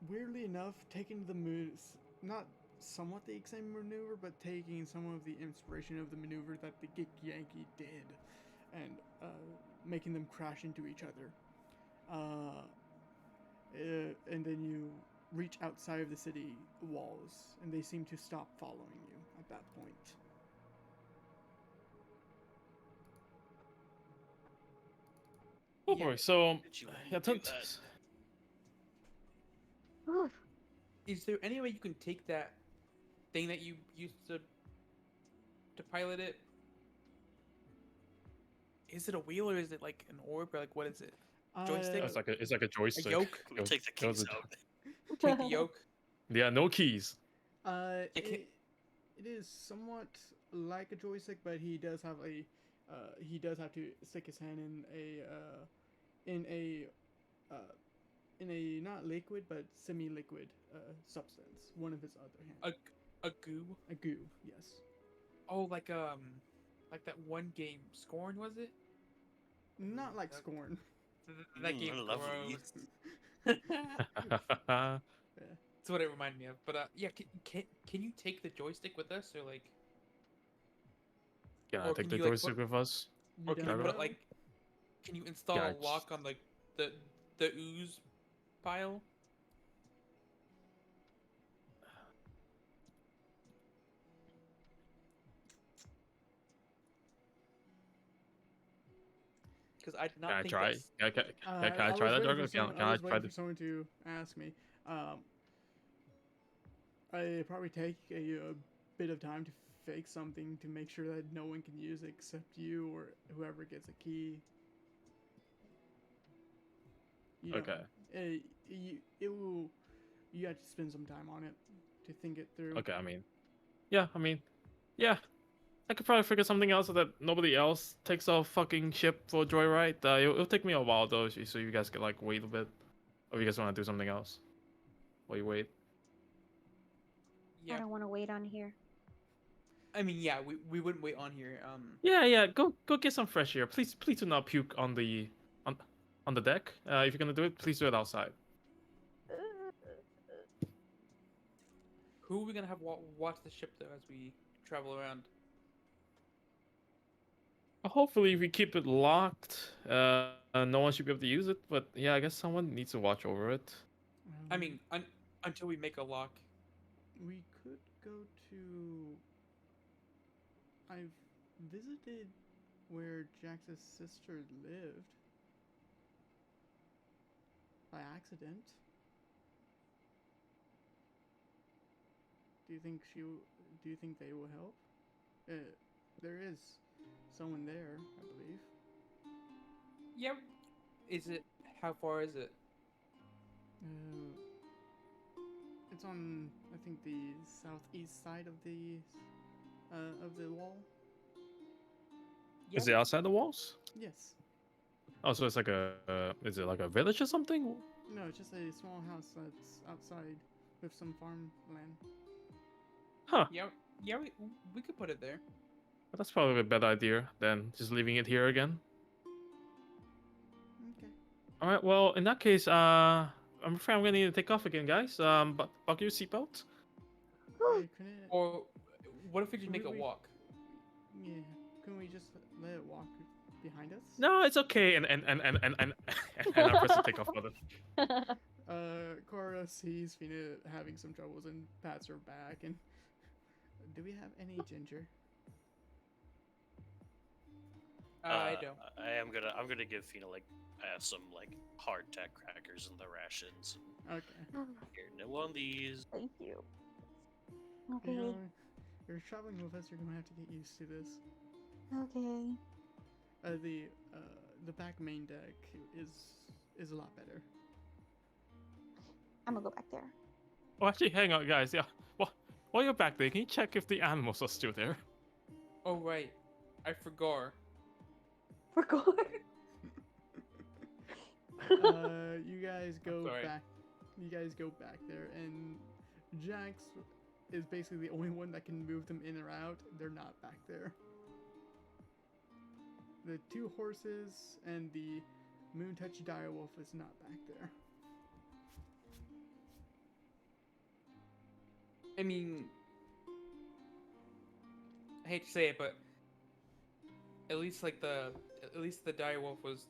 S1: weirdly enough, taking the moves, not somewhat the same maneuver, but taking some of the inspiration of the maneuver that the Gik Yankee did, and making them crash into each other. And then you reach outside of the city walls, and they seem to stop following you at that point.
S4: Oh
S5: Yeah.
S4: boy. So
S3: Did you
S4: yeah,
S3: do that?
S2: Oof.
S5: Is there any way you can take that thing that you used to pilot it? Is it a wheel or is it like an orb or like what is it? Joystick?
S4: it's like a joystick.
S5: yoke?
S3: Can we take the
S4: it was
S3: keys
S4: a-
S3: out?
S5: Take the yoke.
S4: Yeah, no keys.
S5: Yeah,
S1: It is somewhat like a joystick, but he does have a he does have to stick his hand in a uh, in a not liquid but semi-liquid substance. One of his other hand.
S5: A goo.
S1: A goo, yes.
S5: Oh, like that one game, Scorn was it?
S1: Not like
S5: That-
S1: Scorn.
S5: That game
S3: lovely.
S5: gross.
S1: Yeah.
S5: That's what it reminded me of. But yeah, can you take the joystick with us or like,
S4: Yeah,
S5: Or
S4: take
S5: can
S4: the
S5: you, like,
S4: joystick with us.
S1: You
S5: or can you
S1: don't
S5: put it
S1: know?
S5: like, can you install
S4: Yeah,
S5: a lock on like the ooze pile? Because I did
S4: Can
S5: not
S4: I
S5: think
S4: try?
S5: that's
S4: Can I try
S1: was
S4: that,
S1: waiting
S4: Jorgo?
S1: for someone.
S4: Can
S1: I
S4: I
S1: was
S4: try
S1: waiting
S4: the?
S1: for someone to ask me. I probably take a bit of time to fake something to make sure that no one can use it except you or whoever gets a key. You
S4: Okay.
S1: it will. You have to spend some time on it to think it through.
S4: Okay. Yeah. Yeah. I could probably figure something else so that nobody else takes a fucking ship for a joyride. It'll take me a while though, so you guys can like wait a bit, or you guys want to do something else while you wait.
S2: I
S5: yeah.
S2: don't want to wait on here.
S5: I mean, yeah, we wouldn't wait on here.
S4: Yeah. Go get some fresh air. Please do not puke on the deck. If you're gonna do it, please do it outside.
S5: Who are we gonna have watch the ship though as we travel around?
S4: Hopefully, if we keep it locked, no one should be able to use it. But yeah, I guess someone needs to watch over it.
S5: I mean, until we make a lock.
S1: we could go to. I've visited where Jax's sister lived by accident. Do you think they will help? There is someone there, I believe.
S5: Yeah. Is it? How far is it?
S1: It's on, I think, the southeast side of the wall.
S5: Yeah.
S4: Is it outside the walls?
S1: Yes.
S4: Oh, so it's like is it like a village or something?
S1: No, it's just a small house that's outside with some farmland.
S4: Huh.
S5: Yeah. Yeah. We could put it there.
S4: But that's probably a better idea than just leaving it here again.
S1: Okay.
S4: All right. Well, in that case, I'm afraid I'm gonna need to take off again, guys. But buckle your seatbelt.
S1: Hey, can it,
S5: Or what if we just make a
S1: We-
S5: walk?
S1: yeah, can we just let it walk behind us?
S4: No, it's okay. And I press the take off button.
S1: Cora sees Fina having some troubles and pats her back. And do we have any ginger?
S5: I don't.
S3: I'm gonna give Fina like some like hardtack crackers in the rations.
S1: Okay.
S3: Here, no on these.
S2: Thank you.
S1: You
S2: Okay.
S1: know, you're traveling with us. You're gonna have to get used to this.
S2: Okay.
S1: The back main deck is a lot better.
S2: I'm gonna go back there.
S4: Oh, actually, hang on, guys. Yeah. Well, while you're back there, can you check if the animals are still there?
S5: Oh right, I forgot.
S2: We're going.
S1: You guys go
S5: sorry.
S1: back. You guys go back there, and Jax is basically the only one that can move them in or out. They're not back there. The two horses and the Moon Touch Direwolf is not back there.
S5: I mean, I hate to say it, but at least the direwolf was.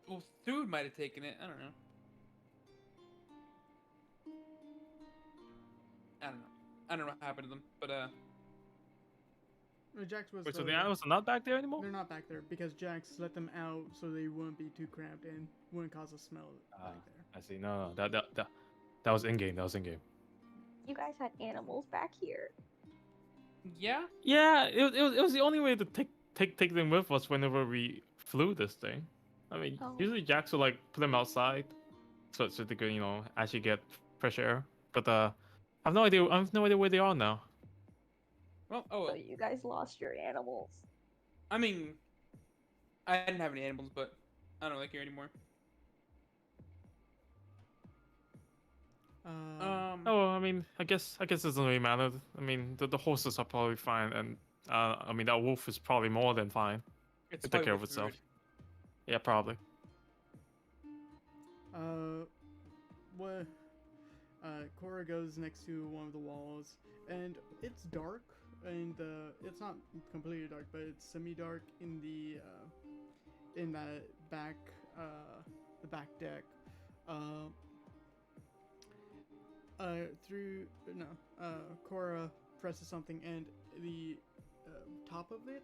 S5: Well, Thude might have taken it. I don't know. I don't know what happened to them, but
S1: Jax was.
S4: Wait, so the animals are not back there anymore?
S1: They're not back there because Jax let them out so they wouldn't be too cramped and wouldn't cause a smell back there.
S4: I see. No, that was in game. That was in game.
S2: You guys had animals back here.
S5: yeah.
S4: Yeah, it was the only way to take them with us whenever we flew this thing. I mean,
S2: Oh.
S4: usually Jax would like put them outside, so they could actually get fresh air. But I have no idea. I have no idea where they are now.
S5: Well, oh
S2: So
S5: well.
S2: you guys lost your animals.
S5: I mean, I didn't have any animals, but I don't like here anymore.
S4: Oh, I mean, I guess it doesn't really matter. I mean, the horses are probably fine, and I mean that wolf is probably more than fine.
S5: It's
S4: It'll take care of
S5: with
S4: itself.
S5: food.
S4: Yeah, probably.
S1: What? Cora goes next to one of the walls, and it's dark, and it's not completely dark, but it's semi-dark in that back the back deck. Cora presses something, and the top of it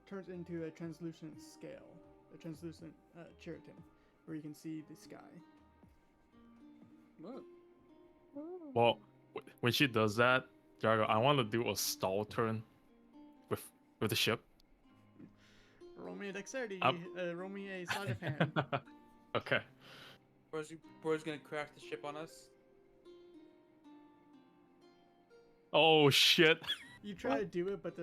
S1: turns into a translucent scale, a translucent cheriton, where you can see the sky.
S5: What?
S2: Ooh.
S4: Well, when she does that, Drago, I want to do a stall turn with the ship.
S1: Roll me a dexterity.
S4: Up.
S1: Roll me a sleight of hand.
S4: Okay.
S5: Bro's gonna crash the ship on us.
S4: Oh shit.
S1: You try to do it, but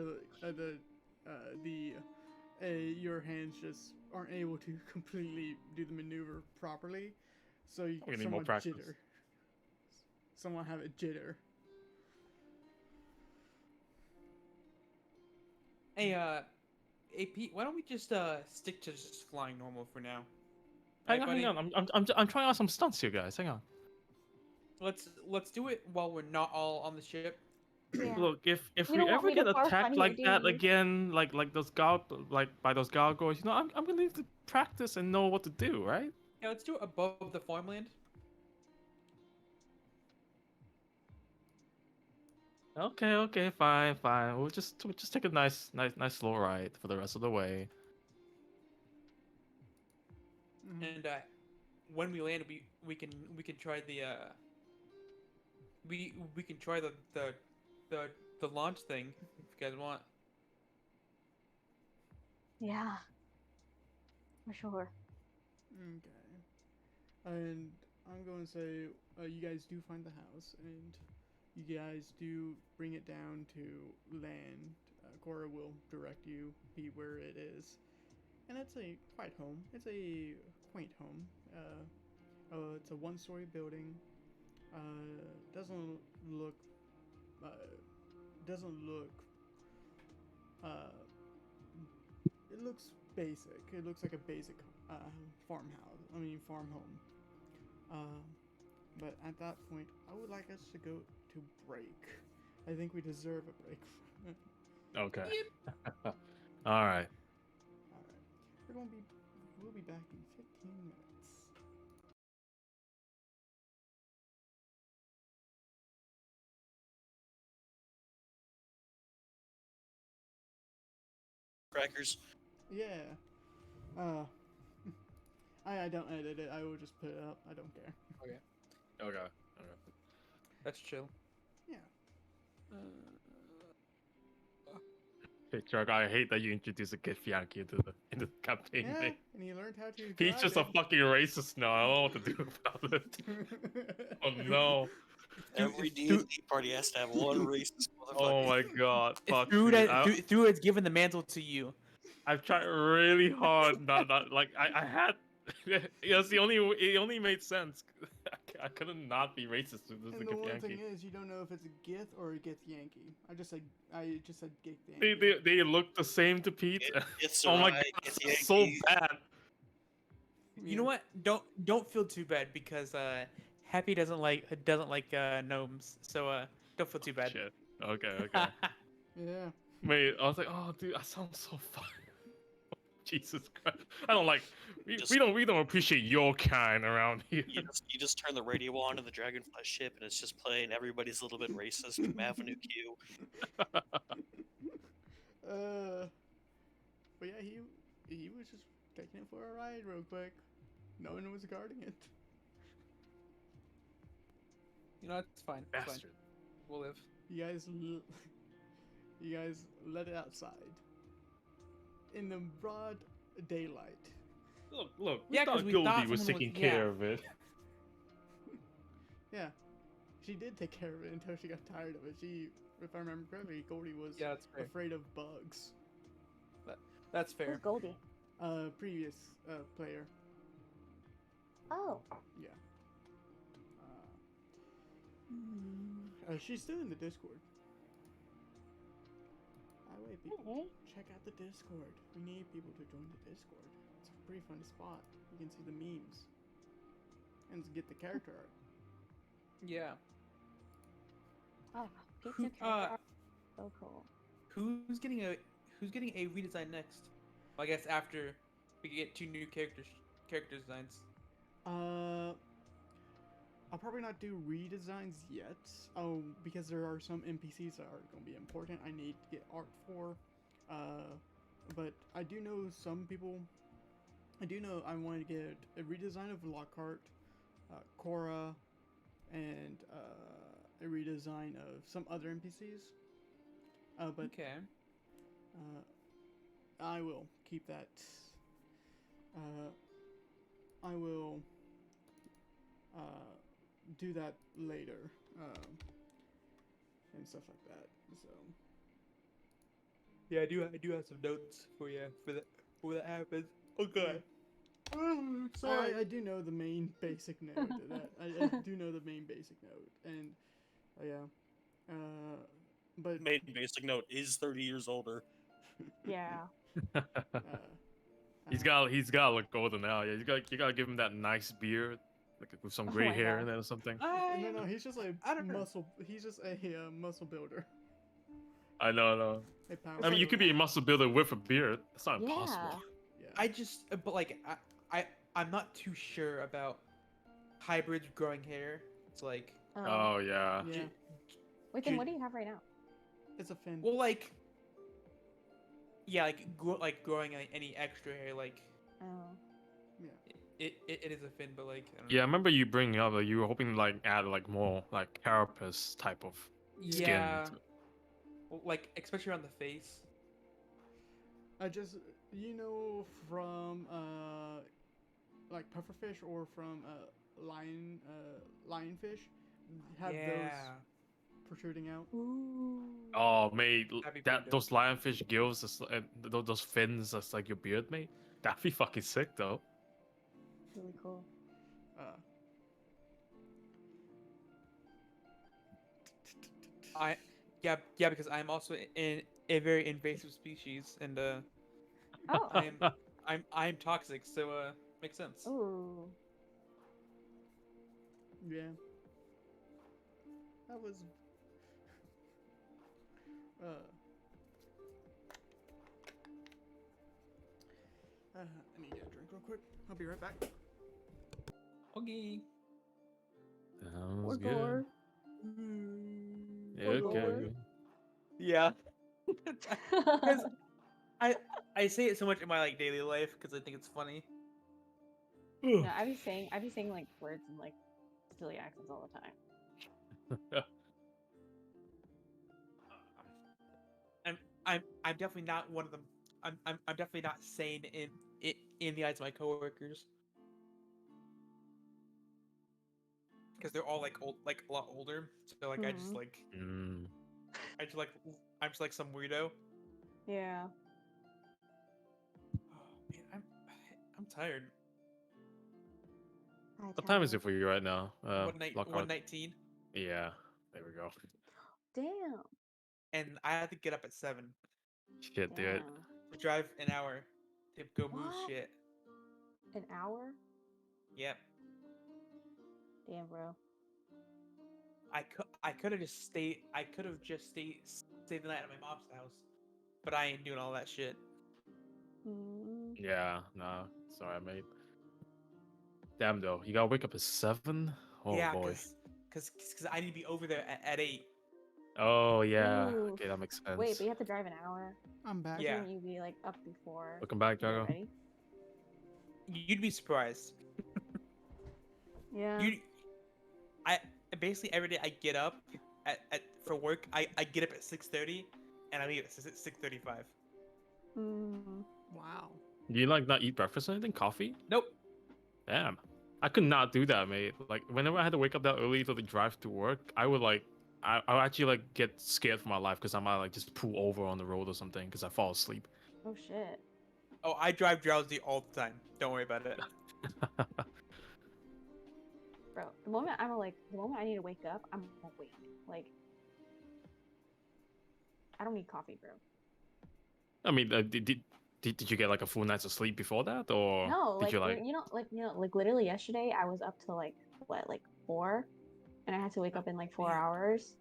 S1: your hands just aren't able to completely do the maneuver properly. So you
S4: We need more
S1: somewhat
S4: practice.
S1: jitter. Someone have a jitter.
S5: Hey Pete, why don't we just stick to just flying normal for now?
S4: Hang
S5: Right,
S4: on, hang
S5: buddy?
S4: on. I'm trying out some stunts here, guys. Hang on.
S5: Let's do it while we're not all on the ship.
S2: Yeah.
S4: Look, if
S2: You
S4: we
S2: don't want
S4: ever
S2: me to
S4: get
S2: barf
S4: attacked
S2: on
S4: like
S2: you,
S4: that
S2: do you?
S4: again, like by those gargoyles, I'm gonna need to practice and know what to do, right?
S5: Yeah, let's do it above the farmland.
S4: Okay, fine. We'll just take a nice slow ride for the rest of the way.
S1: Mhm.
S5: And when we land, we can try the we can try the launch thing if you guys want.
S2: Yeah. For sure.
S1: Okay. And I'm going to say you guys do find the house, and you guys do bring it down to land. Cora will direct you where it is, and it's a quiet home. It's a quaint home. It's a one-story building. Doesn't look. Doesn't look. It looks basic. It looks like a basic farmhouse. Farm home. Um, but at that point, I would like us to go to break. I think we deserve a break.
S4: Okay. All right.
S1: All right, we'll be back in 15 minutes.
S3: Crackers.
S1: Yeah. Uh, I don't edit it. I will just put it up. I don't care.
S5: Okay,
S4: Okay. Okay.
S5: that's chill.
S1: Yeah.
S4: Hey, Chuck, I hate that you introduced a kid Yankee into the campaign.
S1: Yeah,
S4: Mate.
S1: and he learned how to.
S4: He's
S1: drive
S4: just a
S1: it.
S4: fucking racist now. I don't know what to do about it. Oh no.
S3: Every D&D party has to have one racist motherfucker.
S4: Oh my god. Fuck
S5: Through
S4: dude.
S5: that, through it's given the mantle to you.
S4: I've tried really hard. Not like I had. Yes, it only made sense. I couldn't not be racist with this
S1: And the
S4: kid
S1: one
S4: Yankee.
S1: thing is, you don't know if it's a Gith or a Gith Yankee. I just said Gith
S4: They,
S1: Yankee.
S4: they look the same to Pete.
S3: It's
S4: Oh my
S3: alright,
S4: god,
S3: it's
S4: that's so
S3: Yankee.
S4: bad.
S5: You know what? Don't feel too bad because Happy doesn't like gnomes, so don't feel too bad.
S4: Shit. Okay, okay.
S1: Yeah.
S4: Wait, I was like, oh dude, that sounds so fun. Jesus Christ. I don't like
S3: Just-
S4: we don't appreciate your kind around here.
S3: You just turn the radio on in the Dragonfly ship and it's just playing Everybody's a Little Bit Racist from Avenue Q.
S1: But yeah, he was just taking it for a ride real quick. No one was guarding it.
S5: You know, it's fine. It's fine.
S4: Bastard.
S5: We'll live.
S1: You guys let it outside in the broad daylight.
S4: Look, we
S5: Yeah, 'cause
S4: thought
S5: we
S4: Goldie
S5: thought
S4: was
S5: someone
S4: taking
S5: was-
S4: care
S5: yeah.
S4: of it.
S1: Yeah, she did take care of it until she got tired of it. She, if I remember correctly, Goldie was
S5: Yeah, that's fair.
S1: afraid of bugs.
S5: That's
S2: Who's
S5: fair.
S2: Goldie?
S1: Previous player.
S2: Oh,
S1: Yeah. She's still in the Discord. Wait, people,
S2: okay.
S1: check out the Discord. We need people to join the Discord. It's a pretty fun spot. You can see the memes and get the character art.
S5: Yeah.
S2: Oh, Pete's
S5: Who-
S2: new character art. So cool.
S5: Who's getting a redesign next? Well, I guess after we get 2 new character designs.
S1: I'll probably not do redesigns yet. Oh, because there are some NPCs that are going to be important. I need to get art for. But I do know some people. I do know I want to get a redesign of Lockhart, Cora, and a redesign of some other NPCs. But
S5: Okay.
S1: I will keep that. I will do that later, and stuff like that. So
S5: Yeah, I do have some notes for you for that happens. Oh god. Oh,
S1: I do know the main basic note of that. I do know the main basic note, and yeah, but
S3: Main basic note is 30 years older.
S2: Yeah.
S4: He's got to look golden now. Yeah, you gotta give him that nice beard, like with some
S2: Oh
S4: gray
S2: my
S4: hair
S2: God.
S4: in it or something.
S1: no, he's just a
S5: I don't know.
S1: muscle. He's just a muscle builder.
S4: I know.
S1: A power
S4: I mean, you could be a
S1: builder.
S4: muscle builder with a beard. That's not
S2: Yeah.
S4: impossible.
S1: Yeah.
S5: I just but like I'm not too sure about hybrids growing hair. It's like
S4: Oh yeah.
S1: Yeah,
S2: Wait, then
S5: Ju-
S2: what do you have right now?
S1: it's a fin.
S5: well like yeah like growing any extra hair like
S2: Oh.
S5: it is a fin but like I don't
S4: Yeah, I remember you bringing up that you were hoping to like add like more like carapace type of skin.
S5: yeah
S4: to-
S5: well, like especially around the face.
S1: I just from like pufferfish or from lionfish have
S5: Yeah.
S1: those protruding out.
S2: Ooh.
S4: Oh, mate,
S5: That'd be
S4: that
S5: pretty dope.
S4: those lionfish gills, those fins, that's like your beard, mate. That'd be fucking sick, though.
S2: Really cool.
S1: Uh,
S5: Yeah because I'm also in a very invasive species and
S2: Oh.
S5: I'm toxic so makes sense.
S2: Ooh.
S1: Yeah. That was. I need to get a drink real quick. I'll be right back.
S5: Okay.
S2: Or
S4: Sounds good.
S2: gore.
S4: Yeah,
S2: Or
S4: okay.
S2: gore.
S5: Yeah. Because I say it so much in my like daily life because I think it's funny.
S2: No, I be saying like words and like silly accents all the time.
S5: I'm definitely not one of them. I'm definitely not sane in the eyes of my coworkers because they're all like old, like a lot older. So like I just
S2: Mhm.
S5: like
S4: Mm.
S5: I'm just like some weirdo.
S2: Yeah.
S5: Oh, man, I'm tired.
S4: What time is it for you right now? Lockhart?
S5: 119,
S4: Yeah, there we go.
S2: Damn.
S5: and I had to get up at 7
S4: Shit, dude.
S2: Damn.
S5: to drive an hour to go move
S2: What?
S5: shit.
S2: An hour?
S5: Yep.
S2: Damn, bro.
S5: I could have just stayed. I could have just stayed the night at my mom's house, but I ain't doing all that shit.
S2: Mm.
S4: Yeah, nah, sorry, mate. Damn though, you gotta wake up at 7. Oh
S5: Yeah,
S4: boy.
S5: cause I need to be over there at 8.
S4: Oh yeah.
S2: Oof.
S4: Okay, that makes sense.
S2: Wait, but you have to drive an hour.
S1: I'm back.
S2: Why
S5: Yeah.
S2: couldn't you be like up before
S4: Welcome back,
S2: you get
S4: Jago.
S2: ready?
S5: You'd be surprised.
S2: Yeah.
S5: You, I basically every day I get up at for work. I get up at 6:30, and I leave at 6:35.
S2: Mm.
S1: Wow.
S4: Do you like not eat breakfast or anything? Coffee?
S5: Nope.
S4: Damn. I could not do that, mate. Like whenever I had to wake up that early to like, drive to work, I would like I would actually like get scared for my life because I might like just pull over on the road or something because I fall asleep.
S2: Oh shit.
S5: Oh, I drive drowsy all the time. Don't worry about it.
S2: Bro, the moment I need to wake up, I'm awake. Like, I don't need coffee, bro.
S4: I mean, did you get like a full night's of sleep before that, or
S2: No,
S4: did
S2: like
S4: you like?
S2: like literally yesterday I was up till like what, like 4, and I had to wake up in like 4
S5: Damn.
S2: hours.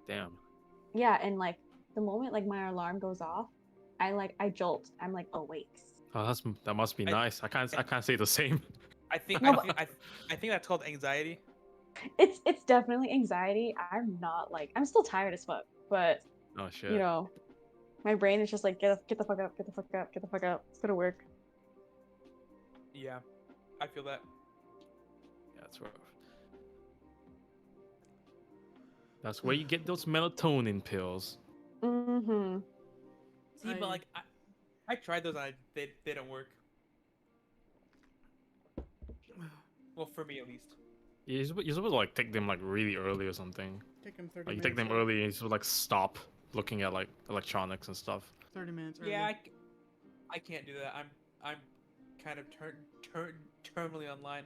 S4: Damn.
S2: Yeah, and like the moment like my alarm goes off, I jolt. I'm like awake.
S4: Oh, that must be
S5: I-
S4: nice. I can't say the same.
S5: I think
S2: No,
S5: I
S2: but
S5: think I think that's called anxiety.
S2: it's definitely anxiety. I'm still tired as fuck, but
S4: Oh shit.
S2: you know, my brain is just like get the fuck up, get the fuck up, get the fuck up. Let's go to work.
S5: Yeah, I feel that.
S4: Yeah, that's rough. That's where you get those melatonin pills.
S2: Mm-hmm.
S5: See, but like I tried those, and they don't work. Well, for me at least.
S4: You're supposed to like take them like really early or something.
S1: Take them 30
S4: Like you
S1: minutes.
S4: take them early and you sort of like stop looking at like electronics and stuff.
S1: 30 minutes early.
S5: Yeah, I can't do that. I'm kind of terminally online.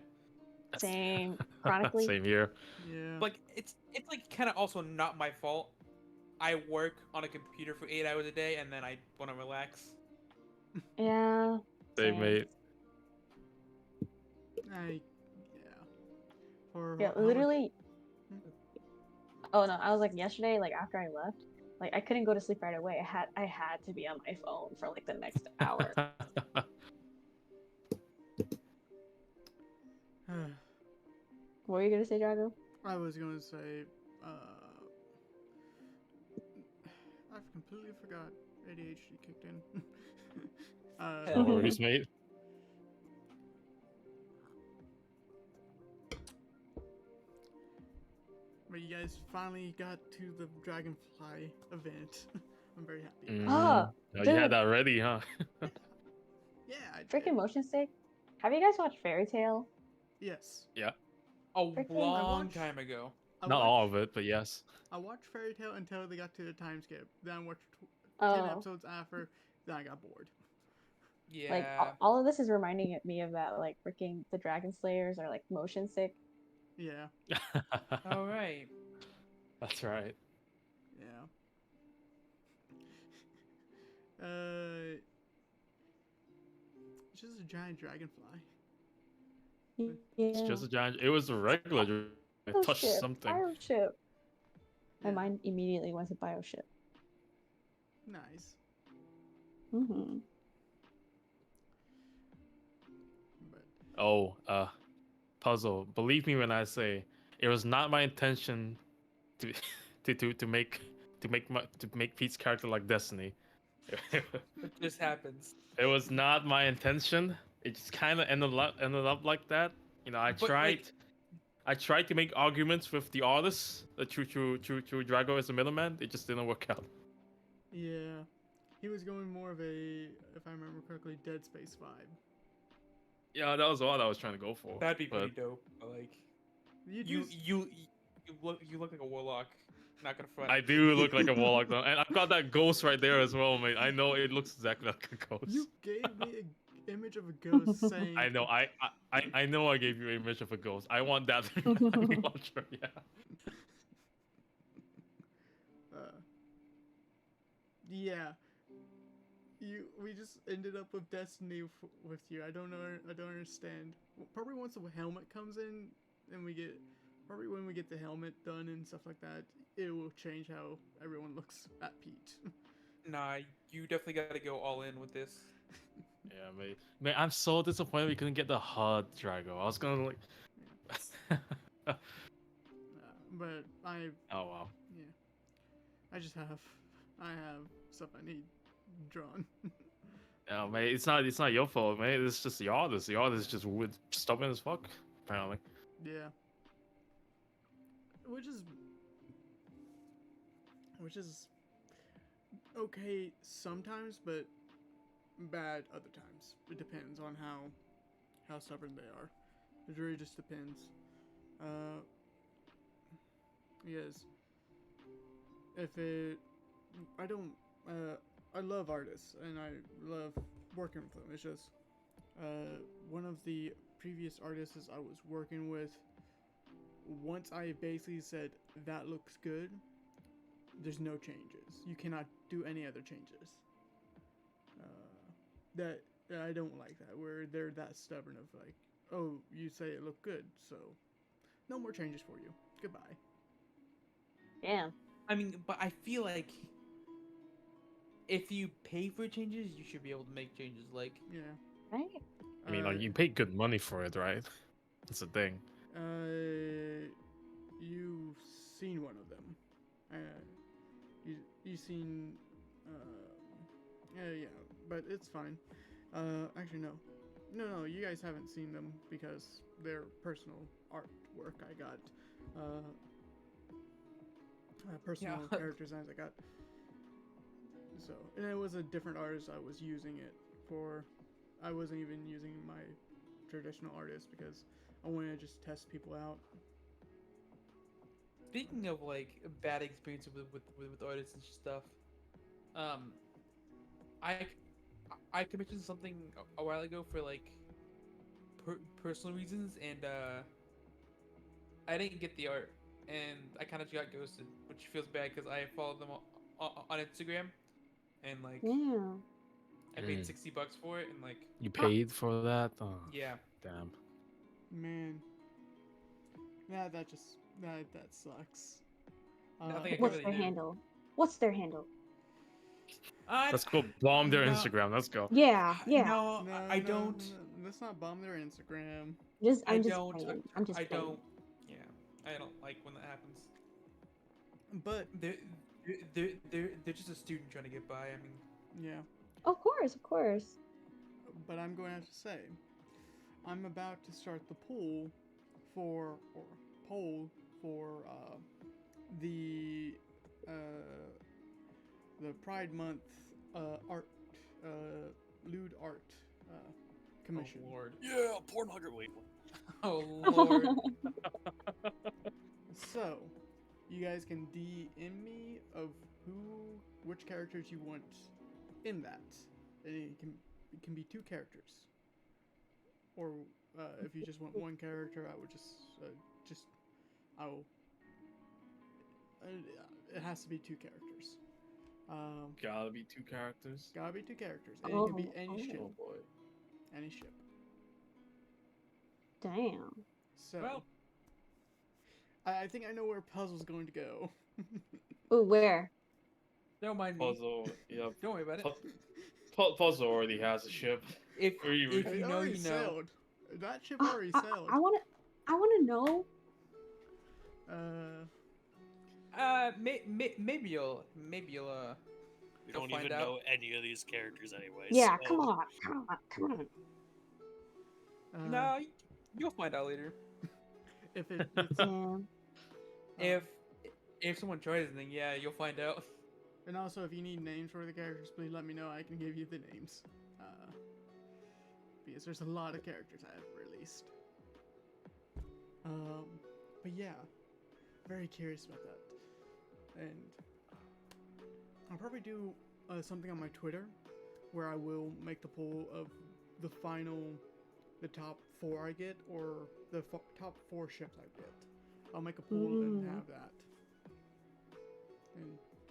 S2: Same. Chronically.
S4: Same here.
S1: Yeah.
S5: Like it's like kind of also not my fault. I work on a computer for 8 hours a day, and then I want to relax.
S2: Yeah.
S4: Same,
S2: Same.
S4: mate.
S1: Yeah. For
S2: Yeah,
S1: how much-
S2: literally. Oh no, I was like yesterday, like after I left, like I couldn't go to sleep right away. I had to be on my phone for like the next hour. What were you gonna say, Drago?
S1: I was gonna say, I've completely forgot. ADHD kicked in.
S4: No worries, mate.
S1: But you guys finally got to the Dragonfly event. I'm very happy.
S2: Ah,
S4: Oh, you
S2: dude.
S4: had that ready, huh?
S1: Yeah, I did.
S2: Freaking motion stick. Have you guys watched Fairy Tale?
S1: Yes.
S4: Yeah.
S5: A
S2: Freaking-
S5: long
S1: watched-
S5: time ago.
S4: Not all of it, but yes.
S1: I watched Fairy Tale until they got to the time skip. Then I watched 10
S2: Oh,
S1: episodes after. Then I got bored.
S5: Yeah.
S2: like all of this is reminding me of that, like freaking the Dragon Slayers or like motion sick.
S1: Yeah.
S5: All right.
S4: That's right.
S1: Yeah. It's just a giant dragonfly.
S2: Yeah.
S4: It's just a giant. It was a regular. I touched
S2: Bioship.
S4: something.
S2: Bioship. My
S1: Yeah,
S2: mind immediately went to bioship.
S1: nice.
S2: Mm-hmm.
S1: But
S4: Oh, puzzle. Believe me when I say it was not my intention to to make Pete's character like Destiny.
S5: It just happens.
S4: It was not my intention. It just kind of ended up like that. You know,
S5: But like,
S4: I tried to make arguments with the artist that True Drago is a middleman. It just didn't work out.
S1: yeah, he was going more of a, if I remember correctly, Dead Space vibe.
S4: Yeah, that was what I was trying to go for.
S5: that'd be
S4: but
S5: pretty dope. But like,
S1: You
S5: you
S1: do,
S5: you you look like a warlock. Not gonna front.
S4: I do look like a warlock though, and I've got that ghost right there as well, mate. I know it looks exactly like a ghost.
S1: you gave me an image of a ghost saying.
S4: I know. I know. I gave you an image of a ghost. I want that to be my launcher. Yeah.
S1: Uh, yeah. We just ended up with Destiny with you. I don't know. I don't understand. Probably once the helmet comes in, and probably when we get the helmet done and stuff like that, it will change how everyone looks at Pete.
S5: Nah, you definitely gotta go all in with this.
S4: Yeah, mate. Man, I'm so disappointed we couldn't get the HUD Drago. I was gonna like.
S1: But I
S4: Oh wow.
S1: I just have stuff I need drawn.
S4: Yeah, mate. It's not your fault, mate. It's just the artist. The artist is just stubborn as fuck. Apparently.
S1: Yeah. Which is okay sometimes, but bad other times. It depends on how stubborn they are. It really just depends. Yes. If it, I don't. I love artists and I love working with them. It's just one of the previous artists I was working with. Once I basically said that looks good, there's no changes. You cannot do any other changes. That I don't like that, where they're that stubborn of like, oh, you say it looked good, so no more changes for you. Goodbye.
S2: Yeah.
S5: I mean, but I feel like if you pay for changes, you should be able to make changes. Like,
S1: Yeah.
S2: Right?
S4: I mean, like, you pay good money for it, right? That's the thing.
S1: You've seen one of them. You seen. Yeah, but it's fine. Actually, no. You guys haven't seen them because they're personal artwork. I got personal
S5: Yeah.
S1: character designs. I got. So, and it was a different artist I was using it for. I wasn't even using my traditional artist because I wanted to just test people out.
S5: speaking of like bad experiences with artists and stuff, I commissioned something a while ago for like personal reasons, and I didn't get the art, and I kind of got ghosted, which feels bad because I followed them on Instagram, and like
S2: Yeah.
S5: I paid $60 for it, and like
S4: You paid for that? Oh,
S5: yeah,
S4: damn.
S1: Man, that sucks.
S5: I think I
S2: What's
S5: really
S2: their
S5: did.
S2: handle? What's their handle?
S4: Let's go bomb their
S5: no,
S4: Instagram. Let's go.
S2: Yeah.
S5: No,
S1: No,
S5: I
S1: no,
S5: don't.
S1: no, let's not bomb their Instagram.
S2: I'm just
S5: don't.
S2: playing. I'm just
S5: I
S2: playing.
S5: don't. Yeah, I don't like when that happens.
S1: But
S5: They're just a student trying to get by. I mean,
S1: yeah,
S2: Of course, of course.
S1: but I'm going to have to say, I'm about to start the poll for the Pride Month art lewd art commission.
S5: oh lord,
S3: Yeah, porn hugger. Wait.
S5: oh lord.
S1: So, you guys can DM me of which characters you want in that. And it can be 2 characters. Or if you just want one character, I would it has to be 2 characters.
S4: Gotta be 2 characters.
S1: Gotta be 2 characters, and it can be any ship.
S2: Oh.
S4: boy.
S1: Any ship.
S2: Damn.
S1: So,
S5: Well,
S1: I think I know where Puzzle's going to go.
S2: Ooh, where?
S5: don't mind me.
S4: Puzzle, yeah.
S5: Don't worry about it.
S4: Puzzle already has a ship.
S5: If
S4: It
S5: you
S1: It
S5: know,
S1: already
S5: you know.
S1: sailed. That ship already sailed.
S2: I wanna know.
S5: Maybe you'll
S3: We
S5: you'll
S3: don't
S5: find
S3: even
S5: out.
S3: know any of these characters anyway.
S2: Yeah,
S3: so...
S2: come on, come on, come on.
S5: No, you'll find out later.
S1: If it's
S2: Yeah.
S5: If if someone joins, then yeah, you'll find out.
S1: and also if you need names for the characters, please let me know. I can give you the names. Because there's a lot of characters I have released. But yeah, very curious about that, and I'll probably do something on my Twitter where I will make the poll of the top 4 I get, or the top 4 ships I get. I'll make a poll and have that,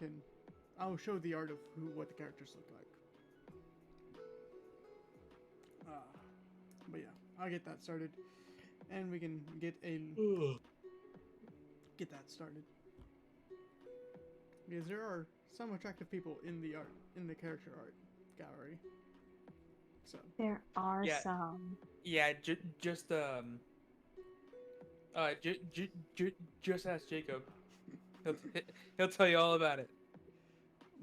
S1: and I'll show the art of what the characters look like. But yeah, I'll get that started, and we can get that started. Because there are some attractive people in the character art gallery. So
S2: There are
S5: Yeah.
S2: some.
S5: Yeah, just just ask Jacob. He'll he'll tell you all about it.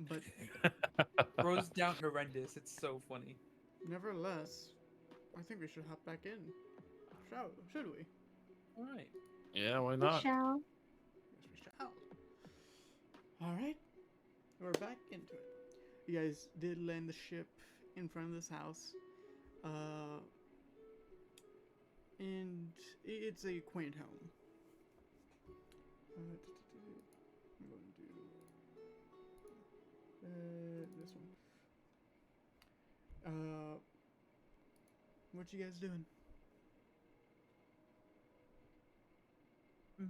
S1: but
S5: Throws down horrendous. It's so funny.
S1: nevertheless, I think we should hop back in. Should we?
S5: All right.
S4: Yeah, why
S2: We
S4: not?
S2: shall.
S1: Yes, we shall. Alright. We're back into it. You guys did land the ship in front of this house. And it's a quaint home. I'm going to do this one. What you guys doing?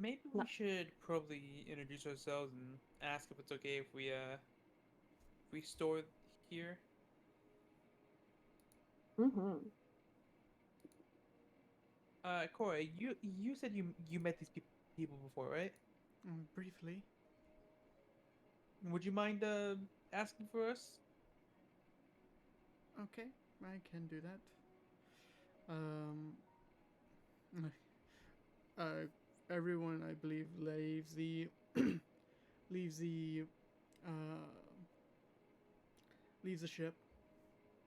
S5: Maybe
S2: No.
S5: we should probably introduce ourselves and ask if it's okay if we store here.
S2: Mm-hmm.
S5: Corey, you said you met these people before, right?
S1: Briefly.
S5: Would you mind asking for us?
S1: Okay, I can do that. Everyone, I believe, leaves the leaves the uh, leaves the ship.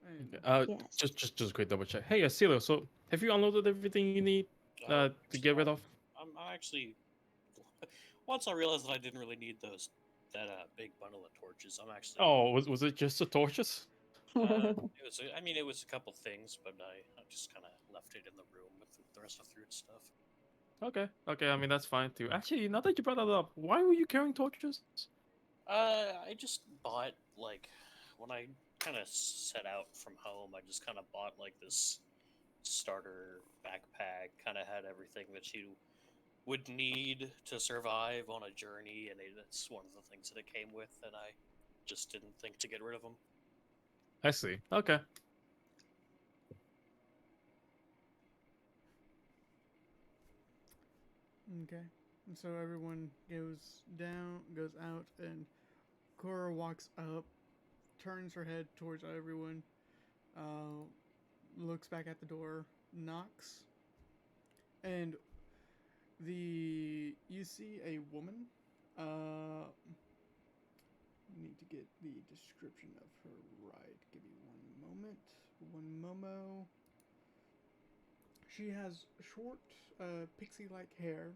S1: And
S2: Yes.
S4: Just a quick double check. Hey, Celia, so have you unloaded everything you need to get rid of?
S3: I'm actually. Once I realized that I didn't really need that big bundle of torches, I'm actually.
S4: Oh, was it just the torches?
S3: It was. I mean, it was a couple things, but I just kind of left it in the room with the rest of the fruit stuff.
S4: Okay. I mean that's fine too. Actually, now that you brought that up, why were you carrying torches?
S3: I just bought when I kind of set out from home. I just kind of bought this starter backpack. Kind of had everything that you would need to survive on a journey, and that's one of the things that it came with. And I just didn't think to get rid of them.
S4: I see. Okay.
S1: okay, and so everyone goes out, and Cora walks up, turns her head towards everyone, looks back at the door, knocks, and you see a woman. Need to get the description of her right. Give me one moment. One momo. She has short, pixie-like hair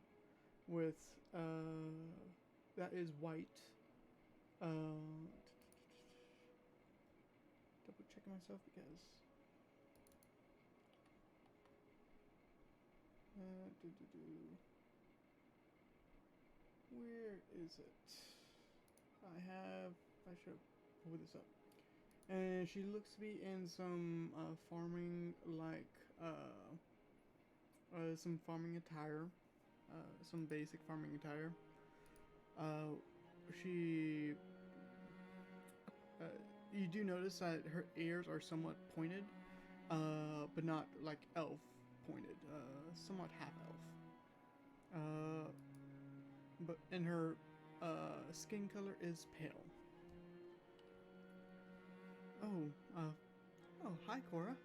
S1: with that is white. Double checking myself because where is it? I should pull this up. And she looks to be in some farming, some farming attire, some basic farming attire. She, you do notice that her ears are somewhat pointed, but not like elf pointed, somewhat half elf. But and her skin color is pale. Oh, hi, Cora.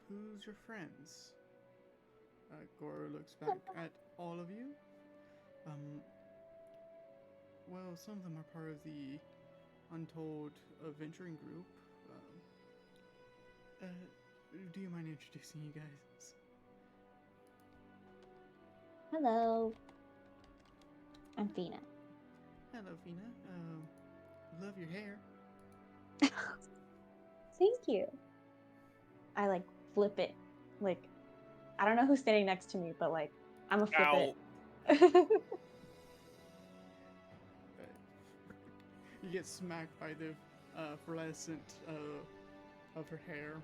S1: Who's your friends? Cora looks back at all of you. Well, some of them are part of the Untold Adventuring Group. Do you mind introducing you guys?
S2: Hello. I'm Fina.
S1: Hello, Fina. Love your hair.
S2: Thank you. I like flip it. Like, I don't know who's standing next to me, but like, I'm a flip
S3: Ow.
S2: it.
S1: You get smacked by the fluorescent of her hair.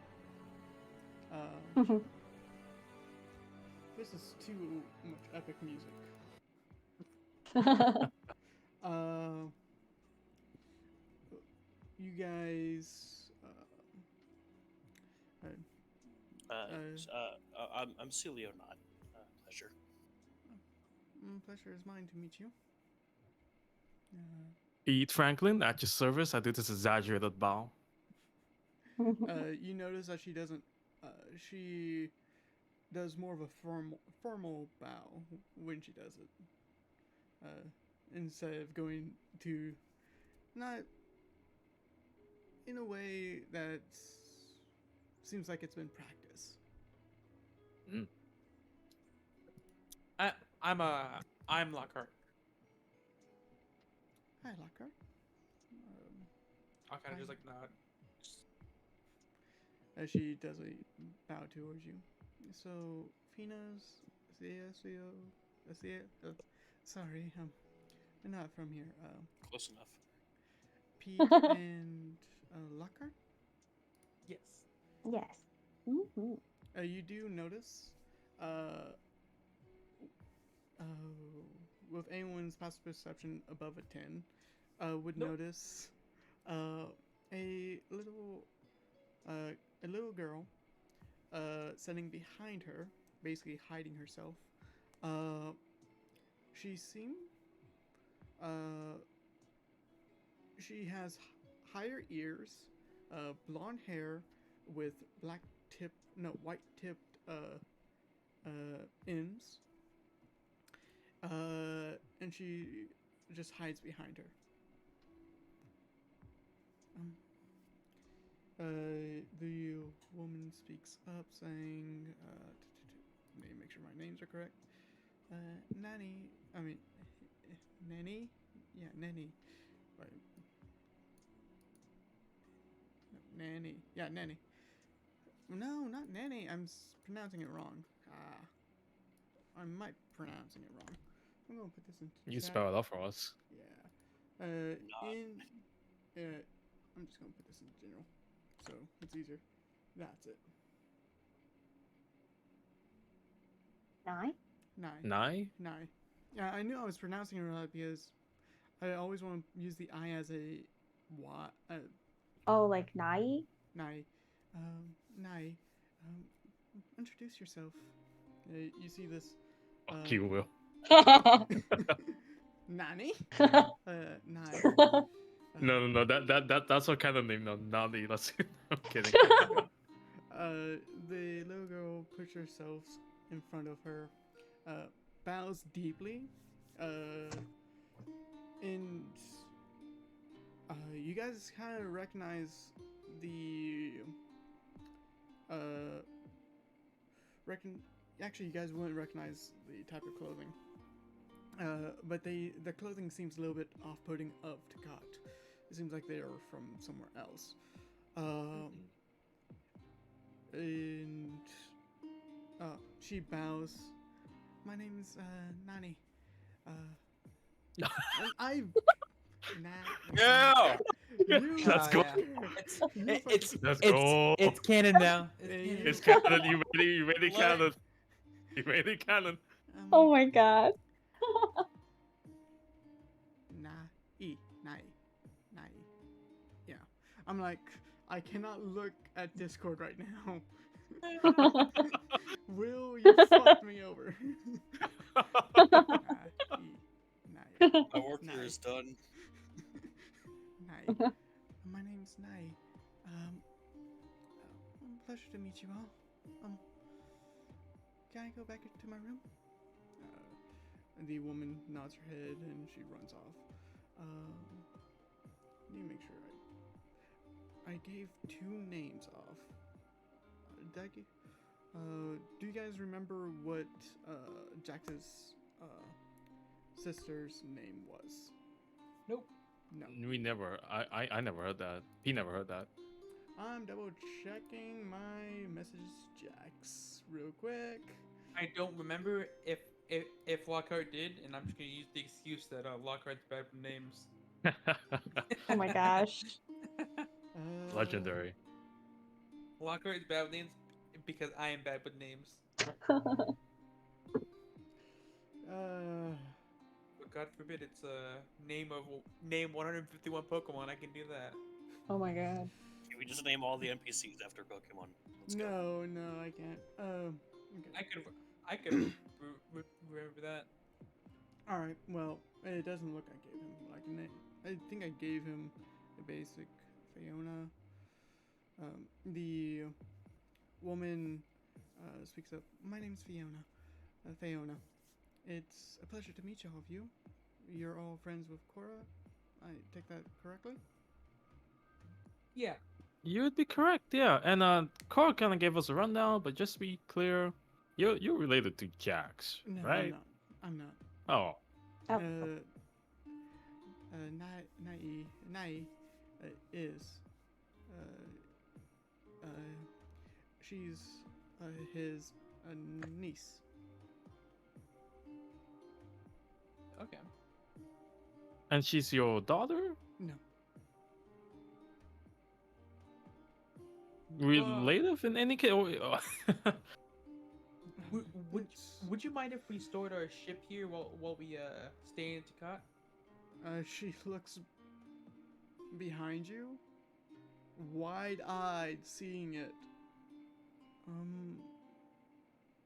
S1: This is too much epic music. You guys.
S3: I'm Celio, not pleasure.
S1: Pleasure is mine to meet you.
S4: Eat Franklin at your service. I do this exaggerated bow.
S1: You notice that she doesn't. She does more of a formal bow when she does it. Instead of going to, not in a way that seems like it's been practice.
S5: I'm Lockhart.
S1: Hi, Lockhart.
S5: I kind of just like nod.
S1: As she does a bow towards you. So, Fina's, sorry, I'm not from here.
S3: Close enough.
S1: Pete and Lockhart?
S5: Yes.
S2: Yes. Mm-hmm.
S1: You do notice, with anyone's passive perception above a 10, would notice a little girl sitting behind her, basically hiding herself. She has higher ears, blonde hair with white tipped ends, and she just hides behind her. The woman speaks up, saying, let me make sure my names are correct. Nanny. Yeah, Nanny. Right. Nanny. Yeah, Nanny. No, not Nanny. I'm pronouncing it wrong. I might be pronouncing it wrong. I'm gonna put this into
S4: You
S1: chat.
S4: spell it out for us.
S1: Yeah. I'm just gonna put this in general, so it's easier. That's it.
S2: Nine?
S1: Nye. Yeah, I knew I was pronouncing it right because I always want to use the I as a Y.
S2: Oh, like Nai?
S1: Nye. Nye. Introduce yourself. You see this.
S4: Fuck you, Will.
S1: Nani? Nye.
S4: No. That's what kind of name. No, Nani. That's. I'm kidding.
S1: The little girl puts herself in front of her, bows deeply, and you guys kind of recognize the actually you guys wouldn't recognize the type of clothing, but the clothing seems a little bit off-putting of Takat. It seems like they are from somewhere else. And she bows. My name's Nani.
S3: Yeah.
S4: Let's go. Let's go.
S5: It's canon now.
S4: It's canon. You made it canon. You made it canon.
S2: Oh my god.
S1: Nai. Yeah. I'm like, I cannot look at Discord right now. Will, you fucked me over. Nai.
S3: My work here
S1: Nice.
S3: is done.
S1: Nai. My name's Nai. Pleasure to meet you all. Can I go back into my room? The woman nods her head and she runs off. Let me make sure I gave 2 names off. Did I give, do you guys remember what Jax's sister's name was?
S5: Nope.
S1: No.
S4: We never. I never heard that. He never heard that.
S1: I'm double checking my messages, Jax, real quick.
S5: I don't remember if Lockhart did, and I'm just gonna use the excuse that Lockhart's bad with names.
S2: Oh my gosh.
S4: Legendary.
S5: Lockhart is bad with names because I am bad with names. But God forbid it's a name 151 Pokemon. I can do that.
S2: Oh my god.
S3: Can we just name all the NPCs after Pokemon? Let's go.
S1: No, I can't. Okay.
S5: I could remember that.
S1: All right. Well, it doesn't look like I gave him like a name. I think I gave him a basic Fiona. The woman speaks up. My name's Fiona. Fiona. It's a pleasure to meet all of you. You're all friends with Cora. I take that correctly?
S5: Yeah.
S4: You would be correct, yeah. And Carl kind of gave us a rundown, but just to be clear, you're related to Jax,
S1: No,
S4: right?
S1: I'm not.
S4: Oh,
S2: Oh,
S1: Nai is. She's his niece.
S5: Okay.
S4: and she's your daughter?
S1: No.
S4: Relative in any case?
S5: Would you mind if we stored our ship here while we stay in Takat?
S1: She looks behind you, wide-eyed, seeing it.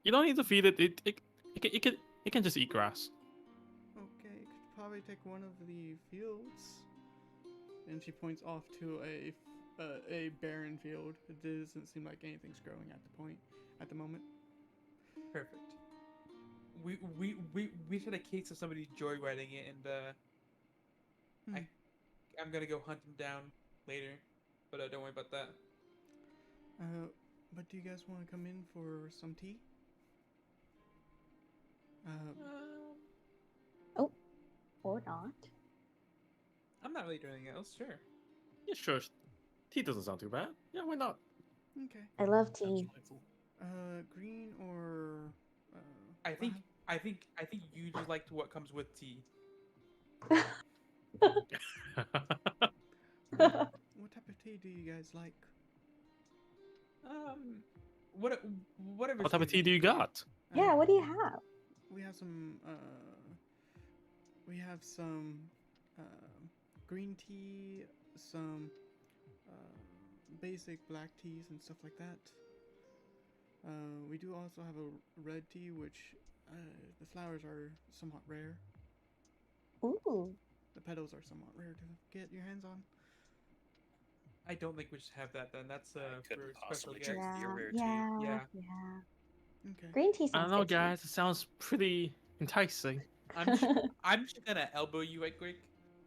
S4: You don't need to feed it. It can just eat grass.
S1: Okay, could probably take one of the fields. And she points off to a barren field. It doesn't seem like anything's growing at the moment.
S5: Perfect. We had a case of somebody joyriding it, and I'm gonna go hunt him down later, but don't worry about that.
S1: But do you guys want to come in for some tea?
S2: or not.
S5: I'm not really doing anything else. Sure.
S4: Yeah, sure. Tea doesn't sound too bad. Yeah, why not?
S1: Okay.
S2: I love
S3: Sounds
S2: tea.
S3: delightful.
S1: Green or
S5: I think
S1: brown?
S5: you just like what comes with tea.
S1: What type of tea do you guys like?
S5: Whatever.
S4: What type of tea do you got?
S2: Yeah, what do you have?
S1: We have some green tea, some basic black teas and stuff like that. We do also have a red tea, which the flowers are somewhat rare.
S2: Ooh.
S1: The petals are somewhat rare to get your hands on.
S5: I don't think we should have that then. That's
S3: I
S5: for
S3: couldn't
S5: special
S3: possibly
S5: guests.
S3: drink
S2: Yeah,
S3: your rare tea.
S2: yeah.
S1: Okay.
S2: Green tea
S4: I
S2: sounds
S4: don't know,
S2: good too.
S4: guys. It sounds pretty enticing.
S5: I'm just gonna elbow you right quick.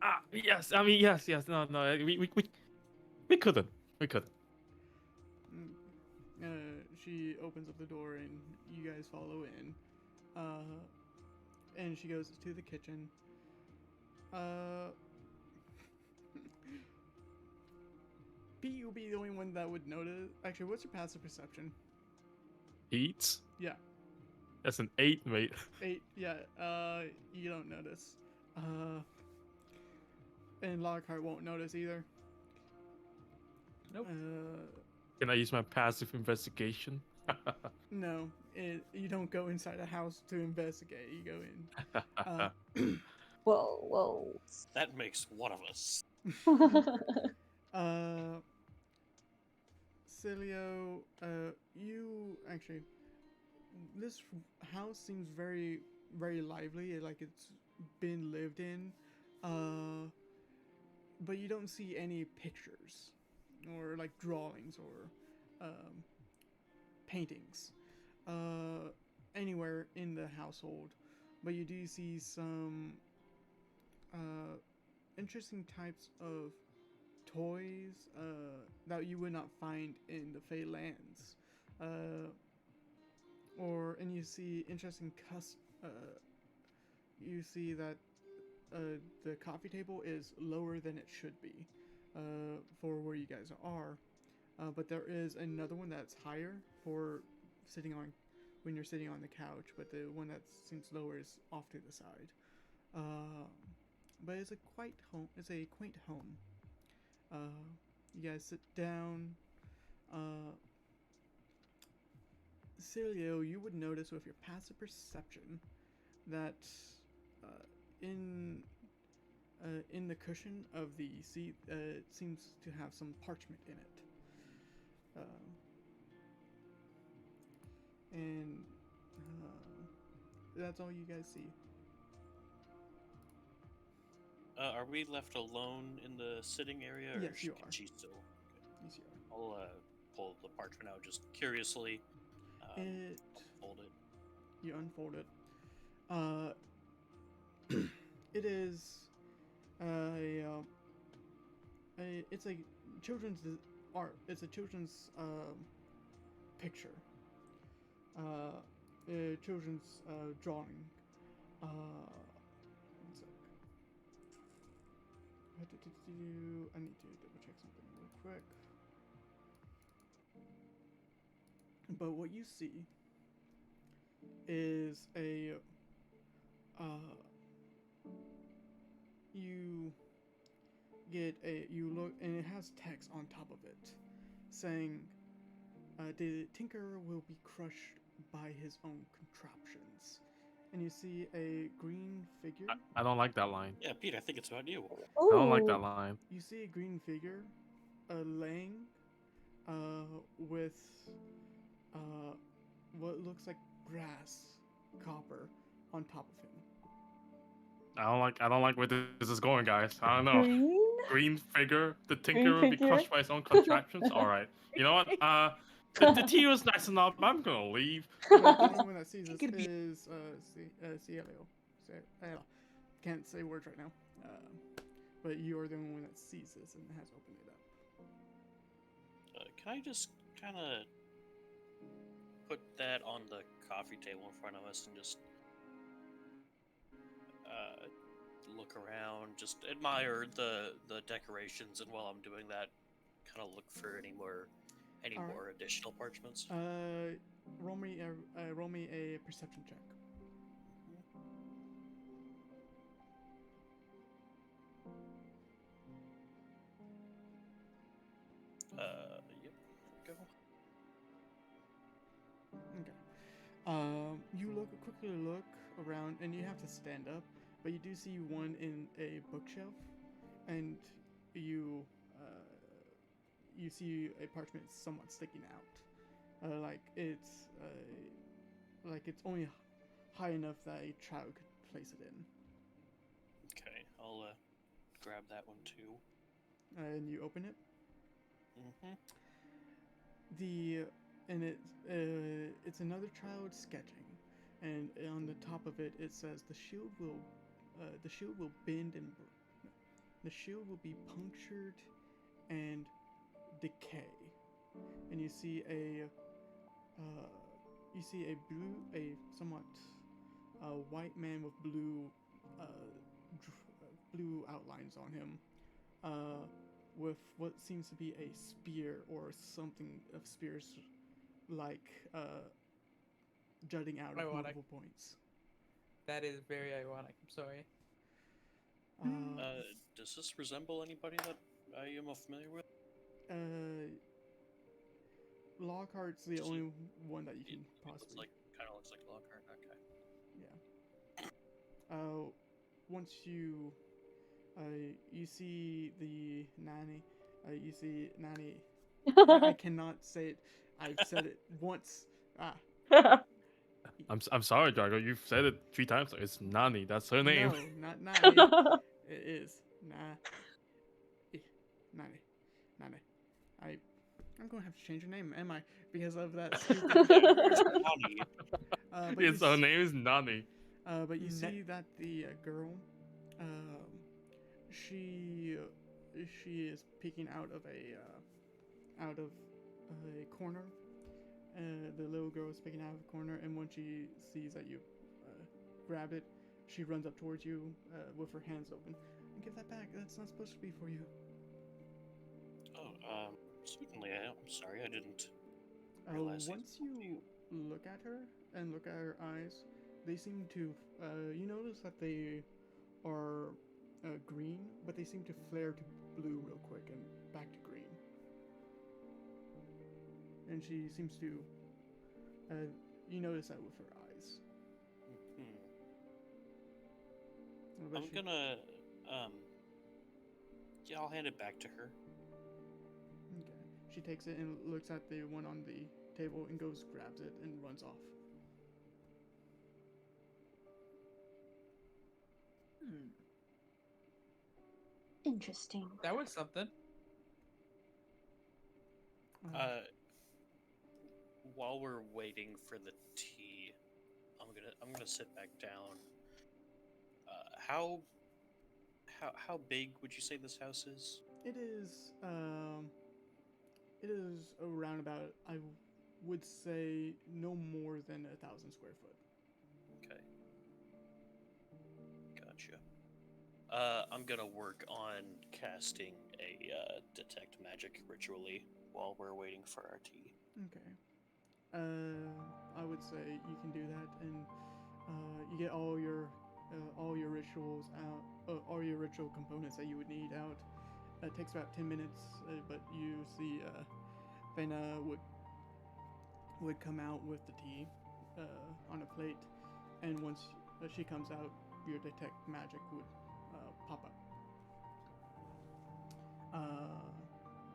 S4: Ah, yes. I mean, yes. No. We couldn't.
S1: She opens up the door and you guys follow in. And she goes to the kitchen. Pete, you'll be the only one that would notice. Actually, what's your passive perception?
S4: Eats.
S1: Yeah,
S4: That's an 8, mate.
S1: 8. Yeah, you don't notice. And Lockhart won't notice either.
S5: Nope.
S4: Can I use my passive investigation?
S1: No, you don't go inside a house to investigate. You go in.
S2: Whoa.
S3: That makes one of us.
S1: Cilio, you actually, this house seems very, very lively, like it's been lived in, but you don't see any pictures or like drawings or paintings anywhere in the household, but you do see some interesting types of toys that you would not find in the Fey lands. And you see interesting you see that the coffee table is lower than it should be for where you guys are. But there is another one that's higher for sitting on when you're sitting on the couch, but the one that seems lower is off to the side. But it's a quite home. It's a quaint home. You guys sit down. Cilio, you would notice with your passive perception that uh, in in the cushion of the seat, it seems to have some parchment in it. And that's all you guys see.
S3: Are we left alone in the sitting area? Or
S1: Yes, you
S3: can
S1: are.
S3: she still?
S1: Yes, you are.
S3: I'll pull the parchment out just curiously.
S1: It.
S3: Fold it.
S1: You unfold it. It is it's a children's art. It's a children's picture. A children's drawing. One sec. I need to double check something real quick. But what you see is you you look and it has text on top of it saying the tinker will be crushed by his own contraptions, and you see a green figure.
S4: I don't like that line.
S3: Yeah, Pete, I think it's about you.
S4: I don't like that
S2: Ooh.
S4: line.
S1: You see a green figure laying with what looks like grass copper on top of him.
S4: I don't like where this is going, guys. I don't know.
S2: Green?
S4: Green figure, the tinker
S2: Green
S4: will be
S2: figure?
S4: crushed by his own contraptions. All right. You know what? The tea was nice enough. I'm gonna leave.
S1: The only one that sees this
S5: It could be-
S1: is Cielo. Can't say words right now. But you are the only one that sees this and has opened it up.
S3: Can I just kind of put that on the coffee table in front of us and just look around, just admire the decorations, and while I'm doing that, kind of look for any more
S1: Alright.
S3: additional parchments?
S1: Roll me a perception check.
S3: Yep. Go.
S1: Okay. You quickly look around, and you have to stand up, but you do see one in a bookshelf, and you see a parchment somewhat sticking out, like it's only high enough that a child could place it in.
S3: Okay, I'll grab that one too.
S1: And you open it.
S3: Mm-hmm.
S1: It's another child sketching, and on the top of it it says the shield will bend and the shield will be punctured and decay, and you see a somewhat white man with blue outlines on him, with what seems to be a spear or something of spears like jutting out of
S5: Ironic.
S1: multiple points.
S5: That is very ironic. I'm sorry.
S3: Does this resemble anybody that I am familiar with?
S1: Lockhart's the only one that you can possibly.
S3: Kind of looks like Lockhart. Okay.
S1: Yeah. Once you see the nanny, you see nanny I cannot say it. I've said it once.
S4: I'm sorry, Drago. You've said it 3 times. It's Nani. That's her name.
S1: No, not Nani. It is Nani. Nani. I'm going to have to change her name, am I? Because of that stupid.
S3: Nani.
S1: But
S4: Yes, her name is Nani.
S1: But you
S5: Ne-
S1: see that the girl, she is peeking out of a corner. The little girl is peeking out of a corner, and when she sees that you grab it, she runs up towards you with her hands open. Give that back. That's not supposed to be for you.
S3: Oh, certainly. I'm sorry, I didn't realize these
S1: Once you look at her and look at her eyes, they seem to. You notice that they are green, but they seem to flare to blue real quick and back to green. And she seems to. You notice that with her eyes.
S3: Hmm.
S1: But
S3: I'm gonna, yeah, I'll hand it back to her.
S1: Okay. She takes it and looks at the one on the table and goes, grabs it, and runs off.
S2: Interesting.
S5: That was something.
S3: While we're waiting for the tea, I'm gonna sit back down. How big would you say this house is?
S1: It is around about, I would say, no more than 1,000 square foot.
S3: Okay. Gotcha. I'm gonna work on casting a detect magic ritually while we're waiting for our tea.
S1: Okay. I would say you can do that, and you get all your rituals out, all your ritual components that you would need out. It takes about 10 minutes, but you see Vena would come out with the tea on a plate, and once she comes out, your detect magic would pop up.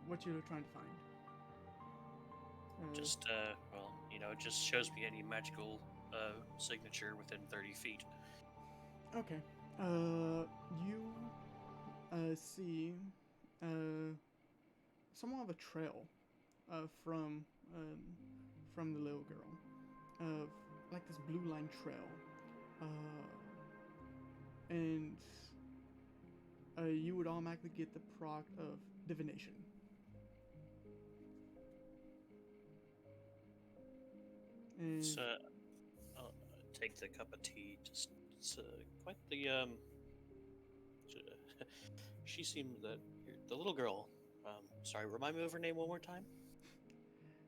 S1: What you're trying to find?
S3: Just well, it just shows me any magical signature within 30 feet.
S1: Okay. You see somewhat of a trail from the little girl, like this blue line trail, and you would automatically get the proc of divination. And
S3: So I'll take the cup of tea. Just it's quite the she seemed that the little girl. Sorry, remind me of her name one more time.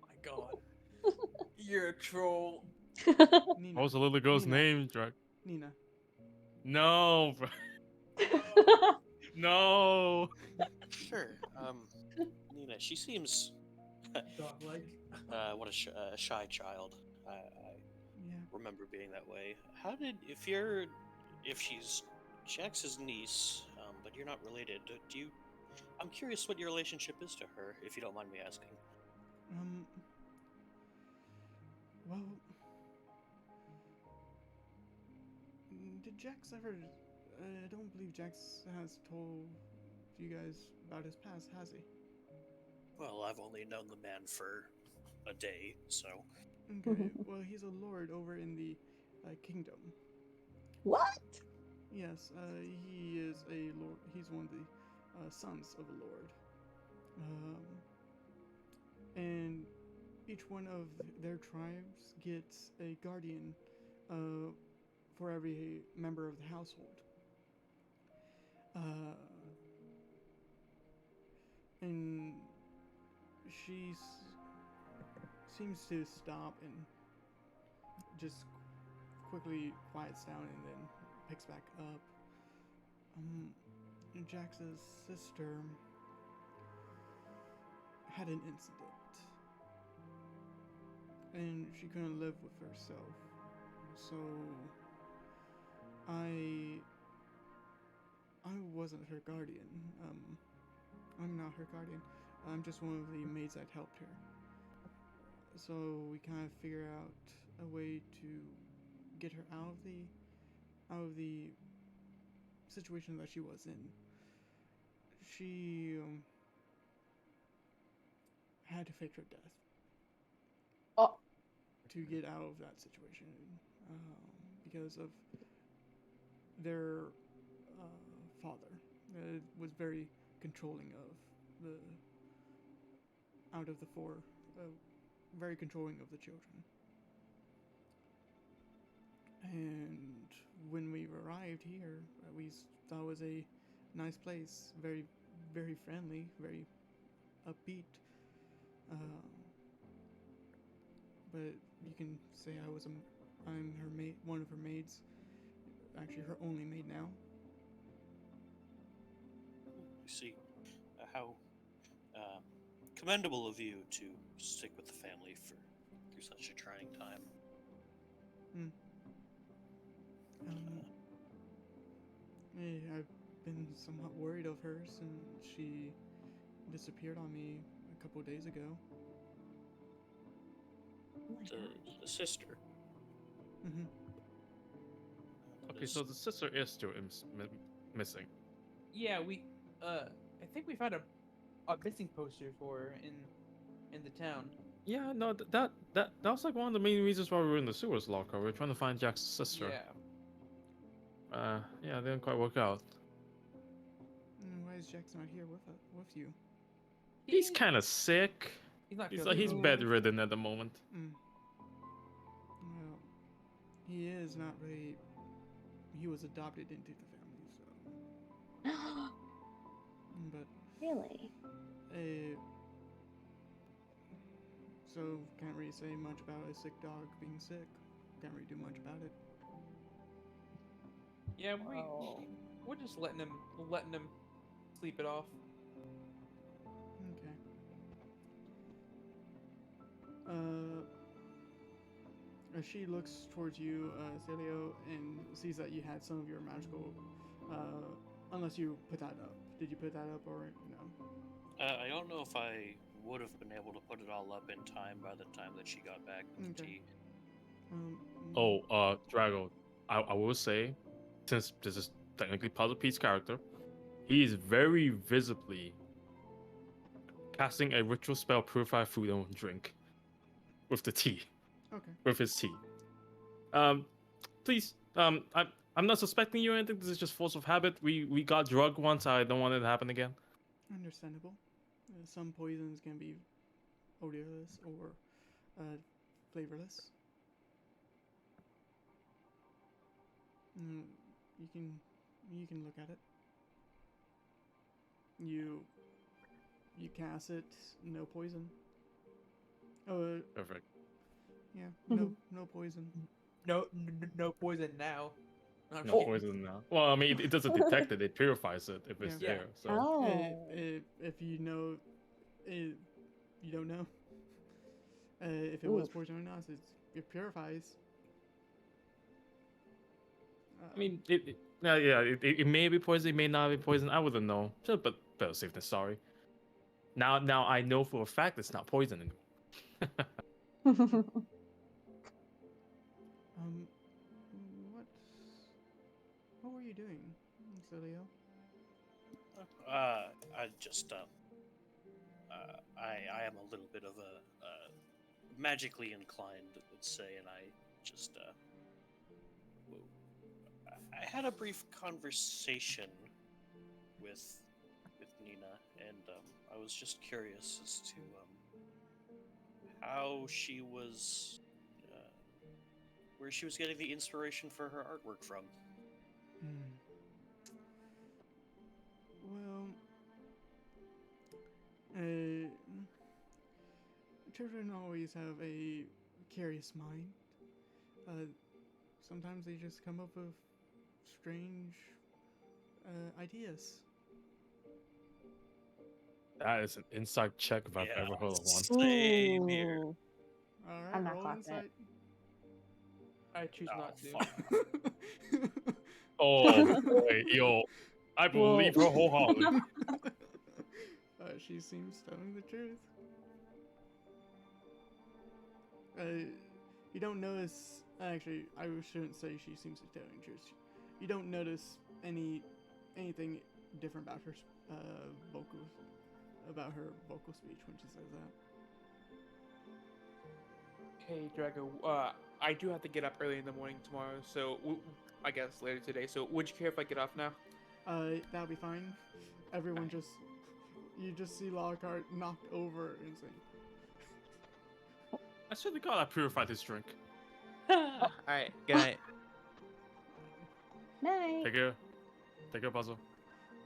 S5: My God, you're a troll.
S1: Nina.
S4: What was the little girl's
S1: Nina.
S4: name, Drag?
S1: Nina.
S4: No, bro. No.
S3: Sure. Nina. She seems
S5: Dog-like.
S3: what a shy child. I
S1: Yeah.
S3: remember being that way. How did if she's Jax's niece, but you're not related? Do you? I'm curious what your relationship is to her, if you don't mind me asking.
S1: Well, did Jax ever? I don't believe Jax has told you guys about his past, has he?
S3: Well, I've only known the man for a day, so.
S1: Okay. Well, he's a lord over in the kingdom.
S2: What?
S1: Yes. He is a lord. He's one of the sons of a lord. And each one of their tribes gets a guardian for every member of the household. And she seems to stop and just quickly quiets down and then picks back up. Jax's sister had an incident, and she couldn't live with herself. So I wasn't her guardian. I'm not her guardian. I'm just one of the maids that helped her. So we kind of figure out a way to get her out of the situation that she was in. She had to fake her death
S2: Oh,
S1: to get out of that situation because of their father was very controlling of the out of the four, very controlling of the children. And when we arrived here, we thought it was a nice place, very, very friendly, very upbeat. But you can say I'm her maid, one of her maids. Actually, her only maid now.
S3: You see how commendable of you to stick with the family through such a trying time.
S1: I've been somewhat worried of her since she disappeared on me a couple of days ago.
S3: The sister.
S1: Mm-hmm.
S4: Okay, so the sister is still missing.
S5: Yeah, I think we found a missing poster for her in the town.
S4: Yeah, no, that was like one of the main reasons why we were in the sewers locker. We were trying to find Jack's sister.
S5: Yeah.
S4: Yeah, it didn't quite work out.
S1: Why is Jax not here with you?
S4: He's kind of sick.
S5: He's not.
S4: He's bedridden at the moment.
S1: Well, he is not really. He was adopted into the family, so. But.
S2: really?
S1: So can't really say much about a sick dog being sick. Can't really do much about it.
S5: Yeah,
S2: Oh.
S5: we're just letting him sleep it off.
S1: Okay. As she looks towards you, Celio, and sees that you had some of your magical, unless you put that up. Did you put that up or no?
S3: I don't know if I would have been able to put it all up in time by the time that she got back from
S1: Okay.
S3: tea.
S4: Drago, I will say, since this is technically Puzzle Pete's character, he is very visibly casting a ritual spell, purify food and drink with the tea.
S1: Okay.
S4: With his tea. Please, I'm not suspecting you or anything. This is just force of habit. We got drugged once. I don't want it to happen again.
S1: Understandable. Some poisons can be odorless or flavorless. You can look at it. You cast it. No poison.
S4: Perfect.
S1: Yeah. No poison.
S5: No poison now.
S4: No poison now. Well, I mean, it doesn't detect it. It purifies it if it's
S1: Yeah.
S4: there. So.
S2: Oh.
S1: If you know, you don't know. If it was poison or not, it purifies.
S4: I mean, it may be poison, it may not be poison. I wouldn't know. Just but better safe than sorry. Now I know for a fact it's not poison anymore.
S1: What were you doing, Celio?
S3: I just I am a little bit of a magically inclined, let's say, and I just I had a brief conversation with Nina, and I was just curious as to how she was, where she was getting the inspiration for her artwork from.
S1: Well, children always have a curious mind. Sometimes they just come up with strange ideas.
S4: That is an inside check if I've ever heard of one.
S3: Same here.
S2: Ooh.
S1: All right,
S2: I'm not
S1: roll
S2: clocked
S1: insight.
S5: I choose not to.
S1: Fuck.
S4: Oh boy, yo, I believe her wholeheartedly.
S1: She she seems telling the truth. You don't notice. Actually, I shouldn't say she seems to be telling the truth. You don't notice anything different about her vocal speech when she says that.
S5: Hey, Drago. I do have to get up early in the morning tomorrow, so I guess later today. So, would you care if I get off now?
S1: That'll be fine. Everyone you just see Lockhart knocked over and saying,
S4: I swear to God, I purified this drink.
S5: All right. Good night.
S2: Night.
S4: Take care, Puzzle.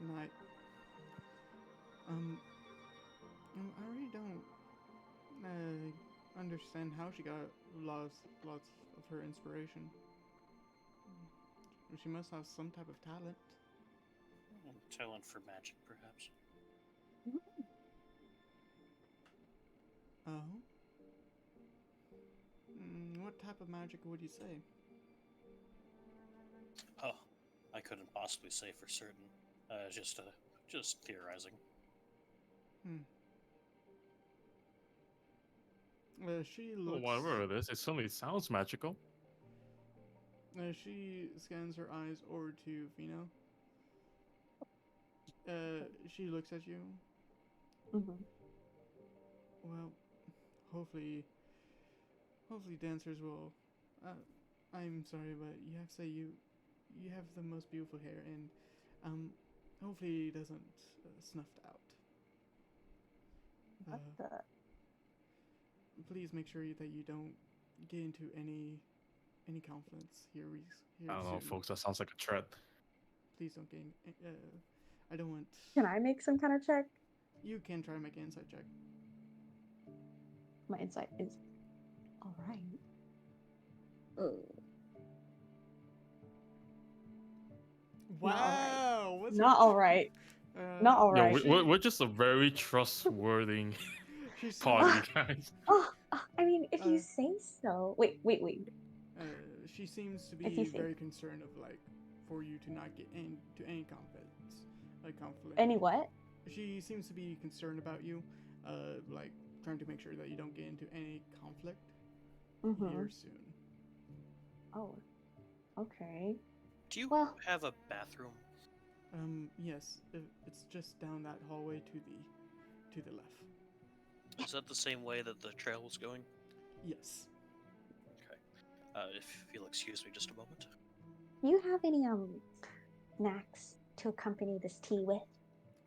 S1: "Night." I really don't understand how she got lots of her inspiration. She must have some type of talent.
S3: Talent for magic, perhaps.
S1: Oh. What type of magic would you say?
S3: Oh, I couldn't possibly say for certain. Just theorizing.
S1: She
S4: Well,
S1: looks.
S4: whatever it is, it certainly sounds magical.
S1: She scans her eyes over to Fino. She looks at you.
S2: Mm-hmm.
S1: Well, hopefully dancers will. I'm sorry, but you have to say you have the most beautiful hair, and hopefully it doesn't snuffed out.
S2: What the?
S1: Please make sure that you don't get into any conflicts here.
S4: I don't know,
S1: soon.
S4: folks. That sounds like a threat.
S1: Please don't get. I don't want.
S2: Can I make some kind of check?
S1: You can try to make an insight check.
S2: My insight is all right.
S1: Wow, what's
S2: Not all right. Not all
S4: Yo,
S2: right.
S4: we're just a very trustworthy
S1: She's
S4: party, guys.
S2: I mean, if you
S1: Uh,
S2: say so. Wait.
S1: She seems to
S2: If you
S1: be
S2: say
S1: very concerned of for you to not get into any conflict.
S2: any what?
S1: She seems to be concerned about you, trying to make sure that you don't get into any conflict
S2: Mm-hmm.
S1: here soon.
S2: Oh, okay.
S3: Do you
S2: Well-
S3: have a bathroom?
S1: Yes, it's just down that hallway to the left.
S3: Is that the same way that the trail was going?
S1: Yes.
S3: Okay. If you'll excuse me just a moment.
S2: Do you have any snacks to accompany this tea with?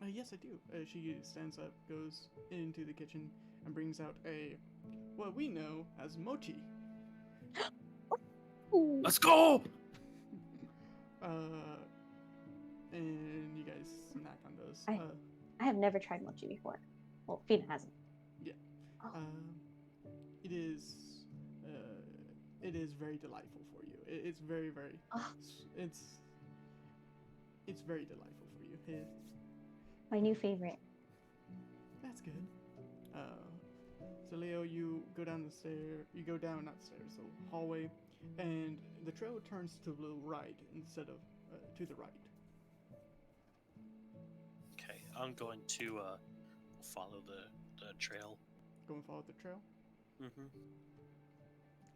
S1: Yes, I do. She stands up, goes into the kitchen, and brings out what we know as mochi.
S2: Ooh.
S4: Let's go!
S1: And you guys snack on those.
S2: I have never tried mochi before. Well, Fina hasn't.
S1: Yeah.
S2: Oh.
S1: It is very delightful for you. It's very, very.
S2: Oh.
S1: It's very delightful for you.
S2: My new favorite.
S1: That's good. So Leo, you go down the stair. You go down, not stairs, so hallway, and the trail turns to the right instead of to the right.
S3: Okay, I'm going to follow the trail.
S1: Go and follow the trail.
S3: Mm-hmm.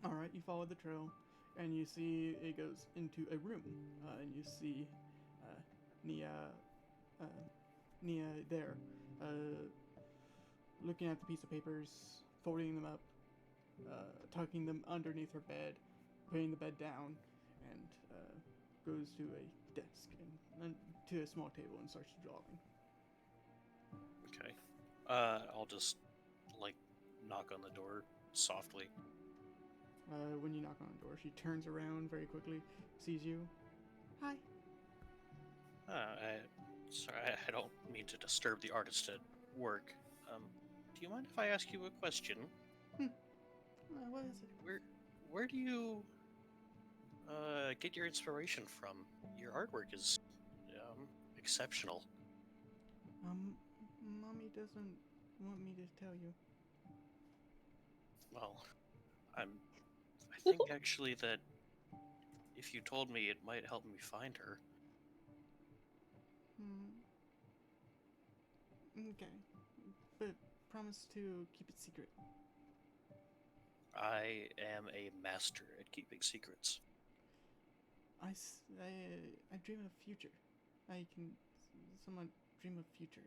S1: All right, you follow the trail, and you see it goes into a room, and you see Nia there, looking at the piece of papers, folding them up, tucking them underneath her bed, putting the bed down, and goes to a desk and to a small table and starts drawing.
S3: Okay. I'll just knock on the door softly.
S1: When you knock on the door, she turns around very quickly, sees you. Hi.
S3: Sorry, I don't mean to disturb the artist at work. Do you mind if I ask you a question?
S1: What is it?
S3: Where do you get your inspiration from? Your artwork is exceptional.
S1: Mommy doesn't want me to tell you.
S3: Well, I think actually that if you told me, it might help me find her.
S1: Okay. but promise to keep it secret.
S3: I am a master at keeping secrets.
S1: I dream of future. I can somewhat dream of future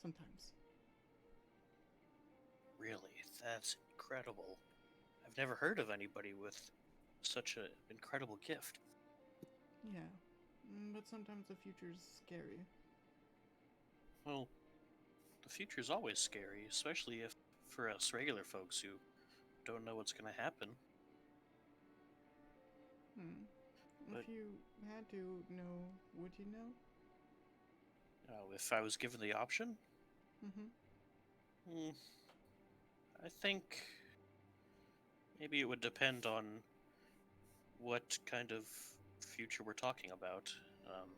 S1: sometimes.
S3: Really, that's incredible. I've never heard of anybody with such an incredible gift.
S1: Yeah, but sometimes the future's scary.
S3: Well, the future's always scary, especially if for us regular folks who don't know what's going to happen.
S1: Hmm.
S3: But
S1: If you had to know, would you know?
S3: if I was given the option,
S1: Mm-hmm.
S3: hmm, I think maybe it would depend on what kind of future we're talking about. Um,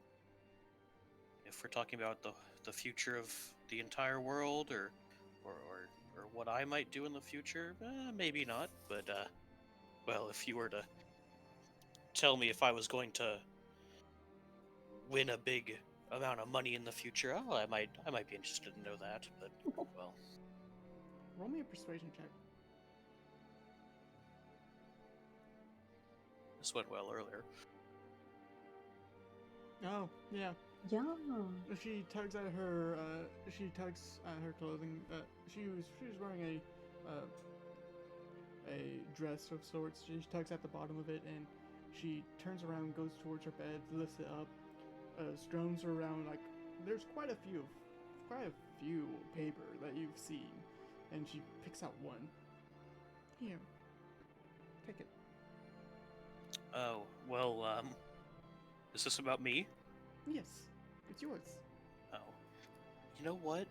S3: if we're talking about the future of the entire world, or what I might do in the future, maybe not. But well, if you were to tell me if I was going to win a big amount of money in the future, oh, I might be interested to know that. But well,
S1: Roll me a persuasion check.
S3: this went well earlier.
S1: Oh, yeah.
S2: Yeah.
S1: She tugs at her. She tugs at her clothing. She was wearing a dress of sorts. She tugs at the bottom of it, and she turns around, goes towards her bed, lifts it up, strones her around. Like there's quite a few paper that you've seen, and she picks out one. Here, take it.
S3: Oh well, is this about me?
S1: Yes, it's yours.
S3: Oh, you know what?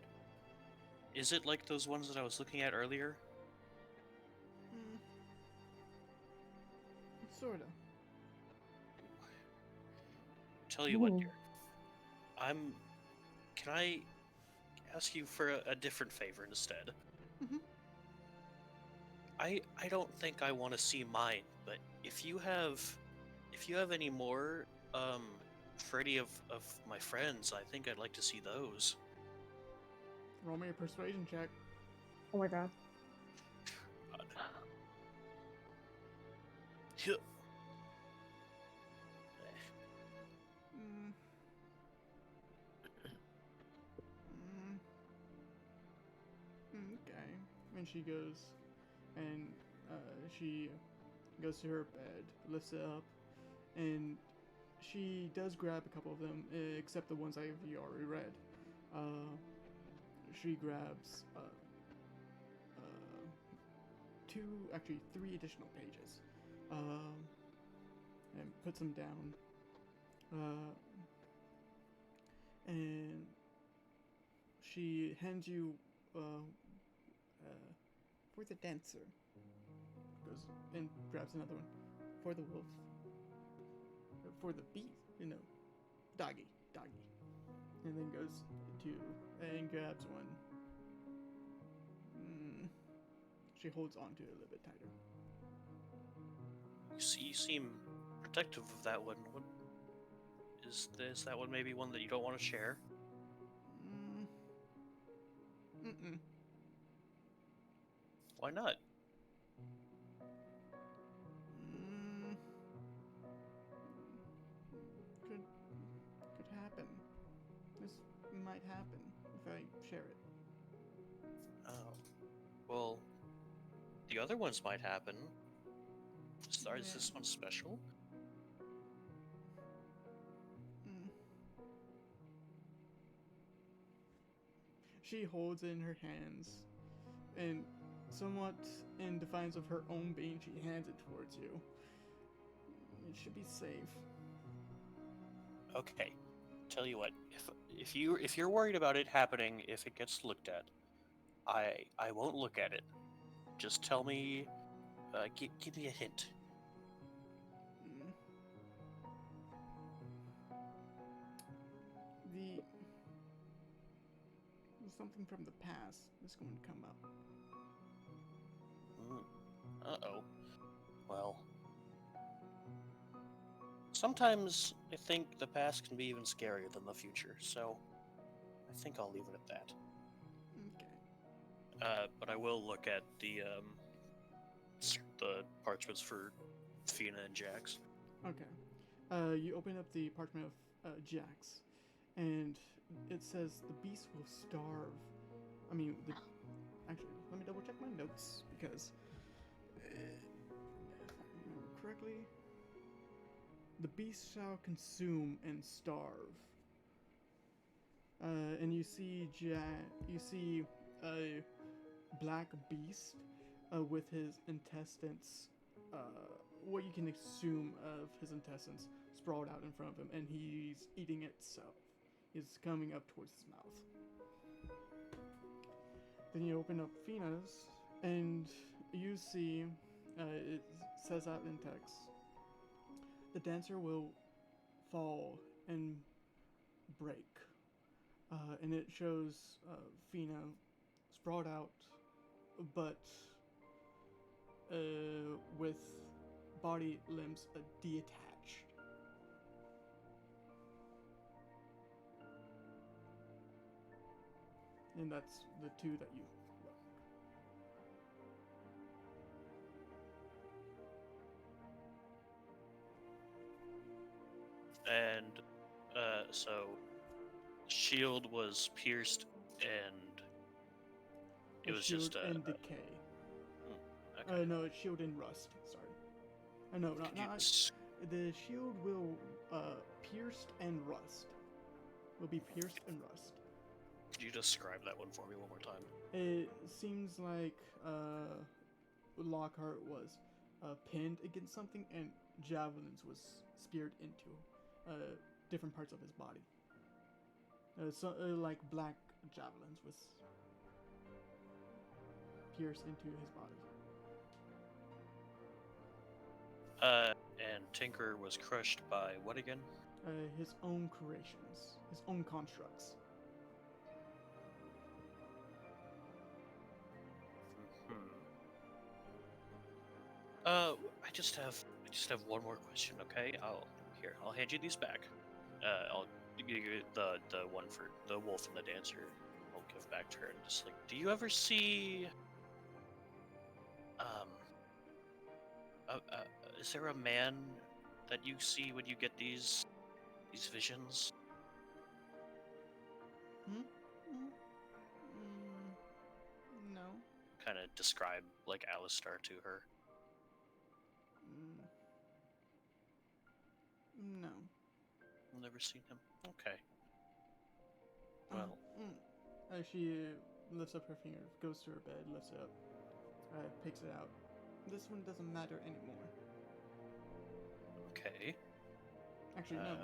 S3: Is it like those ones that I was looking at earlier?
S1: Mm, sorta.
S3: Tell you what,
S2: Ooh.
S3: dear. Can I ask you for a different favor instead?
S1: Mhm.
S3: I don't think I want to see mine, but if you have any more for any of my friends, I think I'd like to see those.
S1: Roll me a persuasion check.
S2: Oh my god.
S3: Huh.
S1: Mm. Okay. And she goes, and she goes to her bed, lifts it up, and she does grab a couple of them, except the ones I've already read. She grabs actually three additional pages, and puts them down. And she hands you for the dancer. Goes and grabs another one for the wolf. For the beast, doggy, and then goes to and grabs one. She holds on to it a little bit tighter.
S3: You seem protective of that one. What is that one? Maybe one that you don't want to share?
S1: Mm-mm.
S3: Why not?
S1: Mm, could happen. This might happen if I share it.
S3: Oh, well, the other ones might happen. Is this one special?
S1: Mm. She holds it in her hands, and somewhat in defiance of her own being, she hands it towards you. It should be safe.
S3: Okay. Tell you what, if you're worried about it happening if it gets looked at, I won't look at it. Just tell me, give me a hint.
S1: Mm. The something from the past is going to come up.
S3: Uh-oh. Well, sometimes I think the past can be even scarier than the future, so I think I'll leave it at that.
S1: Okay.
S3: But I will look at the parchments for Fina and Jax.
S1: Okay. You open up the parchment of Jax, and it says the beast will starve. Actually, let me double check my notes because, if I remember correctly, the beast shall consume and starve. And you see a black beast with his intestines, what you can assume of his intestines, sprawled out in front of him, and he's eating itself. He's coming up towards his mouth. Then you open up Fina's, and you see it says out in text, the dancer will fall and break. And it shows Fina sprawled out, but with body limbs detached. And that's the two that you look.
S3: And so shield was pierced and it was
S1: shield
S3: just
S1: and decay.
S3: okay.
S1: No, it's shield and rust. Sorry. No,
S3: Could you
S1: not. The shield will pierced and rust. Will be pierced and rust.
S3: Could you describe that one for me one more time?
S1: It seems like Lockhart was pinned against something, and javelins was speared into different parts of his body. Like black javelins was pierced into his body.
S3: And Tinker was crushed by what again?
S1: His own creations, his own constructs.
S3: I just have one more question, okay? I'll hand you these back. I'll give you the one for the wolf and the dancer. I'll give back to her and just like, do you ever see is there a man that you see when you get these visions?
S1: No.
S3: Kind of describe like Alistar to her.
S1: No.
S3: I've never seen him. Okay. Well,
S1: she lifts up her finger, goes to her bed, lifts it up, picks it out. This one doesn't matter anymore.
S3: okay.
S1: Actually, no.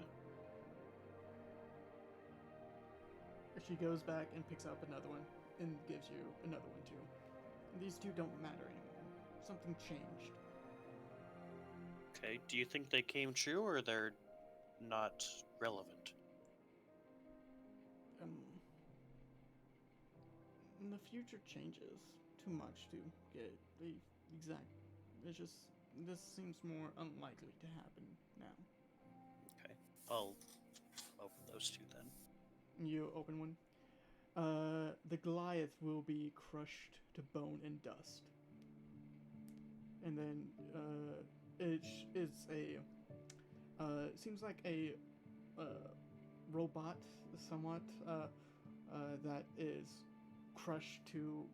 S1: She goes back and picks up another one and gives you another one too. These two don't matter anymore. Something changed.
S3: Okay. Do you think they came true or they're not relevant?
S1: The future changes too much to get the exact. It's just this seems more unlikely to happen now.
S3: Okay. I'll open those two then.
S1: You open one. The Goliath will be crushed to bone and dust. And then it's a seems like a robot somewhat that is crushed to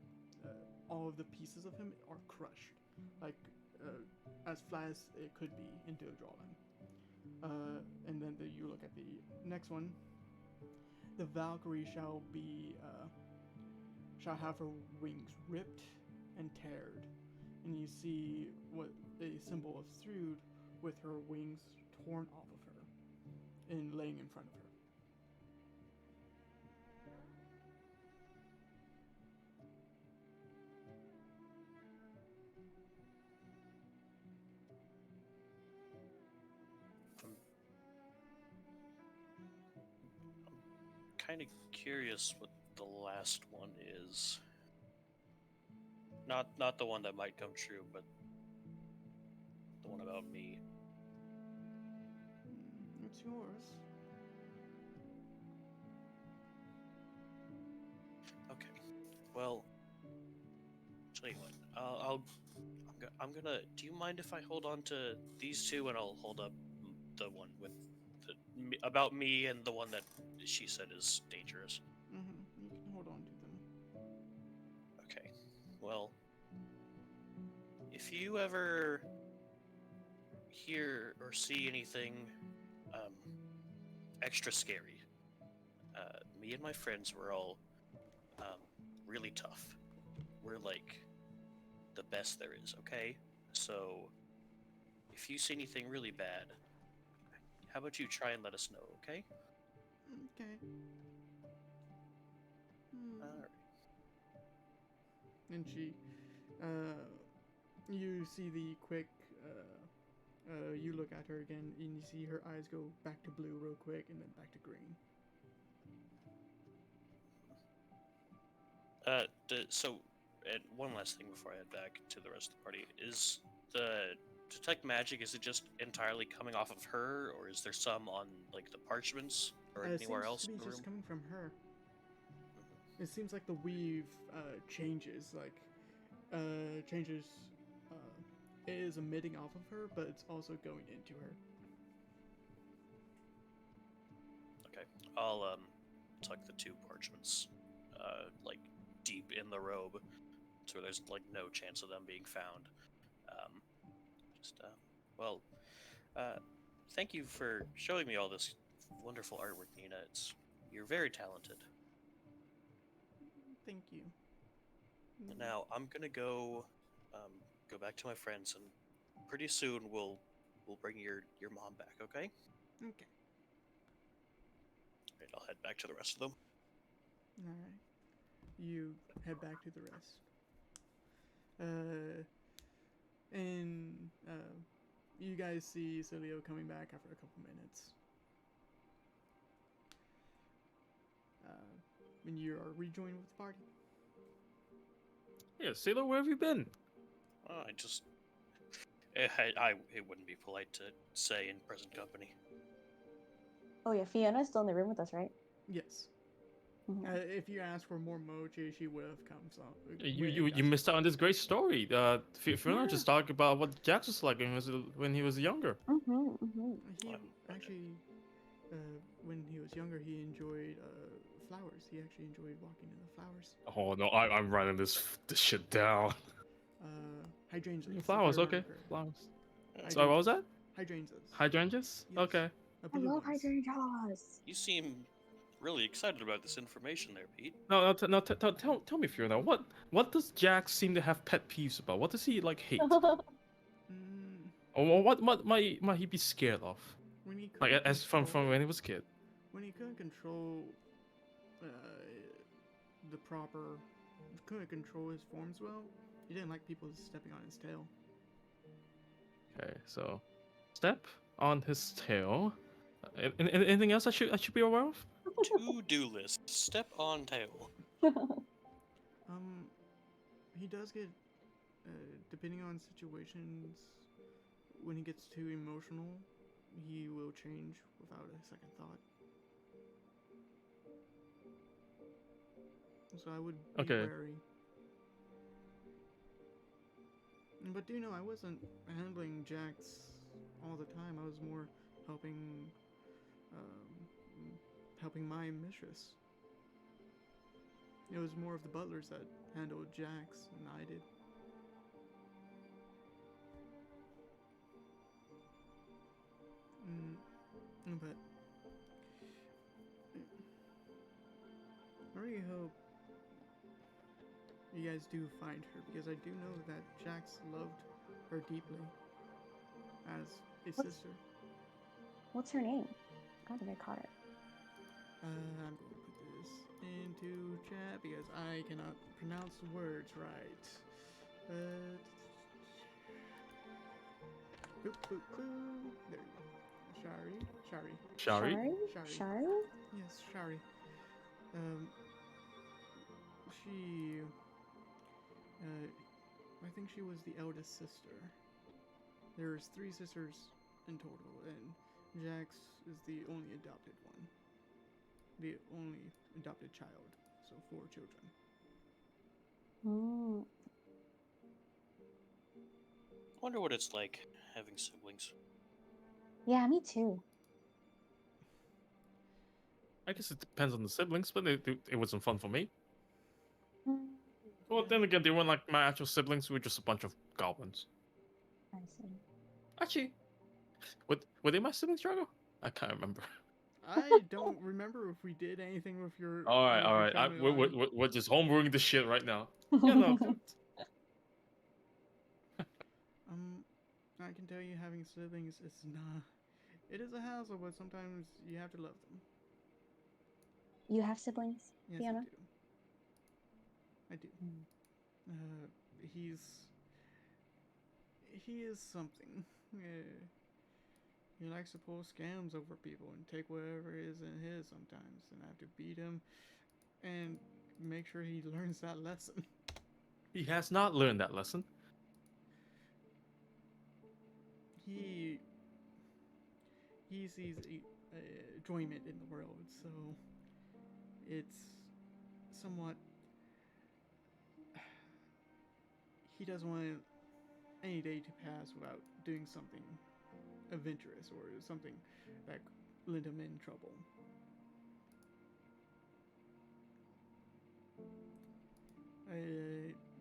S1: all of the pieces of him are crushed, like as flat as it could be into a drawing. And then you look at the next one. The Valkyrie shall have her wings ripped and teared, and you see what a symbol of Thrud with her wings torn off of her and laying in front of her.
S3: Kind of curious what the last one is. Not the one that might come true, but the one about me.
S1: It's yours.
S3: Okay. Well, Tell you what, I'm gonna. Do you mind if I hold on to these two, and I'll hold up the one with about me and the one that she said is dangerous.
S1: Mm-hmm. You can hold on to them.
S3: Okay. Well, if you ever hear or see anything um, extra scary, me and my friends were all really tough. We're like the best there is, okay? So if you see anything really bad, how about you try and let us know, okay?
S1: Okay. Hmm.
S3: Alright.
S1: And she, you see the quick, you look at her again, and you see her eyes go back to blue real quick, and then back to green.
S3: So, and one last thing before I head back to the rest of the party is the detect magic. Is it just entirely coming off of her, or is there some on like the parchments or
S1: It
S3: anywhere
S1: seems
S3: else
S1: to
S3: in
S1: be
S3: the
S1: just
S3: room?
S1: coming from her. It seems like the weave changes, changes. It is emitting off of her, but it's also going into her.
S3: Okay, I'll tuck the two parchments, like deep in the robe, so there's like no chance of them being found. Um, just well, thank you for showing me all this wonderful artwork, Nina. You're very talented.
S1: Thank you.
S3: Now I'm gonna um, go back to my friends, and pretty soon we'll bring your mom back. Okay?
S1: Okay.
S3: Right, I'll head back to the rest of them.
S1: All right. You head back to the rest. Uh, and you guys see Cilio coming back after a couple minutes. And you are rejoined with the party.
S4: Yeah, Sailor, where have you been?
S3: I just it wouldn't be polite to say in present company.
S2: Oh yeah, Fiona's still in the room with us, right?
S1: Yes.
S2: Mhm.
S1: If you asked for more Mochi, she would have come. So
S4: You missed out on this great story. Fiona
S1: Yeah.
S4: just talked about what Jax was like when he was younger.
S2: Mhm. Mhm.
S1: He
S3: I'm-
S1: actually, when he was younger, he enjoyed flowers. He actually enjoyed walking in the flowers.
S4: Oh no, I'm writing this shit down.
S1: Hydrangeas. if I
S4: Flowers,
S1: remember
S4: okay,
S1: correctly.
S4: flowers.
S3: uh,
S4: Sorry, what was that?
S1: Hydrangeas.
S4: Hydrangeas?
S1: Yes.
S4: Okay.
S2: I
S1: Blue
S2: love
S1: ones.
S2: hydrangeas.
S3: You seem really excited about this information, there, Pete.
S4: Tell me, Fiona, what does Jax seem to have pet peeves about? What does he like hate?
S1: Mm,
S4: Or what might he be scared of?
S1: when he
S4: Like
S1: couldn't
S4: as from
S1: control,
S4: when he was a kid.
S1: when he couldn't control uh, the proper, couldn't control his forms well. He didn't like people stepping on his tail.
S4: Okay, so step on his tail. Anything else I should be aware of?
S3: To-do list. Step on tail.
S1: He does get, depending on situations, when he gets too emotional, he will change without a second thought. So I would be
S4: Okay.
S1: wary. But do you know, I wasn't handling Jax all the time. I was more helping, helping my mistress. It was more of the butlers that handled Jax than I did. But I really hope you guys do find her, because I do know that Jax loved her deeply as a sister.
S2: What's her name? I don't think I caught it.
S1: I'm going to put this into chat because I cannot pronounce the words right. Boop, boop, boop. There you go. Shari.
S4: Shari?
S2: Shari?
S1: Yes, Shari. She, I think she was the eldest sister. There's 3 sisters in total, and Jax is the only adopted one. The only adopted child. So 4 children.
S2: Mm.
S3: Wonder what it's like having siblings.
S2: Yeah, me too.
S4: I guess it depends on the siblings, but it wasn't fun for me.
S2: Mm,
S4: Well, then again, they weren't like my actual siblings. We were just a bunch of goblins.
S2: I see.
S4: Actually, were they my siblings, Drago? I can't remember.
S1: I don't remember if we did anything with your
S4: All right,
S1: with
S4: all
S1: your
S4: right.
S1: family
S4: We're,
S1: line.
S4: we're just homebrewing this shit right now. Yeah, no.
S1: I can tell you, having siblings is not. It is a hassle, but sometimes you have to love them.
S2: You have siblings,
S1: Yes,
S2: Fiona?
S1: I do.
S2: Mm.
S1: Uh, he is something. He likes to pull scams over people and take whatever is in his sometimes, and I have to beat him and make sure he learns that lesson.
S4: He has not learned that lesson.
S1: He sees enjoyment in the world, so it's somewhat. He doesn't want any day to pass without doing something adventurous or something that led him in trouble.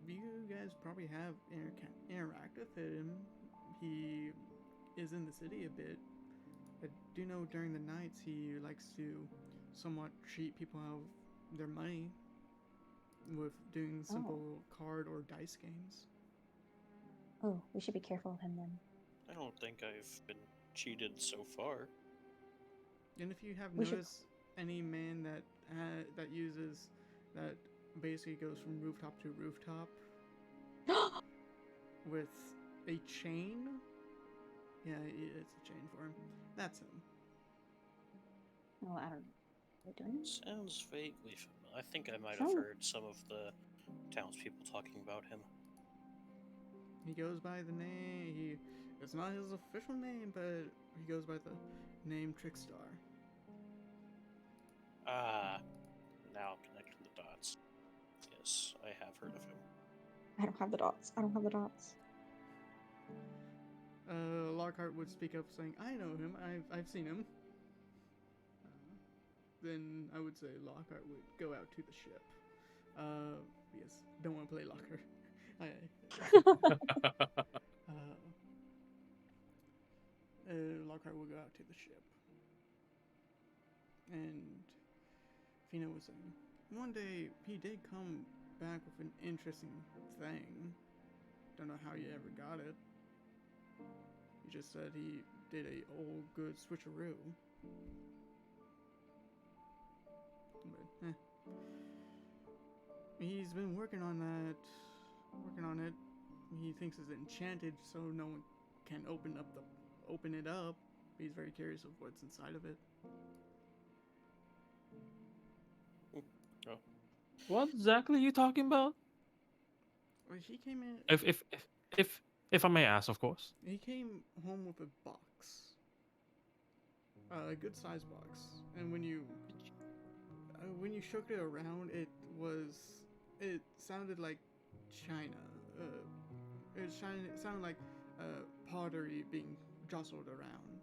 S1: You guys probably have interact with him. He is in the city a bit. I do know during the nights he likes to somewhat cheat people out of their money with doing simple card or dice games.
S2: Oh, we should be careful of him then.
S3: I don't think I've been cheated so far.
S1: And if you have
S2: We should-
S1: noticed any man that uses that basically goes from rooftop to rooftop with a chain, yeah, it's a chain for him. That's him.
S2: Well, I don't know. Are we doing this?
S3: Sounds vaguely familiar. I think I might
S2: Some-
S3: have heard some of the townspeople talking about him.
S1: He goes by the name. It's not his official name, but he goes by the name Trickstar.
S3: Ah, now I'm connecting the dots. Yes, I have heard of him.
S2: I don't have the dots. I don't have the dots.
S1: Lockhart would speak up, saying, "I know him. I've seen him." Then I would say Lockhart would go out to the ship. Yes, don't want to play Lockhart. Lockhart will go out to the ship. And Fina was saying, one day he did come back with an interesting thing. Don't know how he ever got it. He just said he did a old good switcheroo. But, he's been working on it. He thinks it's enchanted, so no one can open it up. He's very curious of what's inside of it.
S4: What exactly are you talking about?
S1: Well, he came in.
S4: If I may ask, of course.
S1: He came home with a box, a good sized box, and when you shook it around, it sounded like China. It sounded like pottery being jostled around.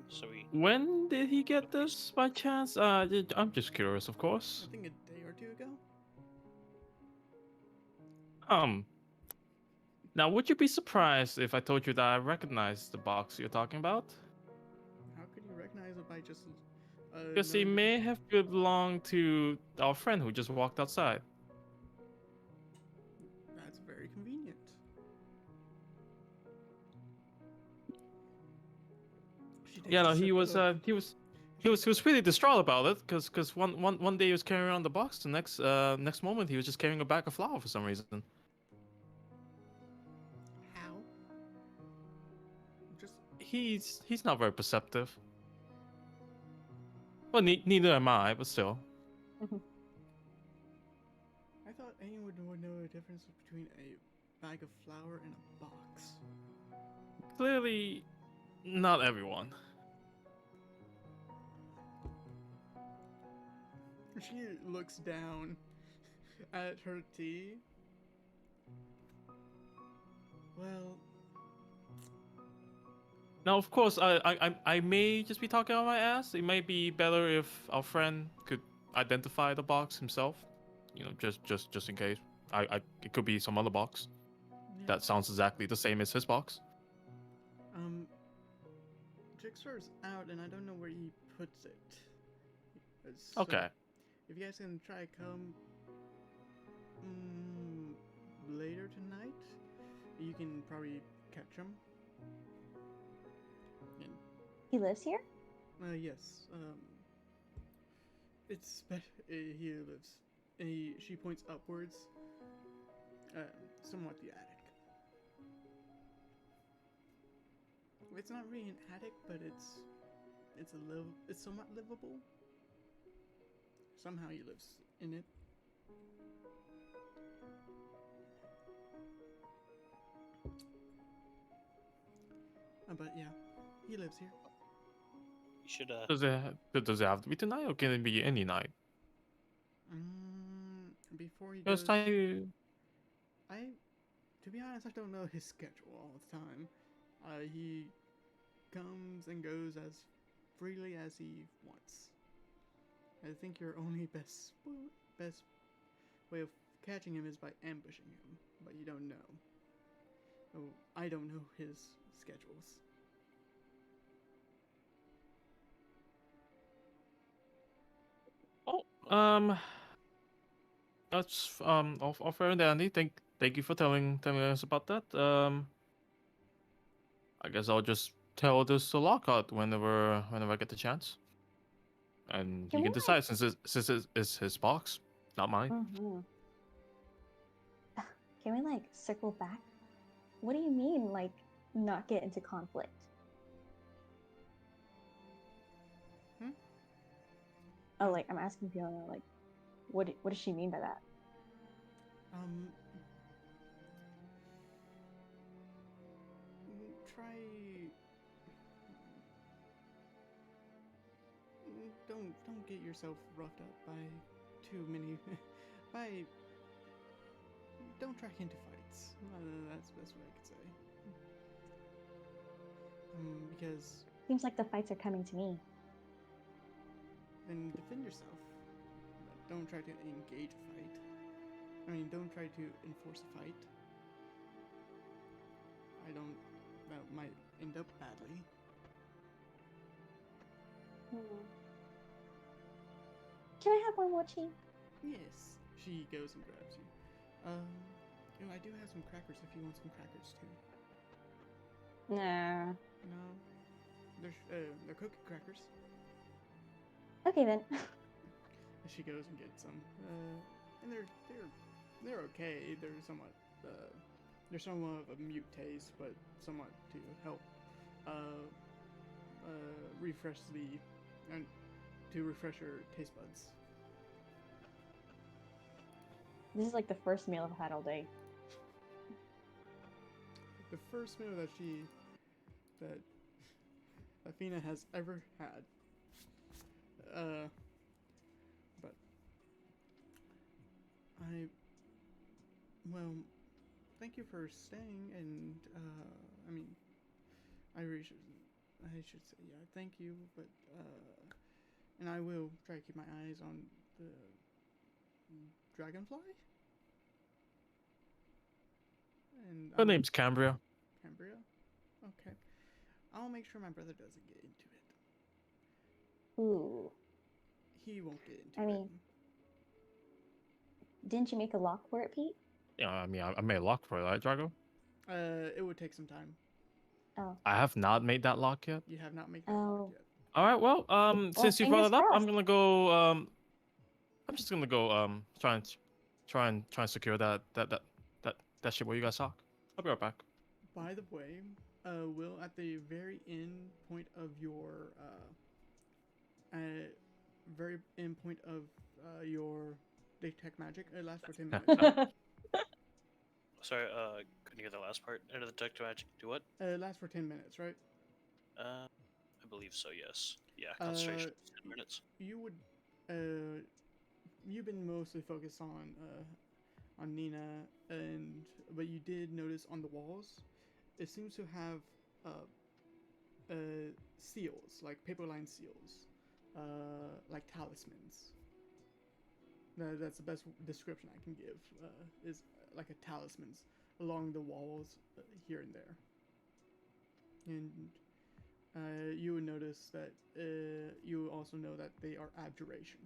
S3: So he
S4: When did he get this by chance? I'm just curious, of course.
S1: I think a day or two ago.
S4: Now, would you be surprised if I told you that I recognize the box you're talking about?
S1: How could you recognize it by just?
S4: Because he
S1: knowing
S4: may have belonged to our friend who just walked outside.
S1: That's very convenient. She takes
S4: Yeah,
S1: a
S4: no,
S1: sip
S4: he was really distraught about it because one day he was carrying around the box, the next moment he was just carrying a bag of flour for some reason.
S1: How? Just
S4: He's not very perceptive. Well, neither am I, but still.
S1: I thought anyone would know the difference between a bag of flour and a box.
S4: Clearly, not everyone.
S1: She looks down at her tea. Well,
S4: Now, of course, I may just be talking on my ass. It might be better if our friend could identify the box himself. You know, just in case. It could be some other box
S1: yeah.
S4: that sounds exactly the same as his box.
S1: Um, Jigsaw's out, and I don't know where he puts it. So,
S4: Okay.
S1: if you guys can try come later tonight, you can probably catch him. And,
S2: He lives here?
S1: yes. It's he lives. She points upwards. Somewhat the attic. It's not really an attic, but it's somewhat livable. Somehow he lives in it. But yeah, he lives here.
S3: You should
S4: Does it have to be tonight, or can it be any night?
S1: Before he
S4: Just
S1: goes, to be honest, I don't know his schedule all the time. He comes and goes as freely as he wants. I think your only best way of catching him is by ambushing him, but you don't know. Oh, I don't know his schedules.
S4: Oh, that's all fair and dandy. Thank you for telling us about that. I guess I'll just tell this to Lockhart whenever I get the chance, and
S2: Can
S4: he
S2: we
S4: can decide since it's his box, not mine.
S2: Mm-hmm. Can we like circle back? What do you mean, like, not get into conflict? Oh, like I'm asking Fiona, like, what does she mean by that?
S1: Try. Don't get yourself roughed up by too many. by. Don't track into fights. That's the best way I could say. Because
S2: Seems like the fights are coming to me.
S1: then defend yourself. But don't try to engage a fight. I mean, don't try to enforce a fight. That might end up badly.
S2: Can I have one mochi?
S1: Yes. She goes and grabs you. I do have some crackers if you want some crackers too.
S2: Nah.
S1: No, they're cookie crackers.
S2: Okay then.
S1: She goes and gets some, and they're okay. They're somewhat of a mute taste, but somewhat to help refresh to refresh your taste buds.
S2: This is like the first meal I've had all day.
S1: The first meal that Athena has ever had. But thank you for staying, and I mean, I should say, yeah, thank you, but and I will try to keep my eyes on the dragonfly. And
S4: Her name's Cambria.
S1: Cambria. Okay, I'll make sure my brother doesn't get into it.
S2: Ooh.
S1: He won't get into
S2: I mean, didn't you make a lock for it, Pete?
S4: Yeah, I mean, I made a lock for it, right, Drago?
S1: It would take some time.
S2: Oh.
S4: I have not made that lock yet.
S1: You have not made that lock yet.
S4: All right, well, since you brought
S2: fingers
S4: it up, I'm
S2: crossed.
S4: gonna go. I'm just gonna go. Try and secure that shit where you guys talk. I'll be right back.
S1: By the way, Will, at the very end point of your detect magic, it lasts for 10 minutes.
S3: Sorry, couldn't hear the last part. Enter the detect magic. Do what?
S1: It lasts for 10 minutes, right?
S3: I believe so. Yes. Yeah. Concentration. 10 minutes.
S1: You would you've been mostly focused on Nina, but you did notice on the walls, it seems to have seals, like paper-lined seals, like talismans. That's the best description I can give. Is like a talismans along the walls here and there, and you would notice that you also know that they are abjuration.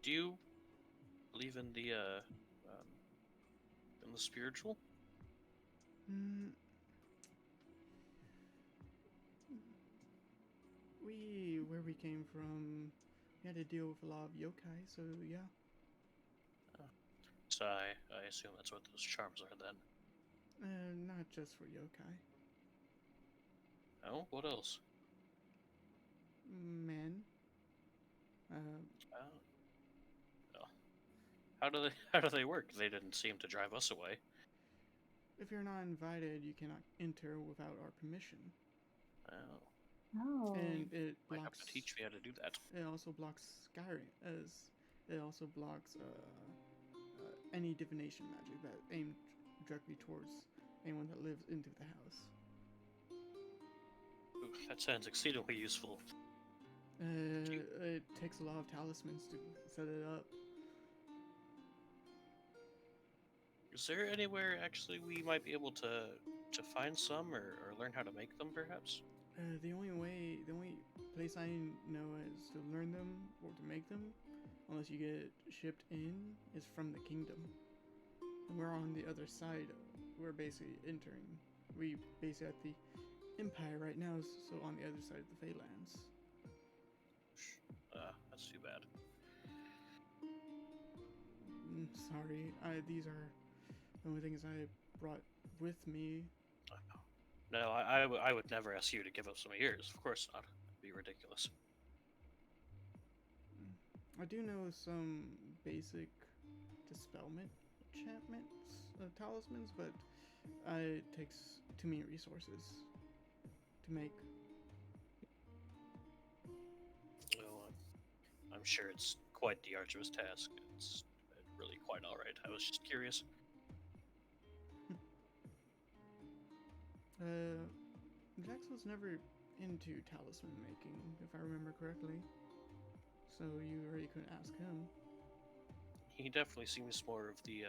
S3: Do you believe in the spiritual?
S1: Mm, where we came from, we had to deal with a lot of yokai, so yeah.
S3: So I assume that's what those charms are then.
S1: Not just for yokai.
S3: Oh, what else?
S1: Men. Uh,
S3: Oh, well, how do they work? They didn't seem to drive us away.
S1: if you're not invited, you cannot enter without our permission.
S3: Oh,
S2: Oh.
S1: And it
S3: might have
S1: blocks.
S3: to teach me how to do that.
S1: It also blocks Skyrim, as it also blocks any divination magic that aimed directly towards anyone that lives into the house.
S3: Ooh, that sounds exceedingly useful.
S1: It takes a lot of talismans to set it up.
S3: Is there anywhere actually we might be able to find some or learn how to make them, perhaps?
S1: The only place I know is to learn them or to make them, unless you get shipped in, is from the kingdom. And we're on the other side. We're basically entering. We basically at the Empire right now, so on the other side of the Phalanx.
S3: That's too bad.
S1: Sorry, these are the only things I brought with me.
S3: No, I would never ask you to give up some of yours. Of course not. That'd be ridiculous.
S1: I do know some basic dispelment enchantments, talismans, but it takes too many resources to make.
S3: Well, I'm sure it's quite the arduous task. It's really quite all right. I was just curious.
S1: Jax was never into talisman making, if I remember correctly. So you already couldn't ask him.
S3: He definitely seems more of the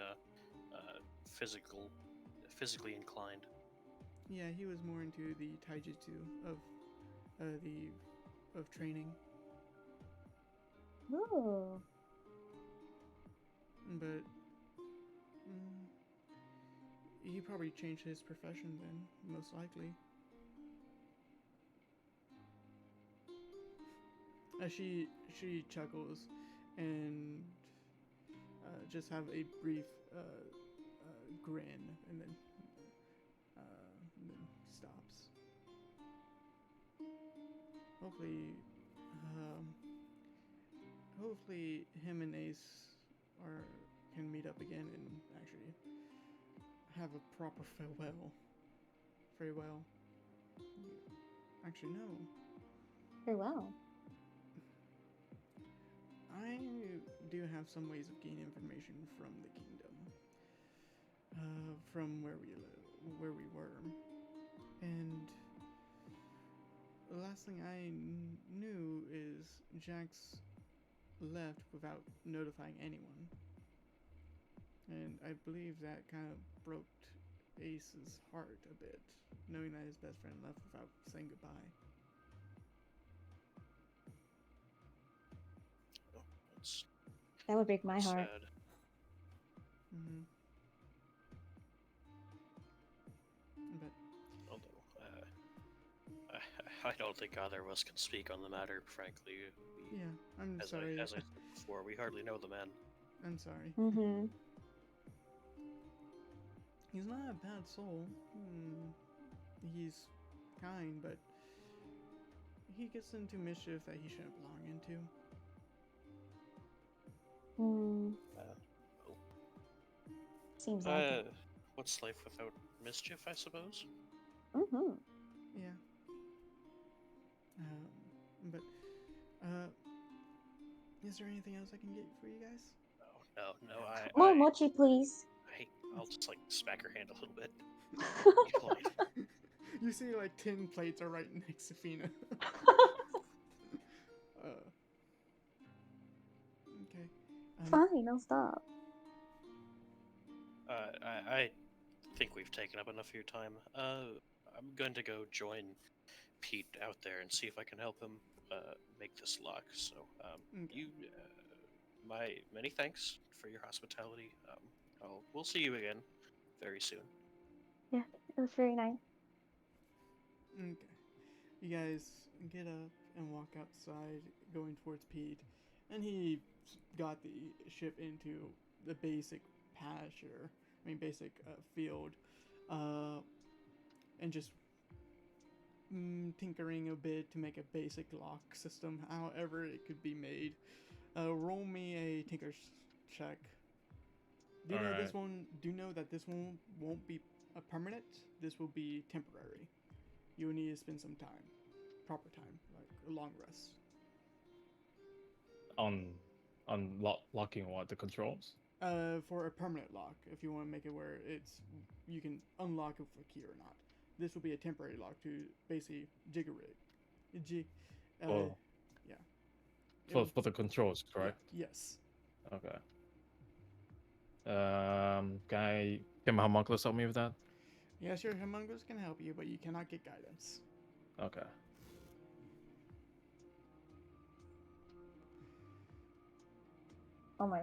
S3: physically inclined.
S1: Yeah, he was more into the taijutsu of training,
S2: Oh.
S1: but he probably changed his profession then, most likely. She chuckles and just have a brief grin and then stops. Hopefully him and Ace can meet up again and actually have a proper farewell. Farewell. Actually, no.
S2: Farewell.
S1: I do have some ways of gaining information from the kingdom, from where we were, and the last thing I knew is Jax left without notifying anyone, and I believe that kind of broke Ace's heart a bit, knowing that his best friend left without saying goodbye.
S3: Oh, that's
S2: That would break my heart.
S3: sad.
S1: Mm-hmm. But
S3: Although, I don't think either of us can speak on the matter, frankly.
S1: yeah, I'm
S3: As
S1: sorry.
S3: I said before, we hardly know the man.
S1: I'm sorry.
S2: Mm-hmm.
S1: He's not a bad soul. He's kind, but he gets into mischief that he shouldn't belong into.
S2: Mm.
S3: Well,
S2: Seems like it.
S3: what's life without mischief, I suppose?
S2: Mm-hmm.
S1: Yeah. But Is there anything else I can get for you guys?
S3: No.
S2: More mochi, please.
S3: I'll just like smack her hand a little bit. Be polite.
S1: You see, like 10 plates are right next to Fina. Okay.
S2: Fine, I'll stop.
S3: I think we've taken up enough of your time. I'm going to go join Pete out there and see if I can help him make this lock. So,
S1: Okay.
S3: my many thanks for your hospitality. We'll see you again very soon.
S2: Yeah, it was very nice.
S1: Okay. You guys get up and walk outside, going towards Pete, and he got the ship into the basic pasture, basic field, and just tinkering a bit to make a basic lock system, however it could be made. Roll me a tinker's check. Do you know this one? Do you know that this one won't be a permanent? This will be temporary. You will need to spend some time, proper time, like a long rest.
S4: On locking what, the controls?
S1: For a permanent lock, if you want to make it where you can unlock it with a key or not. This will be a temporary lock to basically jigger it.
S4: Oh.
S1: Yeah.
S4: For the controls, correct?
S1: Yeah, yes.
S4: Okay. Can my homunculus help me with that?
S1: Yeah, sure. Homunculus can help you, but you cannot get guidance.
S4: Okay.
S2: Oh my.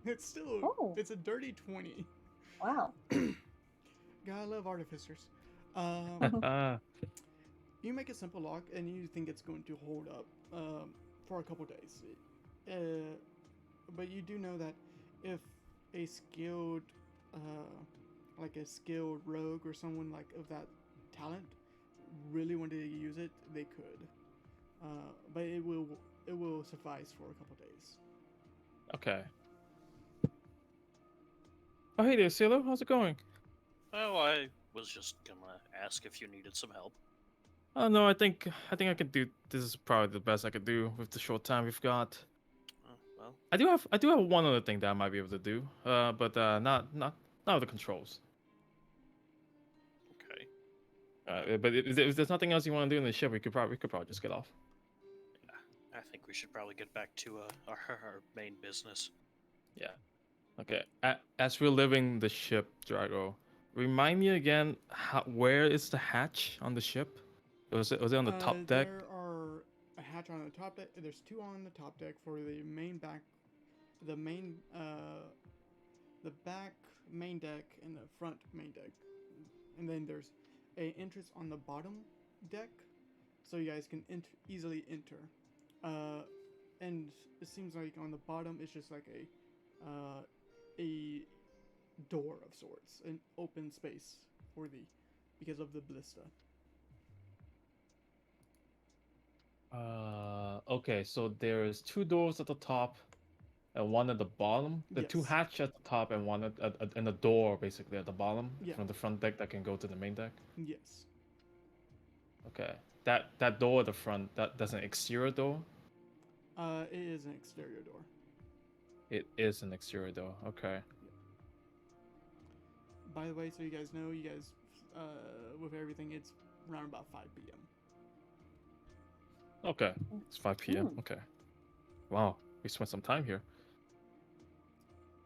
S1: It's still.
S2: Oh.
S1: It's a dirty 20.
S2: Wow.
S1: Gotta love artificers. You make a simple lock, and you think it's going to hold up for a couple days. But you do know that if a skilled, like a skilled rogue or someone like of that talent, really wanted to use it, they could. But it will suffice for a couple days.
S4: Okay. Oh, hey there, Sailor. How's it going?
S3: Oh, I was just gonna ask if you needed some help.
S4: Oh no, I think I can do. This is probably the best I could do with the short time we've got.
S3: Well,
S4: I do have one other thing that I might be able to do. But not with the controls.
S3: okay.
S4: But if there's nothing else you want to do in the ship, we could probably just get off.
S3: I think we should probably get back to our main business.
S4: Yeah. Okay. As we're leaving the ship, Drago, remind me again where is the hatch on the ship? Was it on the top deck?
S1: There are a hatch on the top deck. There's two on the top deck for the main back, the main, the back main deck and the front main deck, and then there's a entrance on the bottom deck, so you guys can easily enter. And it seems like on the bottom it's just like a door of sorts, an open space for because of the ballista.
S4: Okay, so there's two doors at the top and one at the bottom. The two
S1: Yes.
S4: hatch at the top and one and a door basically at the bottom
S1: Yeah.
S4: from the front deck that can go to the main deck.
S1: Yes.
S4: Okay, that door at the front, that's an exterior door.
S1: It is an exterior door.
S4: It is an exterior door. Okay.
S1: By the way, so you guys know, with everything, it's around about 5 p.m.
S4: Okay, it's 5 p.m. Okay. Wow, we spent some time here.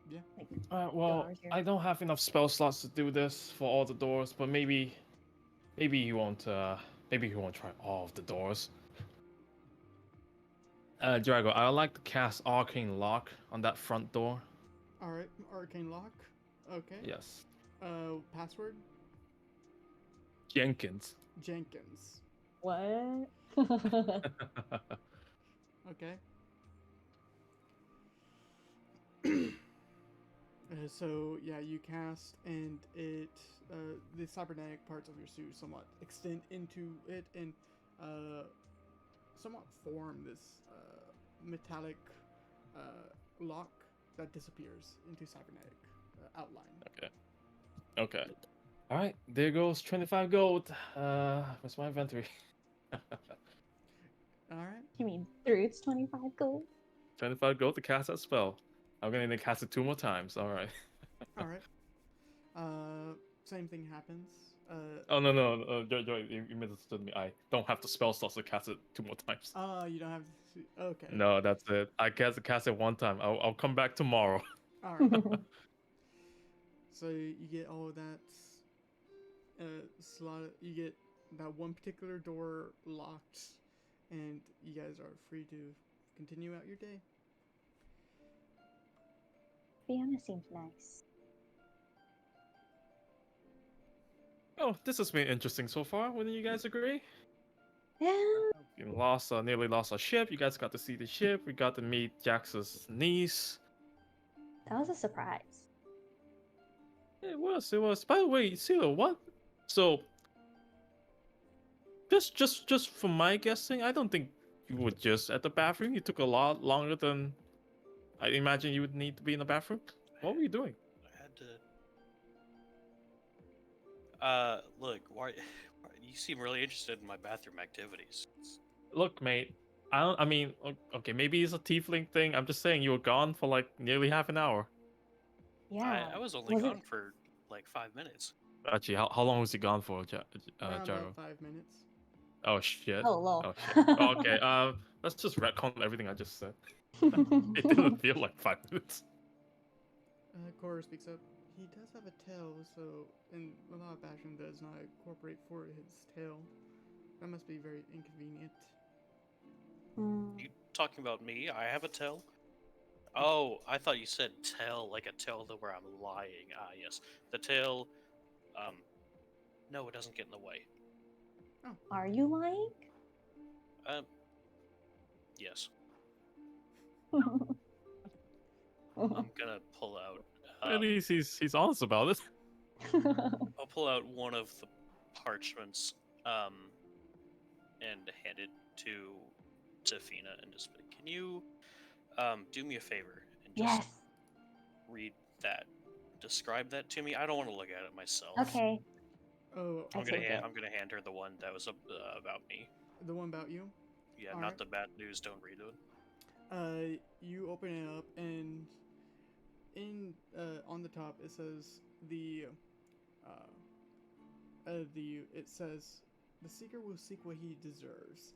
S1: Yeah.
S4: Well,
S2: Doors here.
S4: I don't have enough spell slots to do this for all the doors, but maybe he won't try all of the doors. Drago, I would like to cast Arcane Lock on that front door.
S1: Alright, arcane lock. Okay.
S4: Yes.
S1: Password?
S4: Jenkins.
S1: Jenkins.
S2: What?
S1: Okay. So yeah, you cast, and the cybernetic parts of your suit somewhat extend into it and somewhat form this metallic lock that disappears into cybernetic outline.
S4: Okay. All right, there goes 25 gold. Where's my inventory?
S1: All right.
S2: You mean through its 25 gold?
S4: 25 gold to cast that spell. I'm gonna need to cast it 2 more times. All right.
S1: All right. Same thing happens.
S4: Oh no, Joy, you misunderstood me. I don't have the spell slots to cast it 2 more times.
S1: You don't have. Okay.
S4: No, that's it. I cast it 1 time. I'll come back tomorrow.
S1: All right. So you get all of that slot. You get that one particular door locked, and you guys are free to continue out your day.
S2: Fiona seems nice.
S4: Oh, this has been interesting so far. Wouldn't you guys agree?
S2: Yeah.
S4: You nearly lost a ship. You guys got to see the ship. We got to meet Jax's niece.
S2: That was a surprise.
S4: It was. By the way, Silo, what? So, just from my guessing, I don't think you were just at the bathroom. You took a lot longer than I imagine you would need to be in the bathroom. What were you doing?
S3: I had to. Look, why you seem really interested in my bathroom activities.
S4: Look, mate. I mean, okay, maybe it's a tiefling thing. I'm just saying you were gone for like nearly half an hour.
S2: Yeah.
S3: I was only
S2: Was it-
S3: gone for like 5 minutes.
S4: Actually, how long was he gone for,
S1: Around
S4: Gyro?
S1: about 5 minutes.
S4: Oh shit.
S2: Oh, lol.
S4: Oh shit. Oh, okay. Let's just retcon everything I just said. It didn't feel like 5 minutes.
S1: Cora speaks up. He does have a tail, so and a lot of fashion does not incorporate for his tail. That must be very inconvenient.
S2: Hmm.
S3: You talking about me? I have a tail. Oh, I thought you said tail, like a tail that where I'm lying. Ah, yes, the tail. No, it doesn't get in the way.
S2: Are you lying?
S3: Yes.
S2: Oh,
S3: I'm gonna pull out.
S4: At least he's honest about it.
S3: I'll pull out one of the parchments, and hand it to Fina and just be, can you, do me a favor and just
S2: yes.
S3: read that, describe that to me. I don't want to look at it myself.
S2: Okay.
S1: Oh,
S2: I take it.
S3: I'm gonna hand her the one that was about me.
S1: the one about you.
S3: Yeah,
S1: All
S3: not
S1: right.
S3: the bad news. Don't read it.
S1: You open it up, and on the top it says it says the seeker will seek what he deserves,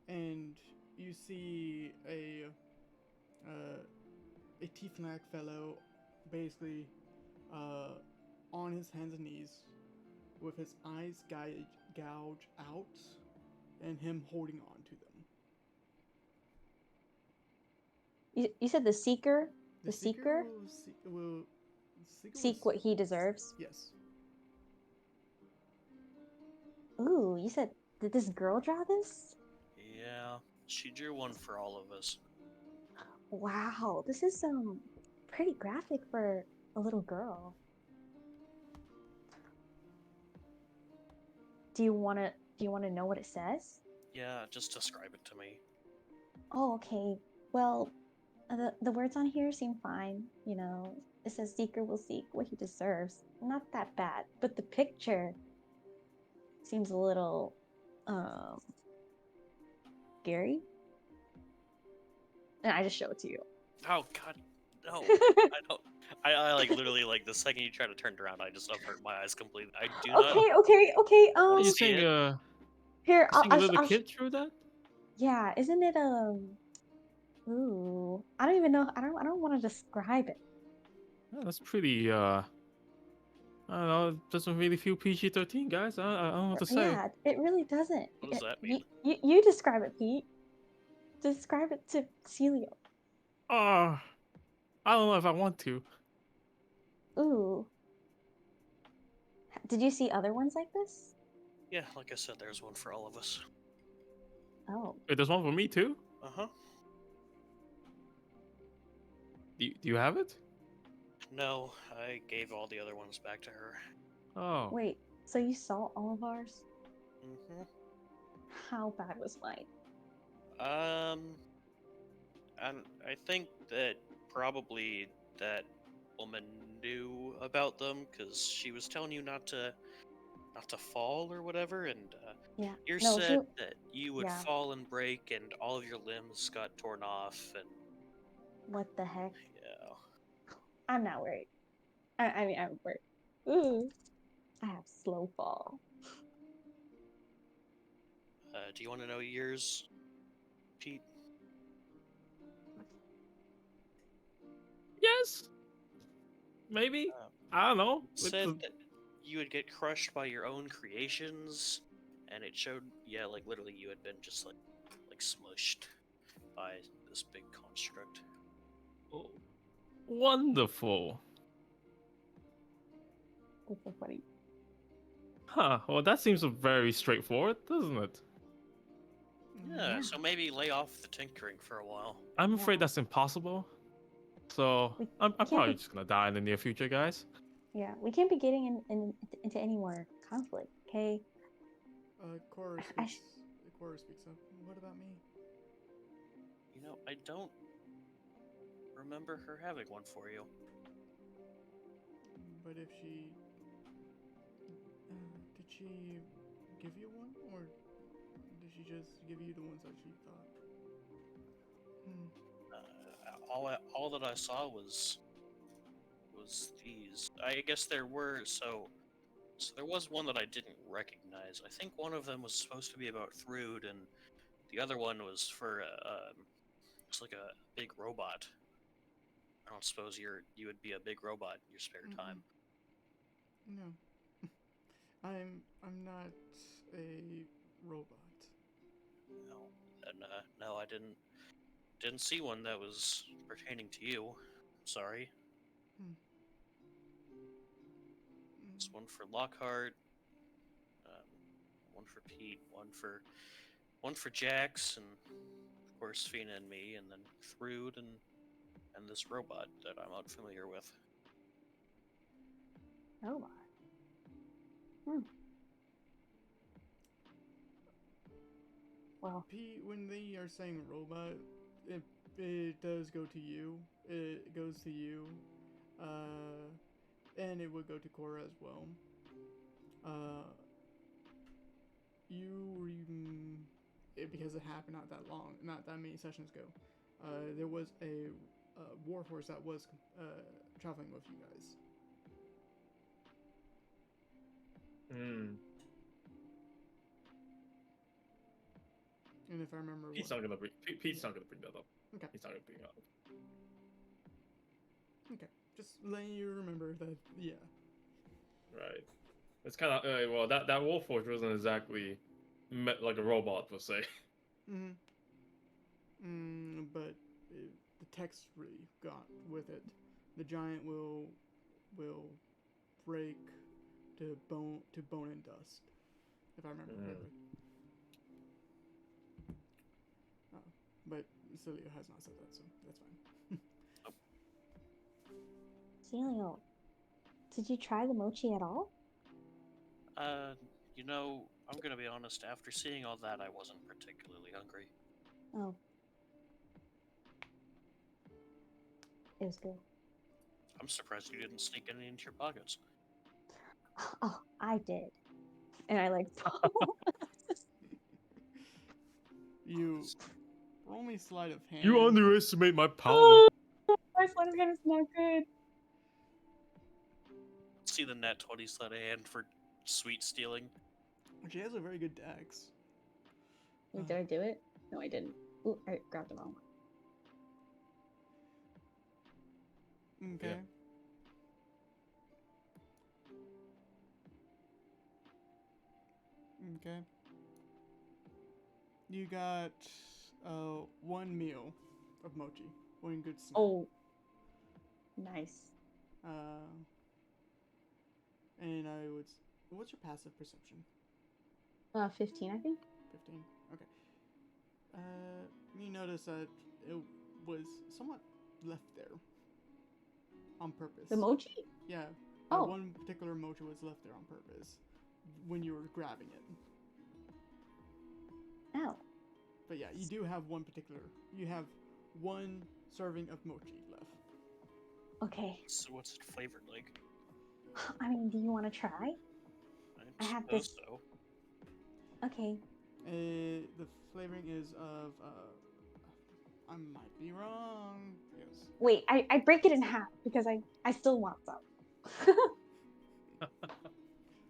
S1: and you see a tiefling fellow, basically, on his hands and knees, with his eyes gouge out, and him holding on to them.
S2: You said the seeker? The seeker?
S1: Will
S2: Seek what he deserves?
S1: Yes.
S2: Ooh, you said, did this girl draw this?
S3: Yeah, she drew one for all of us.
S2: Wow, this is pretty graphic for a little girl. Do you wanna know what it says?
S3: Yeah, just describe it to me.
S2: Oh, okay. Well, the words on here seem fine. You know, it says seeker will seek what he deserves. Not that bad, but the picture seems a little scary. And I just show it to you.
S3: Oh God, no! I don't. I like literally like the second you try to turn it around, I just avert my eyes completely. I do not.
S2: Okay.
S4: Are you
S3: see
S4: saying
S3: it.
S2: Here,
S4: you saying a little kid drew that?
S2: yeah, isn't it ooh, I don't even know. I don't want to describe it.
S4: Yeah, that's pretty I don't know, it doesn't really feel PG-13, guys. I don't know what to say.
S2: Yeah, it really doesn't.
S3: What does that mean?
S2: You describe it, Pete. Describe it to Celio.
S4: I don't know if I want to.
S2: Ooh. Did you see other ones like this?
S3: Yeah, like I said, there's one for all of us.
S2: Oh.
S4: Wait, there's one for me too?
S3: Uh-huh.
S4: Do you have it?
S3: No, I gave all the other ones back to her.
S4: Oh.
S2: Wait, so you saw all of ours?
S3: Mm-hmm.
S2: How bad was mine?
S3: And I think that probably that woman knew about them because she was telling you not to not to fall or whatever, and
S2: Yeah.
S3: you
S2: No,
S3: said that you would
S2: yeah.
S3: fall and break, and all of your limbs got torn off, and
S2: What the heck?
S3: yeah.
S2: I'm not worried. I mean, I'm worried. Ooh. I have slow fall.
S3: Do you want to know yours, Pete?
S4: Yes, maybe.
S3: Uh,
S4: I don't know.
S3: it said that you would get crushed by your own creations, and it showed, yeah, like literally you had been just like smushed by this big construct.
S4: Oh, wonderful.
S2: That's so funny.
S4: Huh. Well, that seems very straightforward, doesn't it?
S3: Yeah, so maybe lay off the tinkering for a while.
S4: I'm afraid
S2: Yeah.
S4: that's impossible. So
S2: We
S4: I'm
S2: can't
S4: probably
S2: be,
S4: just gonna die in the near future, guys.
S2: yeah, we can't be getting into any more conflict, okay?
S1: Cora
S2: I
S1: speaks. Cora speaks up. What about me?
S3: You know, I don't remember her having one for you.
S1: But if she, did she give you one, or did she just give you the ones that she thought?
S3: All that I saw was these. I guess there were so there was one that I didn't recognize. I think one of them was supposed to be about Thrud, and the other one was for it's like a big robot. I don't suppose you would be a big robot in your spare time.
S1: No, I'm not a robot.
S3: No, and no, I didn't see one that was pertaining to you. Sorry. It's one for Lockhart, um, one for Pete, one for Jax, and of course Fina and me, and then Thrud and this robot that I'm unfamiliar with.
S2: Robot. Hmm. Well,
S1: Pete, when they are saying robot, it does go to you. It goes to you, and it would go to Cora as well. Because it happened not that long, not that many sessions ago. There was a warhorse that was traveling with you guys.
S4: Hmm.
S1: And if I remember,
S4: Pete's not gonna bring that up.
S1: Okay.
S4: He's not gonna bring that up.
S1: Okay, just letting you remember that. Yeah.
S4: Right. It's kind of well, that Warforged wasn't exactly like a robot per se.
S1: But the text really got with it. The giant will break to bone and dust, if I remember correctly. But Celio has not said that, so that's fine.
S2: Celio, did you try the mochi at all?
S3: You know, I'm gonna be honest. After seeing all that, I wasn't particularly hungry.
S2: Oh. It was good.
S3: I'm surprised you didn't sneak any into your pockets.
S2: Oh, I did. And I like
S1: You roll me sleight of hand.
S4: You underestimate my power.
S2: Oh, my sleight of hand is not good.
S3: See the net 20 sleight of hand for sweet stealing.
S1: She has a very good dex.
S2: Wait, did I do it? No, I didn't. Ooh, I grabbed the wrong one.
S1: Okay.
S4: Yeah.
S1: Okay. You got one meal of mochi, one good snack.
S2: Oh, nice.
S1: And I would. What's your passive perception?
S2: 15, I think.
S1: 15. Okay. You notice that it was somewhat left there on purpose.
S2: The mochi?
S1: Yeah.
S2: Oh.
S1: One particular mochi was left there on purpose when you were grabbing it.
S2: Oh.
S1: But yeah, you do have one particular. You have one serving of mochi left.
S2: Okay.
S3: So what's it flavored like?
S2: I mean, do you want to try? I have
S3: Suppose
S2: this.
S3: so.
S2: Okay.
S1: The flavoring is of I might be wrong. Yes.
S2: Wait, I break it in half because I still want some.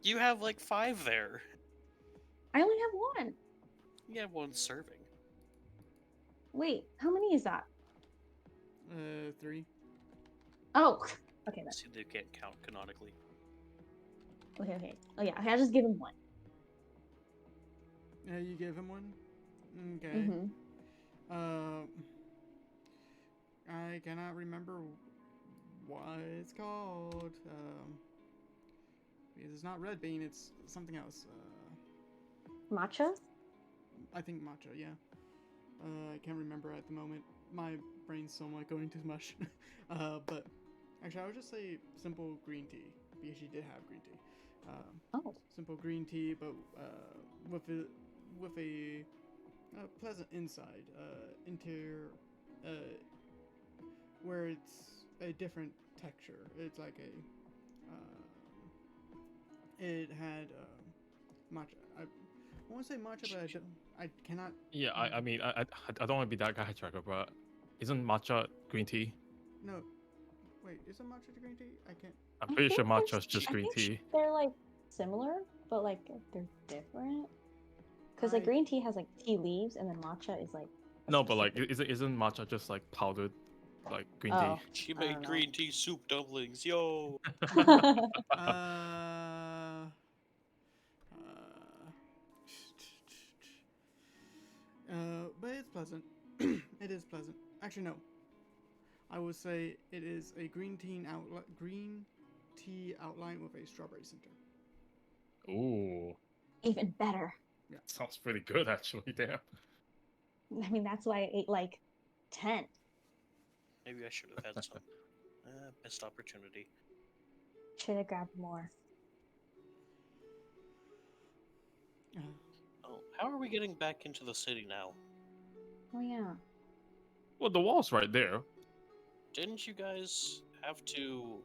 S3: You have like 5 there.
S2: I only have one.
S3: You have 1 serving.
S2: Wait, how many is that?
S1: 3.
S2: Oh, okay, that's
S3: See, they can't count canonically.
S2: okay. Oh yeah, I'll just give him one.
S1: You gave him one. Okay.
S2: Mm-hmm.
S1: I cannot remember what it's called. Because it's not red bean, it's something else.
S2: Matcha?
S1: I think matcha, yeah. I can't remember at the moment. My brain's somewhat going to mush. But actually, I would just say simple green tea because she did have green tea.
S2: Oh,
S1: Simple green tea, but with a pleasant inside, where it's a different texture. It's like it had matcha. I want to say matcha, but I cannot.
S4: Yeah, I mean, I don't want to be that guy, Tracker, but isn't matcha green tea?
S1: No, wait, is it matcha green tea? I can't.
S4: I'm
S2: I
S4: pretty sure
S2: think there's-
S4: matcha's just
S2: I
S4: green
S2: think
S4: tea.
S2: they're like similar, but like they're different. Because like
S1: I-
S2: green tea has like tea leaves, and then matcha is like. a
S4: No, but like,
S2: specific-
S4: isn't matcha just like powdered, like green
S2: Oh.
S3: She
S2: I don't
S3: made
S2: know.
S3: green tea soup dumplings, yo!
S4: tea?
S1: Uh, but it's pleasant. It is pleasant. Actually, no. I would say it is a green tea outline with a strawberry center.
S4: Ooh,
S2: Even better.
S4: sounds pretty good actually. Damn.
S2: I mean, that's why I ate like 10.
S3: Maybe I should have had some. Missed opportunity.
S2: Should have grabbed more.
S3: Oh, how are we getting back into the city now?
S2: Oh yeah.
S4: Well, the wall's right there.
S3: Didn't you guys have to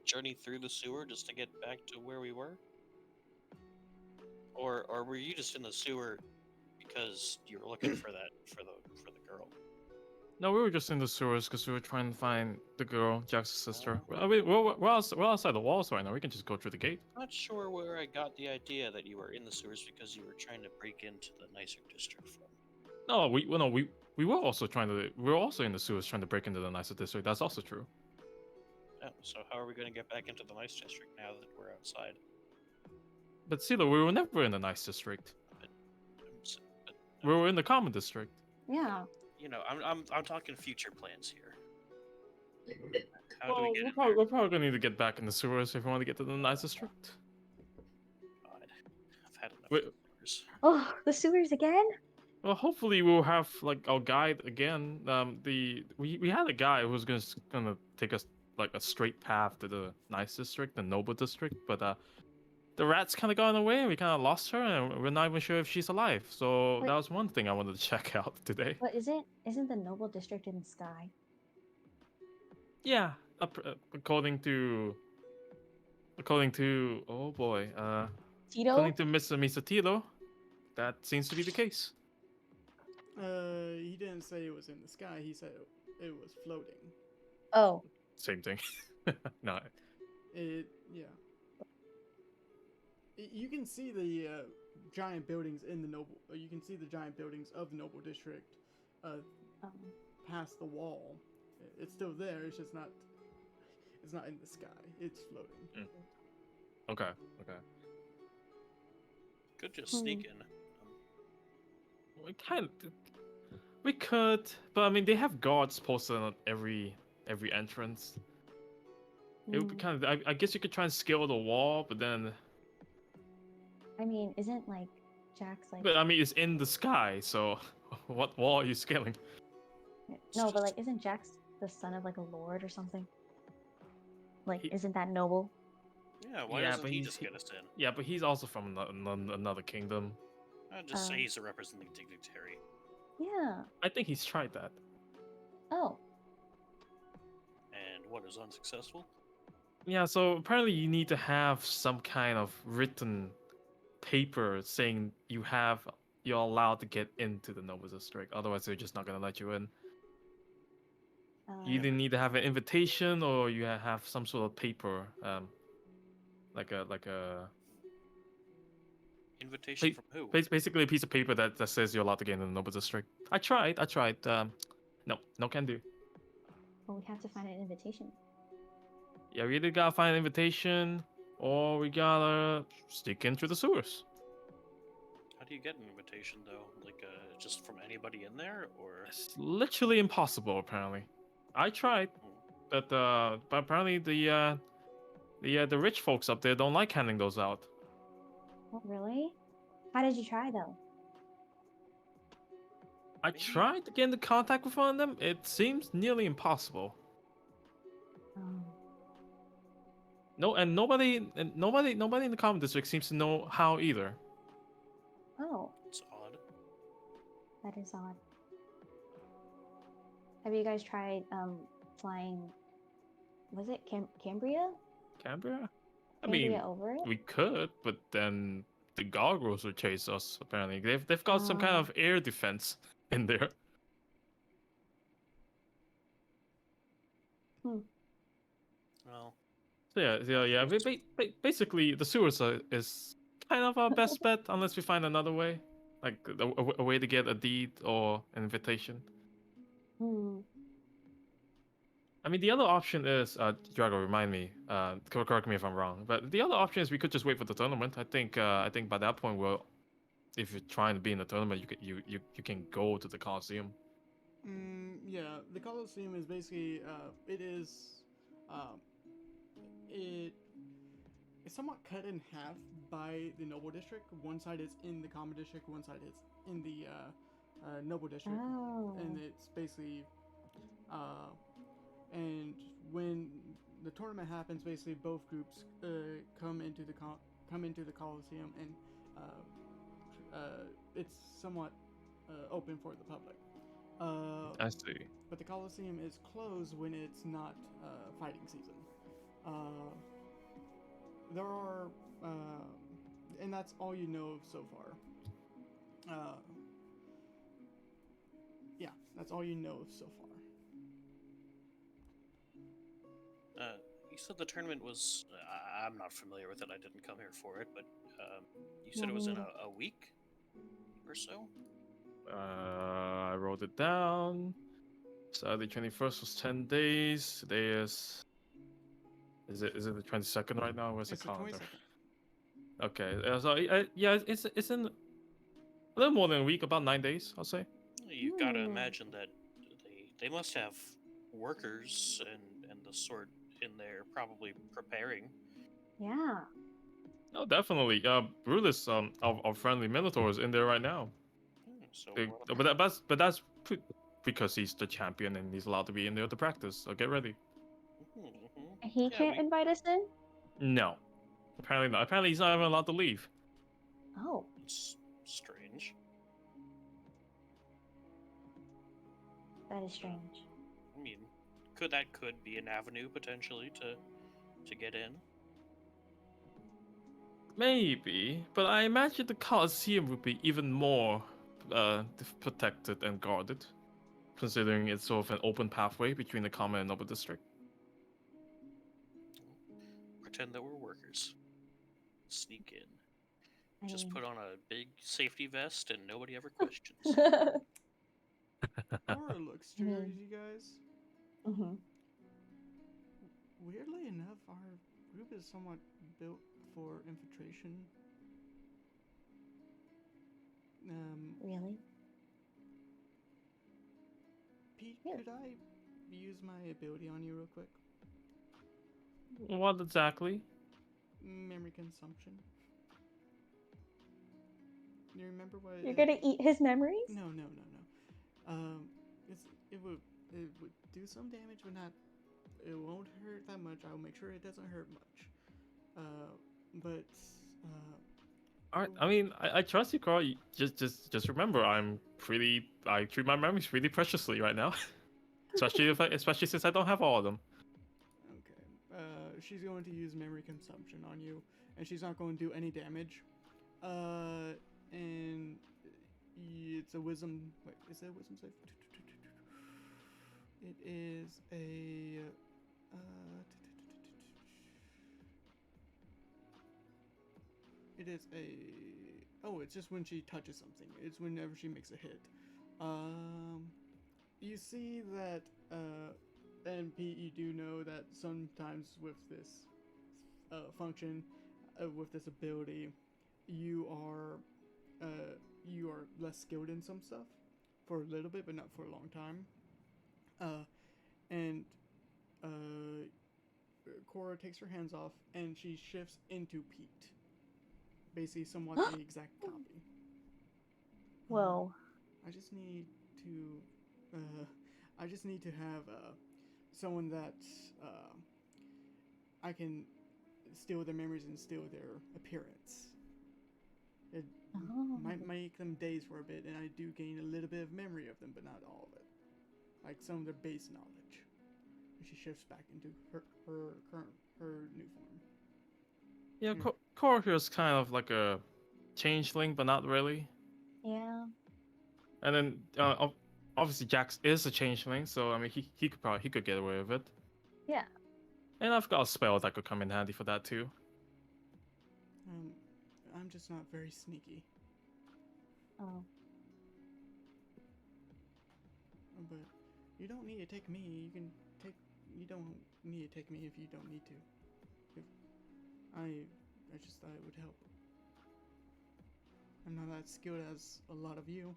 S3: journey through the sewer just to get back to where we were? Or were you just in the sewer because you were looking for the girl?
S4: No, we were just in the sewers because we were trying to find the girl, Jack's sister. I mean, we're outside the walls right now. We can just go through the gate.
S3: Not sure where I got the idea that you were in the sewers because you were trying to break into the nicer district from.
S4: No, we were also we were also in the sewers trying to break into the nicer district. That's also true.
S3: Oh, so how are we going to get back into the nice district now that we're outside?
S4: But Silo, we were never in the nice district.
S3: But
S4: We were in the common district.
S2: Yeah.
S3: you know, I'm talking future plans here. How do
S4: Well,
S3: we get in
S4: we're probably gonna need to get back in the sewers if we want to get to the nice district.
S3: God, I've had enough
S4: Wait.
S3: of sewers.
S2: Oh, the sewers again?
S4: Well, hopefully we'll have like our guide again. We had a guy who was gonna take us like a straight path to the nice district, the noble district, but the rat's kind of gone away. We kind of lost her, and we're not even sure if she's alive. So
S2: Wait.
S4: that was one thing I wanted to check out today.
S2: But isn't the noble district in the sky?
S4: Yeah, according to oh boy,
S2: Tito?
S4: according to Mr. Misatilo, that seems to be the case.
S1: He didn't say it was in the sky. He said it was floating.
S2: Oh.
S4: Same thing. No.
S1: Yeah. You can see the giant buildings in the noble. You can see the giant buildings of the noble district, past the wall. It's still there. It's just not. It's not in the sky. It's floating.
S4: Okay.
S3: Could just sneak in.
S4: We could, but I mean, they have guards posted on every entrance. It would be kind of. I guess you could try and scale the wall, but then.
S2: I mean, isn't like Jack's like
S4: But I mean, it's in the sky, so what wall are you scaling?
S2: no, but like isn't Jack's the son of like a lord or something? Like,
S4: He-
S2: isn't that noble?
S3: Yeah, why
S4: Yeah,
S3: doesn't
S4: but
S3: he
S4: he's-
S3: just get us in?
S4: Yeah, but he's also from another kingdom.
S3: I'd just say he's a representing dignitary.
S2: Yeah.
S4: I think he's tried that.
S2: Oh.
S3: And what is unsuccessful?
S4: Yeah, so apparently you need to have some kind of written paper saying you're allowed to get into the Noble District. Otherwise, they're just not gonna let you in. You either need to have an invitation or you have some sort of paper, like a
S3: Invitation from who?
S4: basically a piece of paper that says you're allowed to get into the Noble District. I tried. No can do.
S2: Well, we have to find an invitation.
S4: Yeah, we either gotta find an invitation or we gotta sneak in through the sewers.
S3: How do you get an invitation though? Like, just from anybody in there, or?
S4: It's literally impossible. Apparently, I tried, but apparently the rich folks up there don't like handing those out.
S2: Oh, really? How did you try though?
S4: I tried to get into contact with one of them. It seems nearly impossible.
S2: Um,
S4: Nobody in the common district seems to know how either.
S2: oh,
S3: It's odd.
S2: that is odd. Have you guys tried flying? Was it Cambria?
S4: Cambria? I
S2: Cambria
S4: mean,
S2: over it?
S4: we could, but then the gargoyles would chase us. Apparently, they've got some kind of air defense in there.
S3: Well,
S4: So yeah. Basically, the sewers is kind of our best bet unless we find another way, like a way to get a deed or an invitation.
S2: Hmm.
S4: I mean, the other option is, Drago, remind me, correct me if I'm wrong, but the other option is we could just wait for the tournament. I think by that point, if you're trying to be in the tournament, you can go to the Coliseum.
S1: Yeah, the Coliseum is basically it's somewhat cut in half by the Noble District. One side is in the Common District, one side is in the Noble District, and it's basically and when the tournament happens, basically both groups come into the Coliseum, and it's somewhat open for the public.
S4: I see.
S1: But the Coliseum is closed when it's not fighting season. There are, and that's all you know of so far. Yeah, that's all you know of so far.
S3: You said the tournament was. I'm not familiar with it. I didn't come here for it, but you said
S2: No,
S3: it was
S2: me
S3: in
S2: neither.
S3: a week or so.
S4: I wrote it down. Saturday 21st was 10 days. Today is it the 22nd right now? Where's the
S1: It's the
S4: calendar?
S1: 22nd.
S4: Okay, so yeah, it's in a little more than a week, about 9 days, I'll say.
S3: You gotta imagine that they must have workers and the sort in there probably preparing.
S2: Yeah.
S4: No, definitely. Brutus, our friendly Minotaur is in there right now.
S3: So,
S4: But that's because he's the champion and he's allowed to be in there to practice. So get ready.
S2: He can't invite us in?
S4: No, apparently not. Apparently he's not even allowed to leave.
S2: Oh.
S3: It's strange.
S2: That is strange.
S3: I mean, could be an avenue potentially to get in?
S4: Maybe, but I imagine the Colosseum would be even more protected and guarded, considering it's sort of an open pathway between the Common and Noble District.
S3: Pretend that we're workers. Sneak in.
S2: I
S3: Just
S2: mean-
S3: put on a big safety vest and nobody ever questions.
S1: Aura looks strange, you guys.
S2: Mm-hmm.
S1: Weirdly enough, our group is somewhat built for infiltration.
S2: Really?
S1: Pete,
S2: Yeah.
S1: could I use my ability on you real quick?
S4: What exactly?
S1: Memory consumption. You remember what?
S2: You're gonna eat his memories?
S1: No. It would do some damage, but not. It won't hurt that much. I'll make sure it doesn't hurt much. But
S4: Alright, I mean, I trust you, Carl. Just remember, I treat my memories really preciously right now, especially since I don't have all of them.
S1: okay. She's going to use memory consumption on you, and she's not going to do any damage. And it's a wisdom. Wait, is it a wisdom save? It is a. Uh, it is a. Oh, it's just when she touches something. It's whenever she makes a hit. You see that. And Pete, you do know that sometimes with this function, with this ability, you are you are less skilled in some stuff for a little bit, but not for a long time. And Cora takes her hands off and she shifts into Pete, basically somewhat the exact copy.
S2: Whoa.
S1: I just need to, I just need to have someone that I can steal their memories and steal their appearance. It
S2: Oh.
S1: might make them dazed for a bit, and I do gain a little bit of memory of them, but not all of it. Like some of their base knowledge. And she shifts back into her new form.
S4: Yeah,
S1: Hmm.
S4: Korra here is kind of like a changeling, but not really.
S2: Yeah.
S4: And then obviously Jax is a changeling, so I mean he could get away with it.
S2: Yeah.
S4: And I've got a spell that could come in handy for that too.
S1: I'm just not very sneaky.
S2: Oh.
S1: But you don't need to take me. You don't need to take me if you don't need to. If I just thought it would help. I'm not that skilled as a lot of you.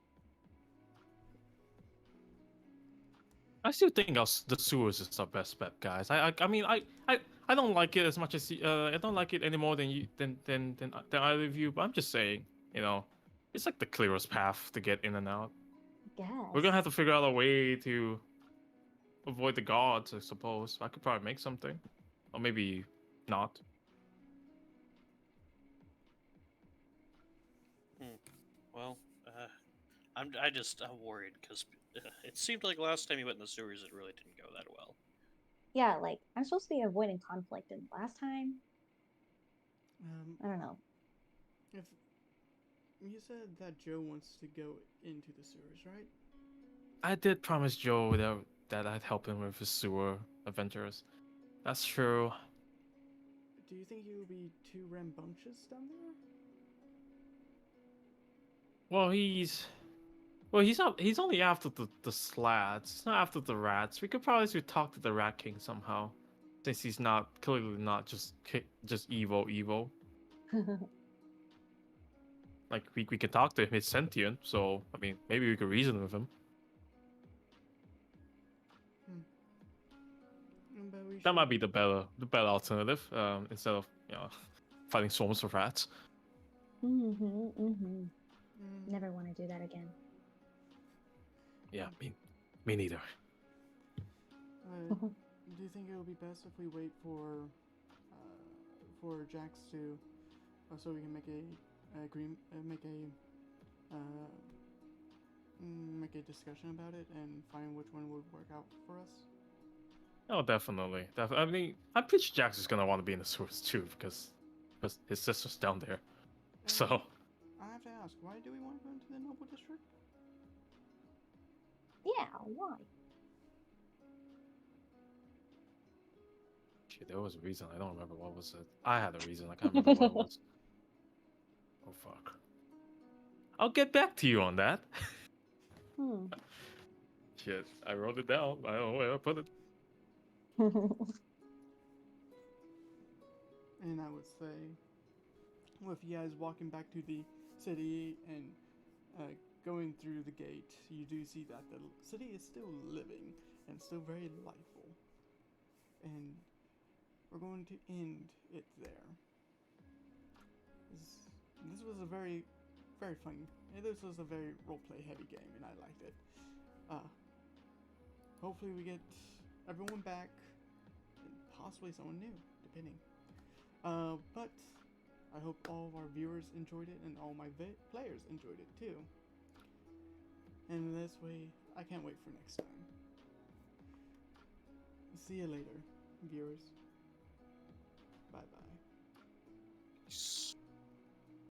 S4: I still think the sewers is our best bet, guys. I mean I don't like it as much as I don't like it any more than you than either of you. But I'm just saying, you know, it's like the clearest path to get in and out.
S2: I guess.
S4: We're gonna have to figure out a way to avoid the guards, I suppose. I could probably make something, or maybe not.
S3: Well, I'm worried because it seemed like last time you went in the sewers, it really didn't go that well.
S2: Yeah, like I'm supposed to be avoiding conflict, and last time, I don't know.
S1: If you said that Joe wants to go into the sewers, right?
S4: I did promise Joe that I'd help him with his sewer adventures. That's true.
S1: Do you think he will be too rambunctious down there?
S4: Well, he's not. He's only after the slads. He's not after the rats. We could probably talk to the Rat King somehow, since he's not clearly not just evil. Like we could talk to him. He's sentient, so I mean maybe we could reason with him.
S1: But we
S4: That
S1: should.
S4: might be the better alternative. Instead of fighting swarms of rats.
S2: Never want to do that again.
S4: Yeah, me neither.
S1: Do you think it will be best if we wait for Jax to, so we can make make a discussion about it and find which one would work out for us?
S4: Oh, definitely. I mean, I'm pretty sure Jax is gonna want to be in the sewers too because his sister's down there. So
S1: I have to ask, why do we want to go into the Noble District?
S2: Yeah, why?
S4: shit, there was a reason. I don't remember what was it. I had a reason. I can't remember what it was. Oh fuck. I'll get back to you on that. Shit, I wrote it down. I don't know where I put it.
S1: And I would say, with you guys walking back to the city and going through the gate, you do see that the city is still living and still very lively. And we're going to end it there. This was a very, very fun. This was a very roleplay heavy game, and I liked it. Hopefully, we get everyone back, and possibly someone new, depending. But I hope all of our viewers enjoyed it, and all my players enjoyed it too. And this way, I can't wait for next time. See you later, viewers. Bye bye.